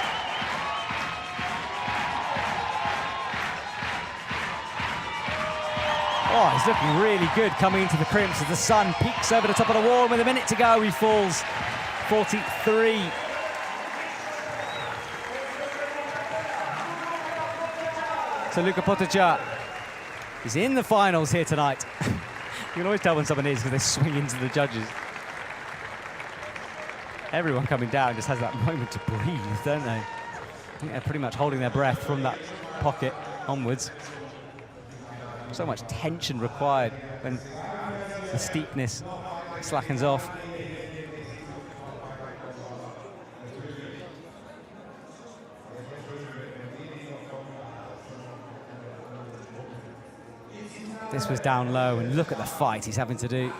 Oh, he's looking really good coming into the crimps as the sun peaks over the top of the wall. With a minute to go, he falls 43. So Luka Potačar is in the finals here tonight. You can always tell when someone is because they swing into the judges. Everyone coming down just has that moment to breathe, don't they? I think they're pretty much holding their breath from that pocket onwards. So much tension required when the steepness slackens off. This was down low, and look at the fight he's having to do.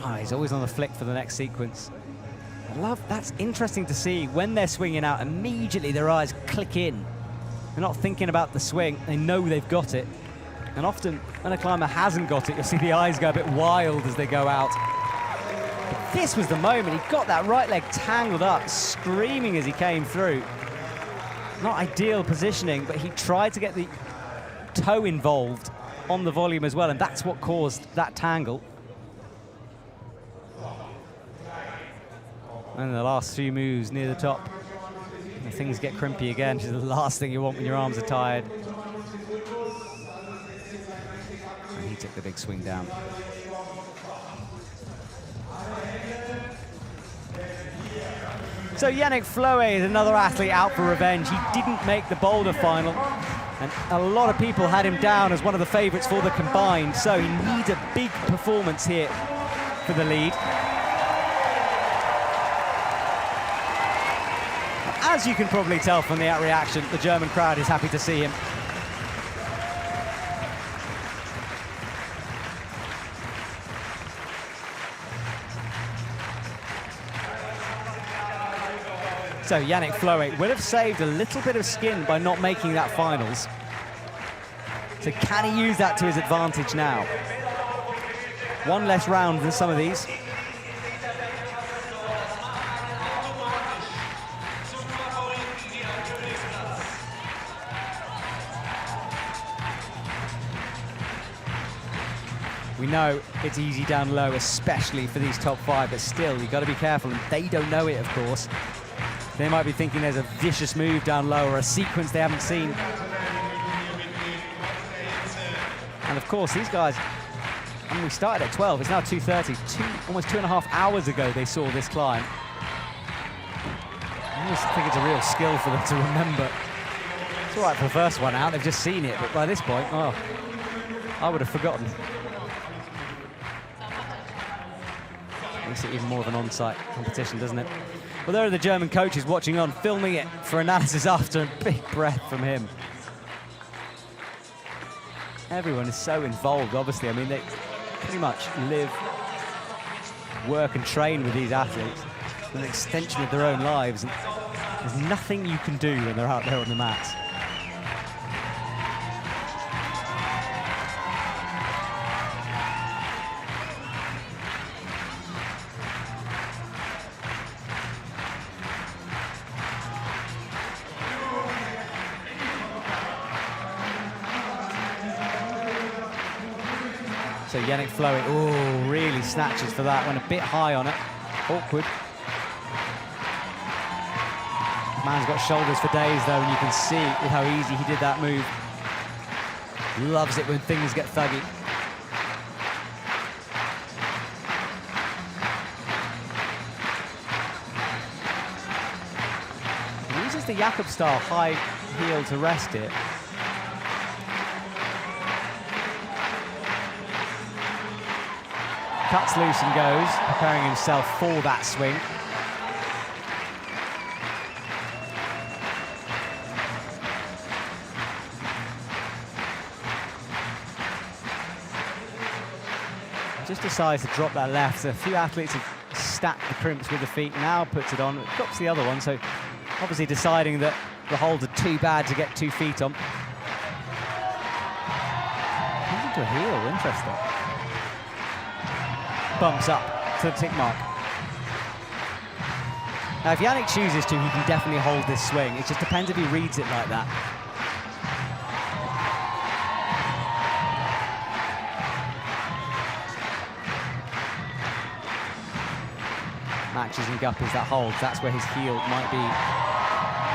Oh, he's always on the flick for the next sequence. That's interesting to see. When they're swinging out, immediately their eyes click in. They're not thinking about the swing, they know they've got it. And often, when a climber hasn't got it, you'll see the eyes go a bit wild as they go out. But this was the moment. He got that right leg tangled up, screaming as he came through. Not ideal positioning, but he tried to get the toe involved on the volume as well, and that's what caused that tangle. And the last few moves near the top, and things get crimpy again, which is the last thing you want when your arms are tired. And he took the big swing down. So Yannick Floé is another athlete out for revenge. He didn't make the boulder final, and a lot of people had him down as one of the favourites for the combined, so he needs a big performance here for the lead. As you can probably tell from the reaction, the German crowd is happy to see him. So Yannick Floé will have saved a little bit of skin by not making that finals. So can he use that to his advantage now? One less round than some of these. We know it's easy down low, especially for these top five, but still, you've got to be careful, and they don't know it, of course. They might be thinking there's a vicious move down low or a sequence they haven't seen. And of course, these guys, I mean, we started at 12, it's now 2:30. Almost 2.5 hours ago they saw this climb. I almost think it's a real skill for them to remember. It's all right for the first one out, they've just seen it, but by this point, oh, I would have forgotten. Makes it even more of an on-site competition, doesn't it? Well, there are the German coaches watching on, filming it for analysis after, a big breath from him. Everyone is so involved, obviously. I mean, they pretty much live, work and train with these athletes. It's an extension of their own lives. And there's nothing you can do when they're out there on the mats. So Yannick Floé, oh, really snatches for that. Went a bit high on it. Awkward. Man's got shoulders for days, though, and you can see how easy he did that move. Loves it when things get thuggy. He uses the Jakob-style high heel to rest it. Cuts loose and goes, preparing himself for that swing. Just decides to drop that left. So a few athletes have stacked the crimps with the feet, now puts it on, drops the other one, so obviously deciding that the holds are too bad to get 2 feet on. Comes into a heel, interesting. Bumps up to the tick mark. Now, if Yannick chooses to, he can definitely hold this swing. It just depends if he reads it like that. Matches and guppies that holds. That's where his heel might be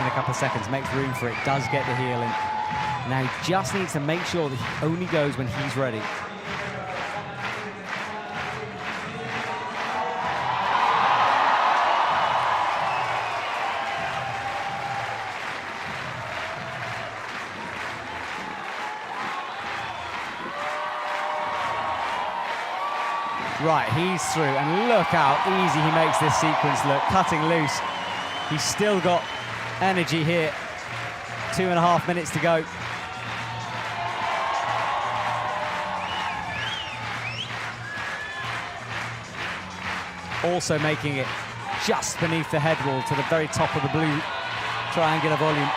in a couple of seconds, makes room for it, does get the heel in. Now he just needs to make sure that he only goes when he's ready. Right, he's through, and look how easy he makes this sequence look, cutting loose. He's still got energy here. 2.5 minutes to go. Also making it just beneath the head wall to the very top of the blue triangular volume.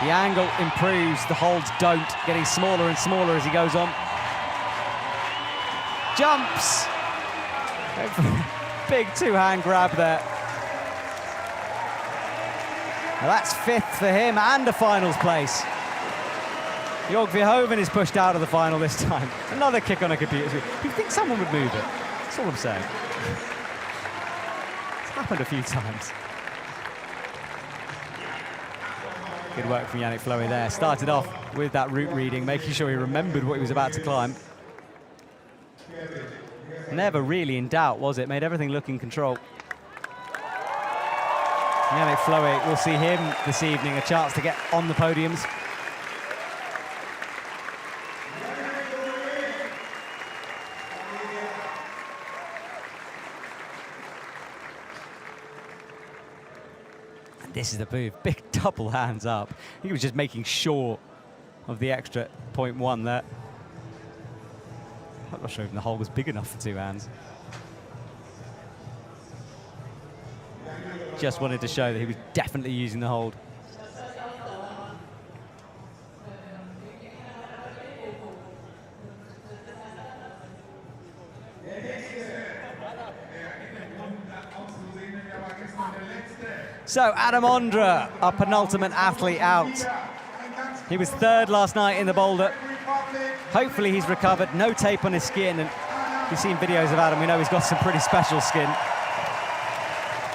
The angle improves, the holds don't, getting smaller and smaller as he goes on. Jumps! Big two-hand grab there. Now that's 5th for him and a finals place. Jörg Verhoeven is pushed out of the final this time. Another kick on a computer screen. You'd think someone would move it. That's all I'm saying. It's happened a few times. Good work from Yannick Fleury there. Started off with that route reading, making sure he remembered what he was about to climb. Never really in doubt, was it? Made everything look in control. Yannick Fleury, we'll see him this evening, a chance to get on the podiums. And this is the move, big double hands up. He was just making sure of the extra 0.1 there. I'm not sure even the hole was big enough for 2 hands. Just wanted to show that he was definitely using the hold. So Adam Ondra, our penultimate athlete out. He was 3rd last night in the boulder. Hopefully he's recovered, no tape on his skin, and if you've seen videos of Adam, we know he's got some pretty special skin.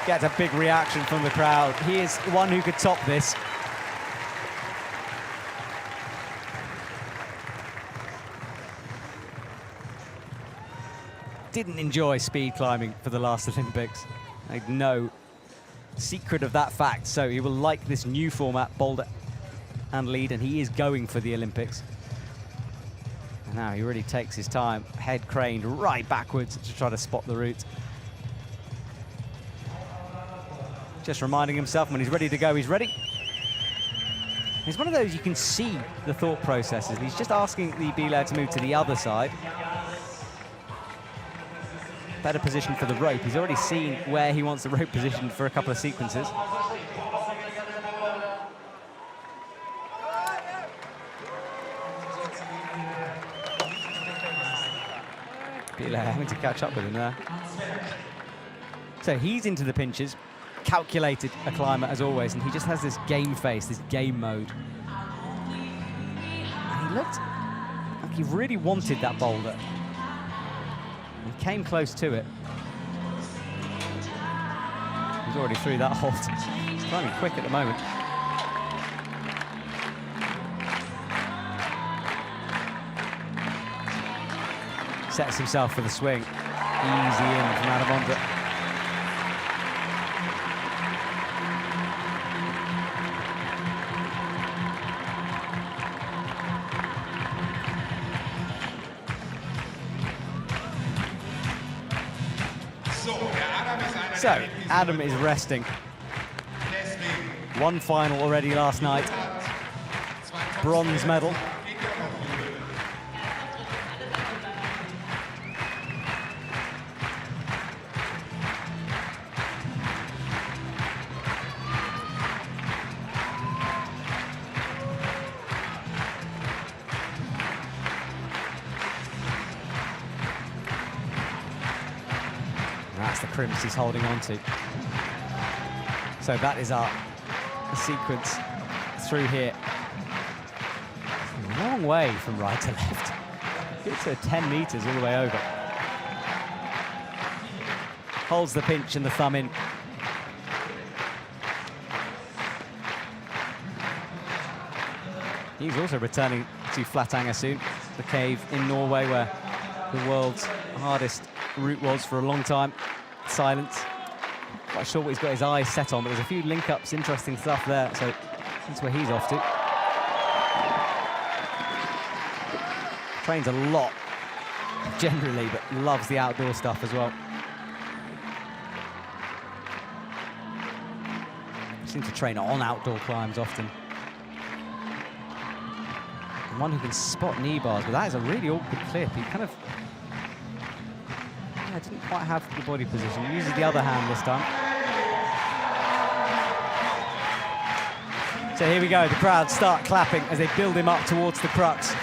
Gets a big reaction from the crowd. He is one who could top this. Didn't enjoy speed climbing for the last Olympics. I know secret of that fact, so he will like this new format, boulder and lead, and he is going for the Olympics. And now he really takes his time, head craned right backwards to try to spot the route. Just reminding himself when he's ready to go, he's ready. He's one of those you can see the thought processes. He's just asking the B-lad to move to the other side. Better position for the rope. He's already seen where he wants the rope positioned for a couple of sequences. B-lad having to catch up with him there. So he's into the pinches. Calculated a climber as always, and he just has this game face, this game mode. And he looked like he really wanted that boulder. He came close to it. He's already through that hold. He's climbing quick at the moment. Sets himself for the swing. Easy in from Adam Ondra. So, Adam is resting. One final already last night. Bronze medal. That's the crimps he's holding on to. So that is our sequence through here. It's a long way from right to left. It's 10 meters all the way over. Holds the pinch and the thumb in. He's also returning to Flatanger soon, the cave in Norway where the world's hardest route was for a long time. Silence. Quite sure what he's got his eyes set on, but there's a few link-ups, interesting stuff there, so that's where he's off to. Trains a lot, generally, but loves the outdoor stuff as well. Seems to train on outdoor climbs often. One who can spot knee bars, but that is a really awkward clip. He kind of didn't quite have the body position. He uses the other hand this time. So here we go, the crowd start clapping as they build him up towards the crux.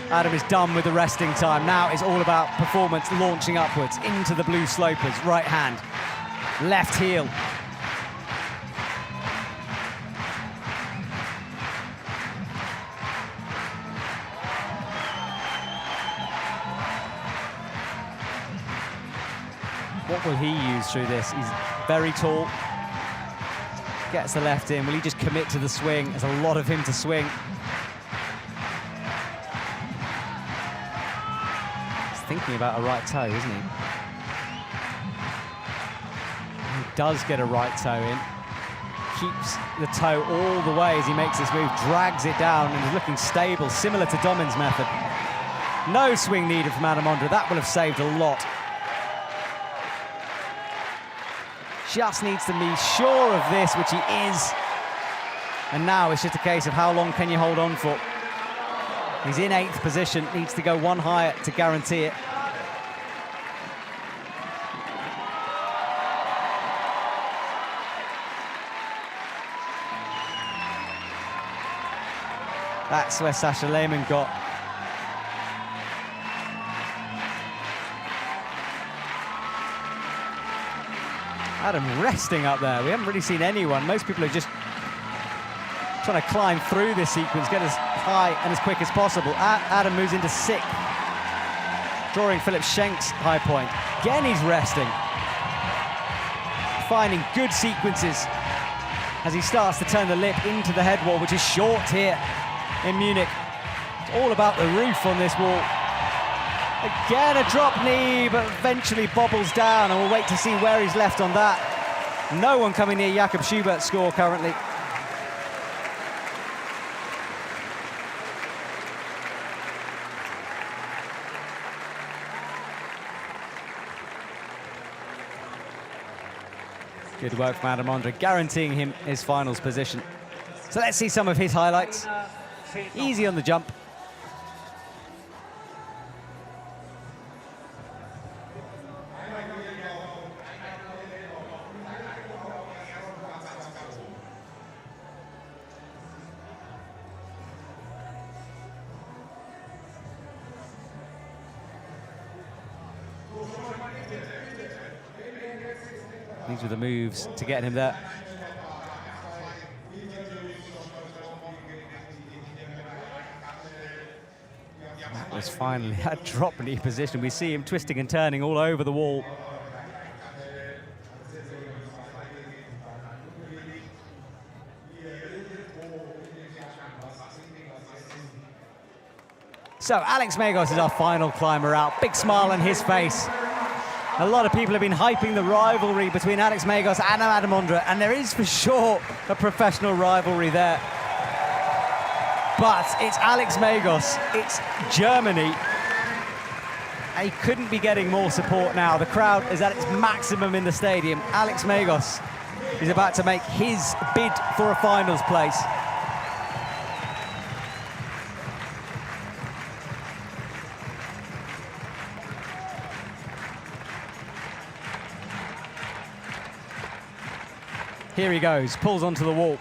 Adam is done with the resting time. Now it's all about performance, launching upwards into the blue slopers. Right hand, left heel. What will he use through this? He's very tall. Gets the left in. Will he just commit to the swing? There's a lot of him to swing. He's thinking about a right toe, isn't he? He does get a right toe in. Keeps the toe all the way as he makes this move, drags it down and is looking stable, similar to Domin's method. No swing needed from Adam Ondra. That will have saved a lot. Just needs to be sure of this, which he is. And now it's just a case of how long can you hold on for. He's in 8th position, needs to go one higher to guarantee it. That's where Sasha Lehmann got. Adam resting up there. We haven't really seen anyone. Most people are just trying to climb through this sequence, get as high and as quick as possible. Adam moves into 6th, drawing Philip Schenk's high point. Again, he's resting. Finding good sequences as he starts to turn the lip into the head wall, which is short here in Munich. It's all about the roof on this wall. Again, a drop knee, but eventually bobbles down, and we'll wait to see where he's left on that. No one coming near Jakob Schubert's score currently. Good work from Adam Ondra, guaranteeing him his finals position. So let's see some of his highlights. Easy on the jump. These were the moves to get him there. That was finally a drop knee position. We see him twisting and turning all over the wall. So Alex Megos is our final climber out. Big smile on his face. A lot of people have been hyping the rivalry between Alex Megos and Adam Ondra, and there is for sure a professional rivalry there. But it's Alex Megos, it's Germany. And he couldn't be getting more support now. The crowd is at its maximum in the stadium. Alex Megos is about to make his bid for a finals place. Here he goes, pulls onto the wall.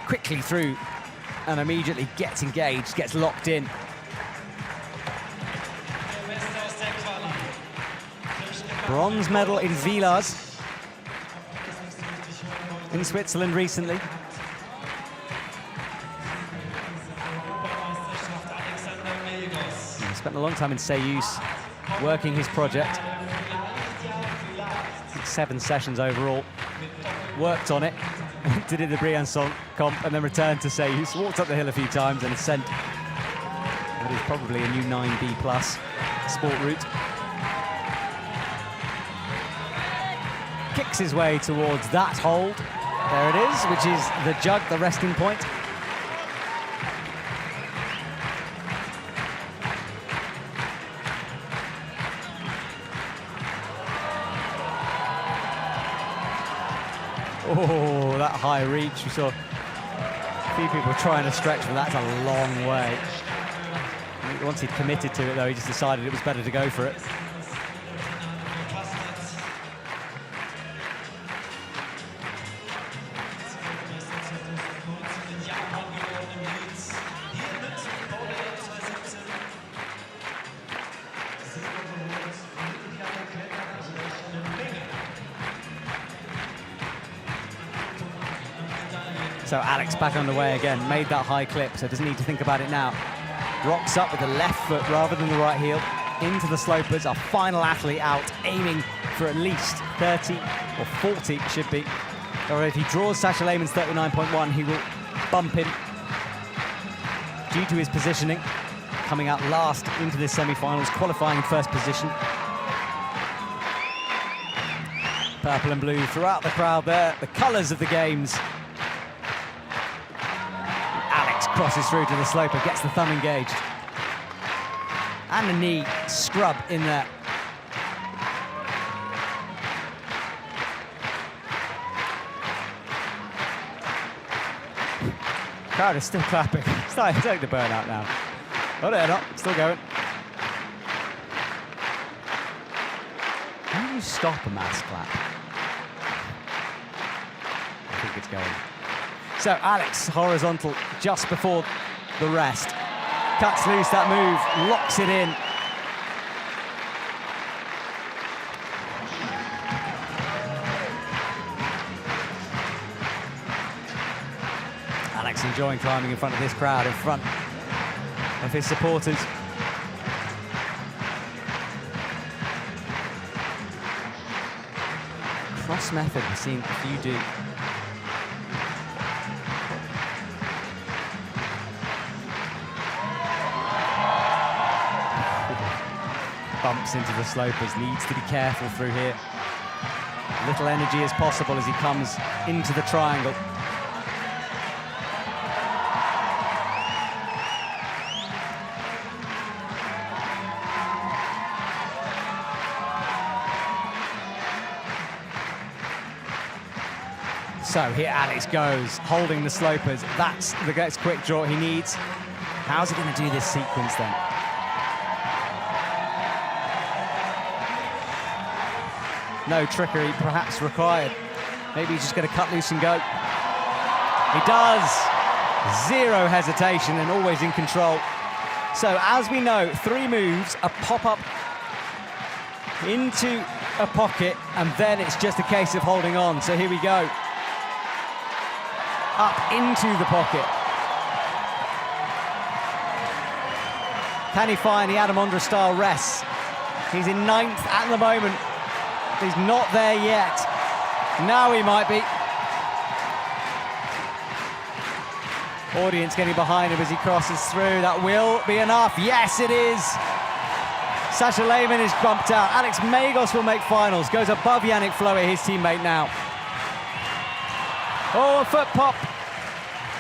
Quickly through and immediately gets engaged, gets locked in. Bronze medal in Villars in Switzerland recently. He spent a long time in Seus working his project. 7 sessions overall. Worked on it. did the Briançon comp and then returned to say he's walked up the hill a few times and has sent what is probably a new 9B plus sport route. Kicks his way towards that hold. There it is, which is the jug, the resting point. Oh, that high reach. We saw a few people trying to stretch, but that's a long way. Once he'd committed to it, though, he just decided it was better to go for it. So Alex back on the way again, made that high clip, so doesn't need to think about it now. Rocks up with the left foot rather than the right heel, into the slopers, our final athlete out, aiming for at least 30 or 40 should be. Or if he draws Sasha Lehmann's 39.1, he will bump him due to his positioning, coming out last into the semi-finals, qualifying in first position. Purple and blue throughout the crowd there, the colours of the games. Crosses through to the sloper, gets the thumb engaged. And the knee scrub in there. Crowd is still clapping. Starting to take the burnout now. Oh, they're not. Still going. How do you stop a mass clap? I think it's going. So Alex, horizontal just before the rest. Cuts loose that move, locks it in. Alex enjoying climbing in front of this crowd, in front of his supporters. Cross method, we've seen a few do. Bumps into the slopers, needs to be careful through here. Little energy as possible as he comes into the triangle. So here Alex goes, holding the slopers. That's the next quick draw he needs. How's he going to do this sequence then? No trickery perhaps required. Maybe he's just going to cut loose and go. He does. Zero hesitation and always in control. So as we know, 3 moves, a pop-up into a pocket, and then it's just a case of holding on. So here we go. Up into the pocket. Can he find the Adam Ondra style rests? He's in 9th at the moment. He's not there yet. Now he might be. Audience getting behind him as he crosses through. That will be enough. Yes, it is. Sasha Lehmann is bumped out. Alex Megos will make finals. Goes above Yannick Flohe, his teammate now. Oh, a foot pop.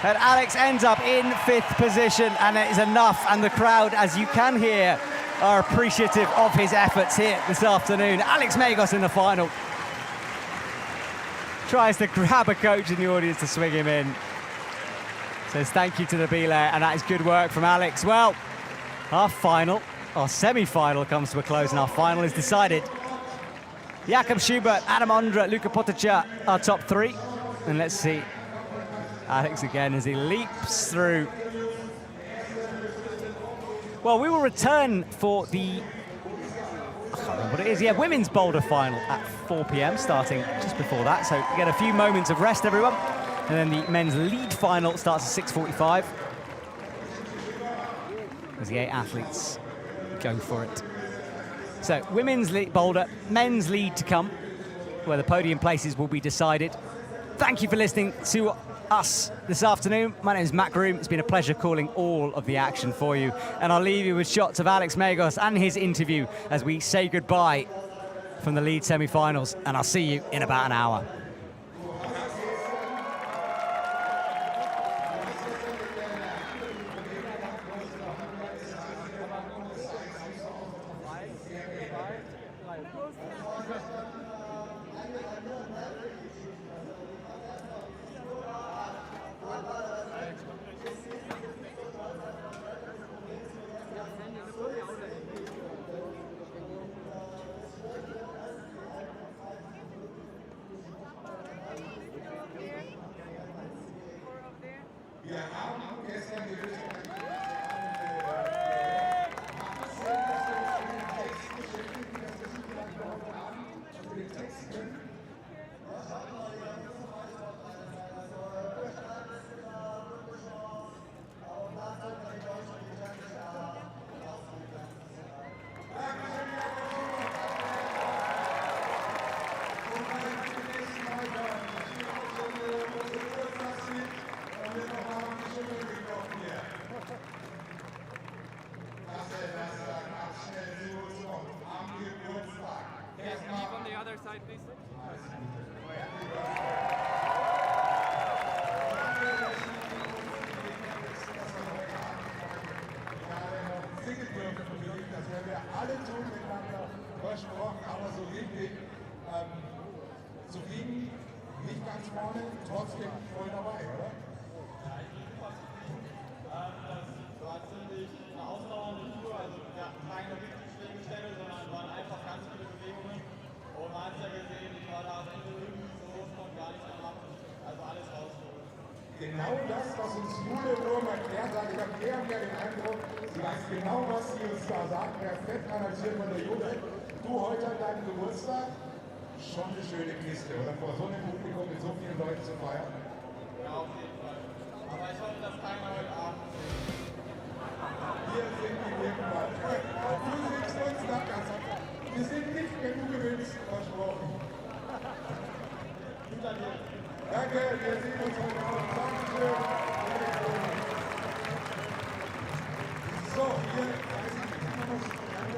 And Alex ends up in 5th position, and it is enough. And the crowd, as you can hear, are appreciative of his efforts here this afternoon. Alex Megos in the final. Tries to grab a coach in the audience to swing him in. Says thank you to the Belay, and that is good work from Alex. Well, our semi-final comes to a close, and our final is decided. Jakob Schubert, Adam Ondra, Luka Poticha, our top 3. And let's see Alex again as he leaps through. Well, we will return for the, I can't remember what it is, women's boulder final at 4 p.m, starting just before that. So you get a few moments of rest, everyone. And then the men's lead final starts at 6:45. As the 8 athletes go for it. So women's lead boulder, men's lead to come, where the podium places will be decided Thank you for listening to us this afternoon. My name is Matt Groom. It's been a pleasure calling all of the action for you. And I'll leave you with shots of Alex Megos and his interview as we say goodbye from the lead semi-finals. And I'll see you in about an hour. Genau das, was uns Jule Wurm erklärt hat, ich habe eher den Eindruck, sie weiß genau, was sie uns da sagt, perfekt analysiert von der Jule. Du heute an deinem Geburtstag, schon eine schöne Kiste, oder vor so einem Publikum mit so vielen Leuten zu feiern? Ja, auf jeden Fall. Aber ich hoffe, dass keiner heute Abend sieht. Hier sind die Nebenwald. Du siehst uns da ganz einfach. Wir sind nicht, wenn du gewinnst, versprochen. Danke, wir sehen uns heute Abend. Dankeschön. So, hier, weiß ich nicht, alles gut.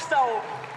Applaus da oben.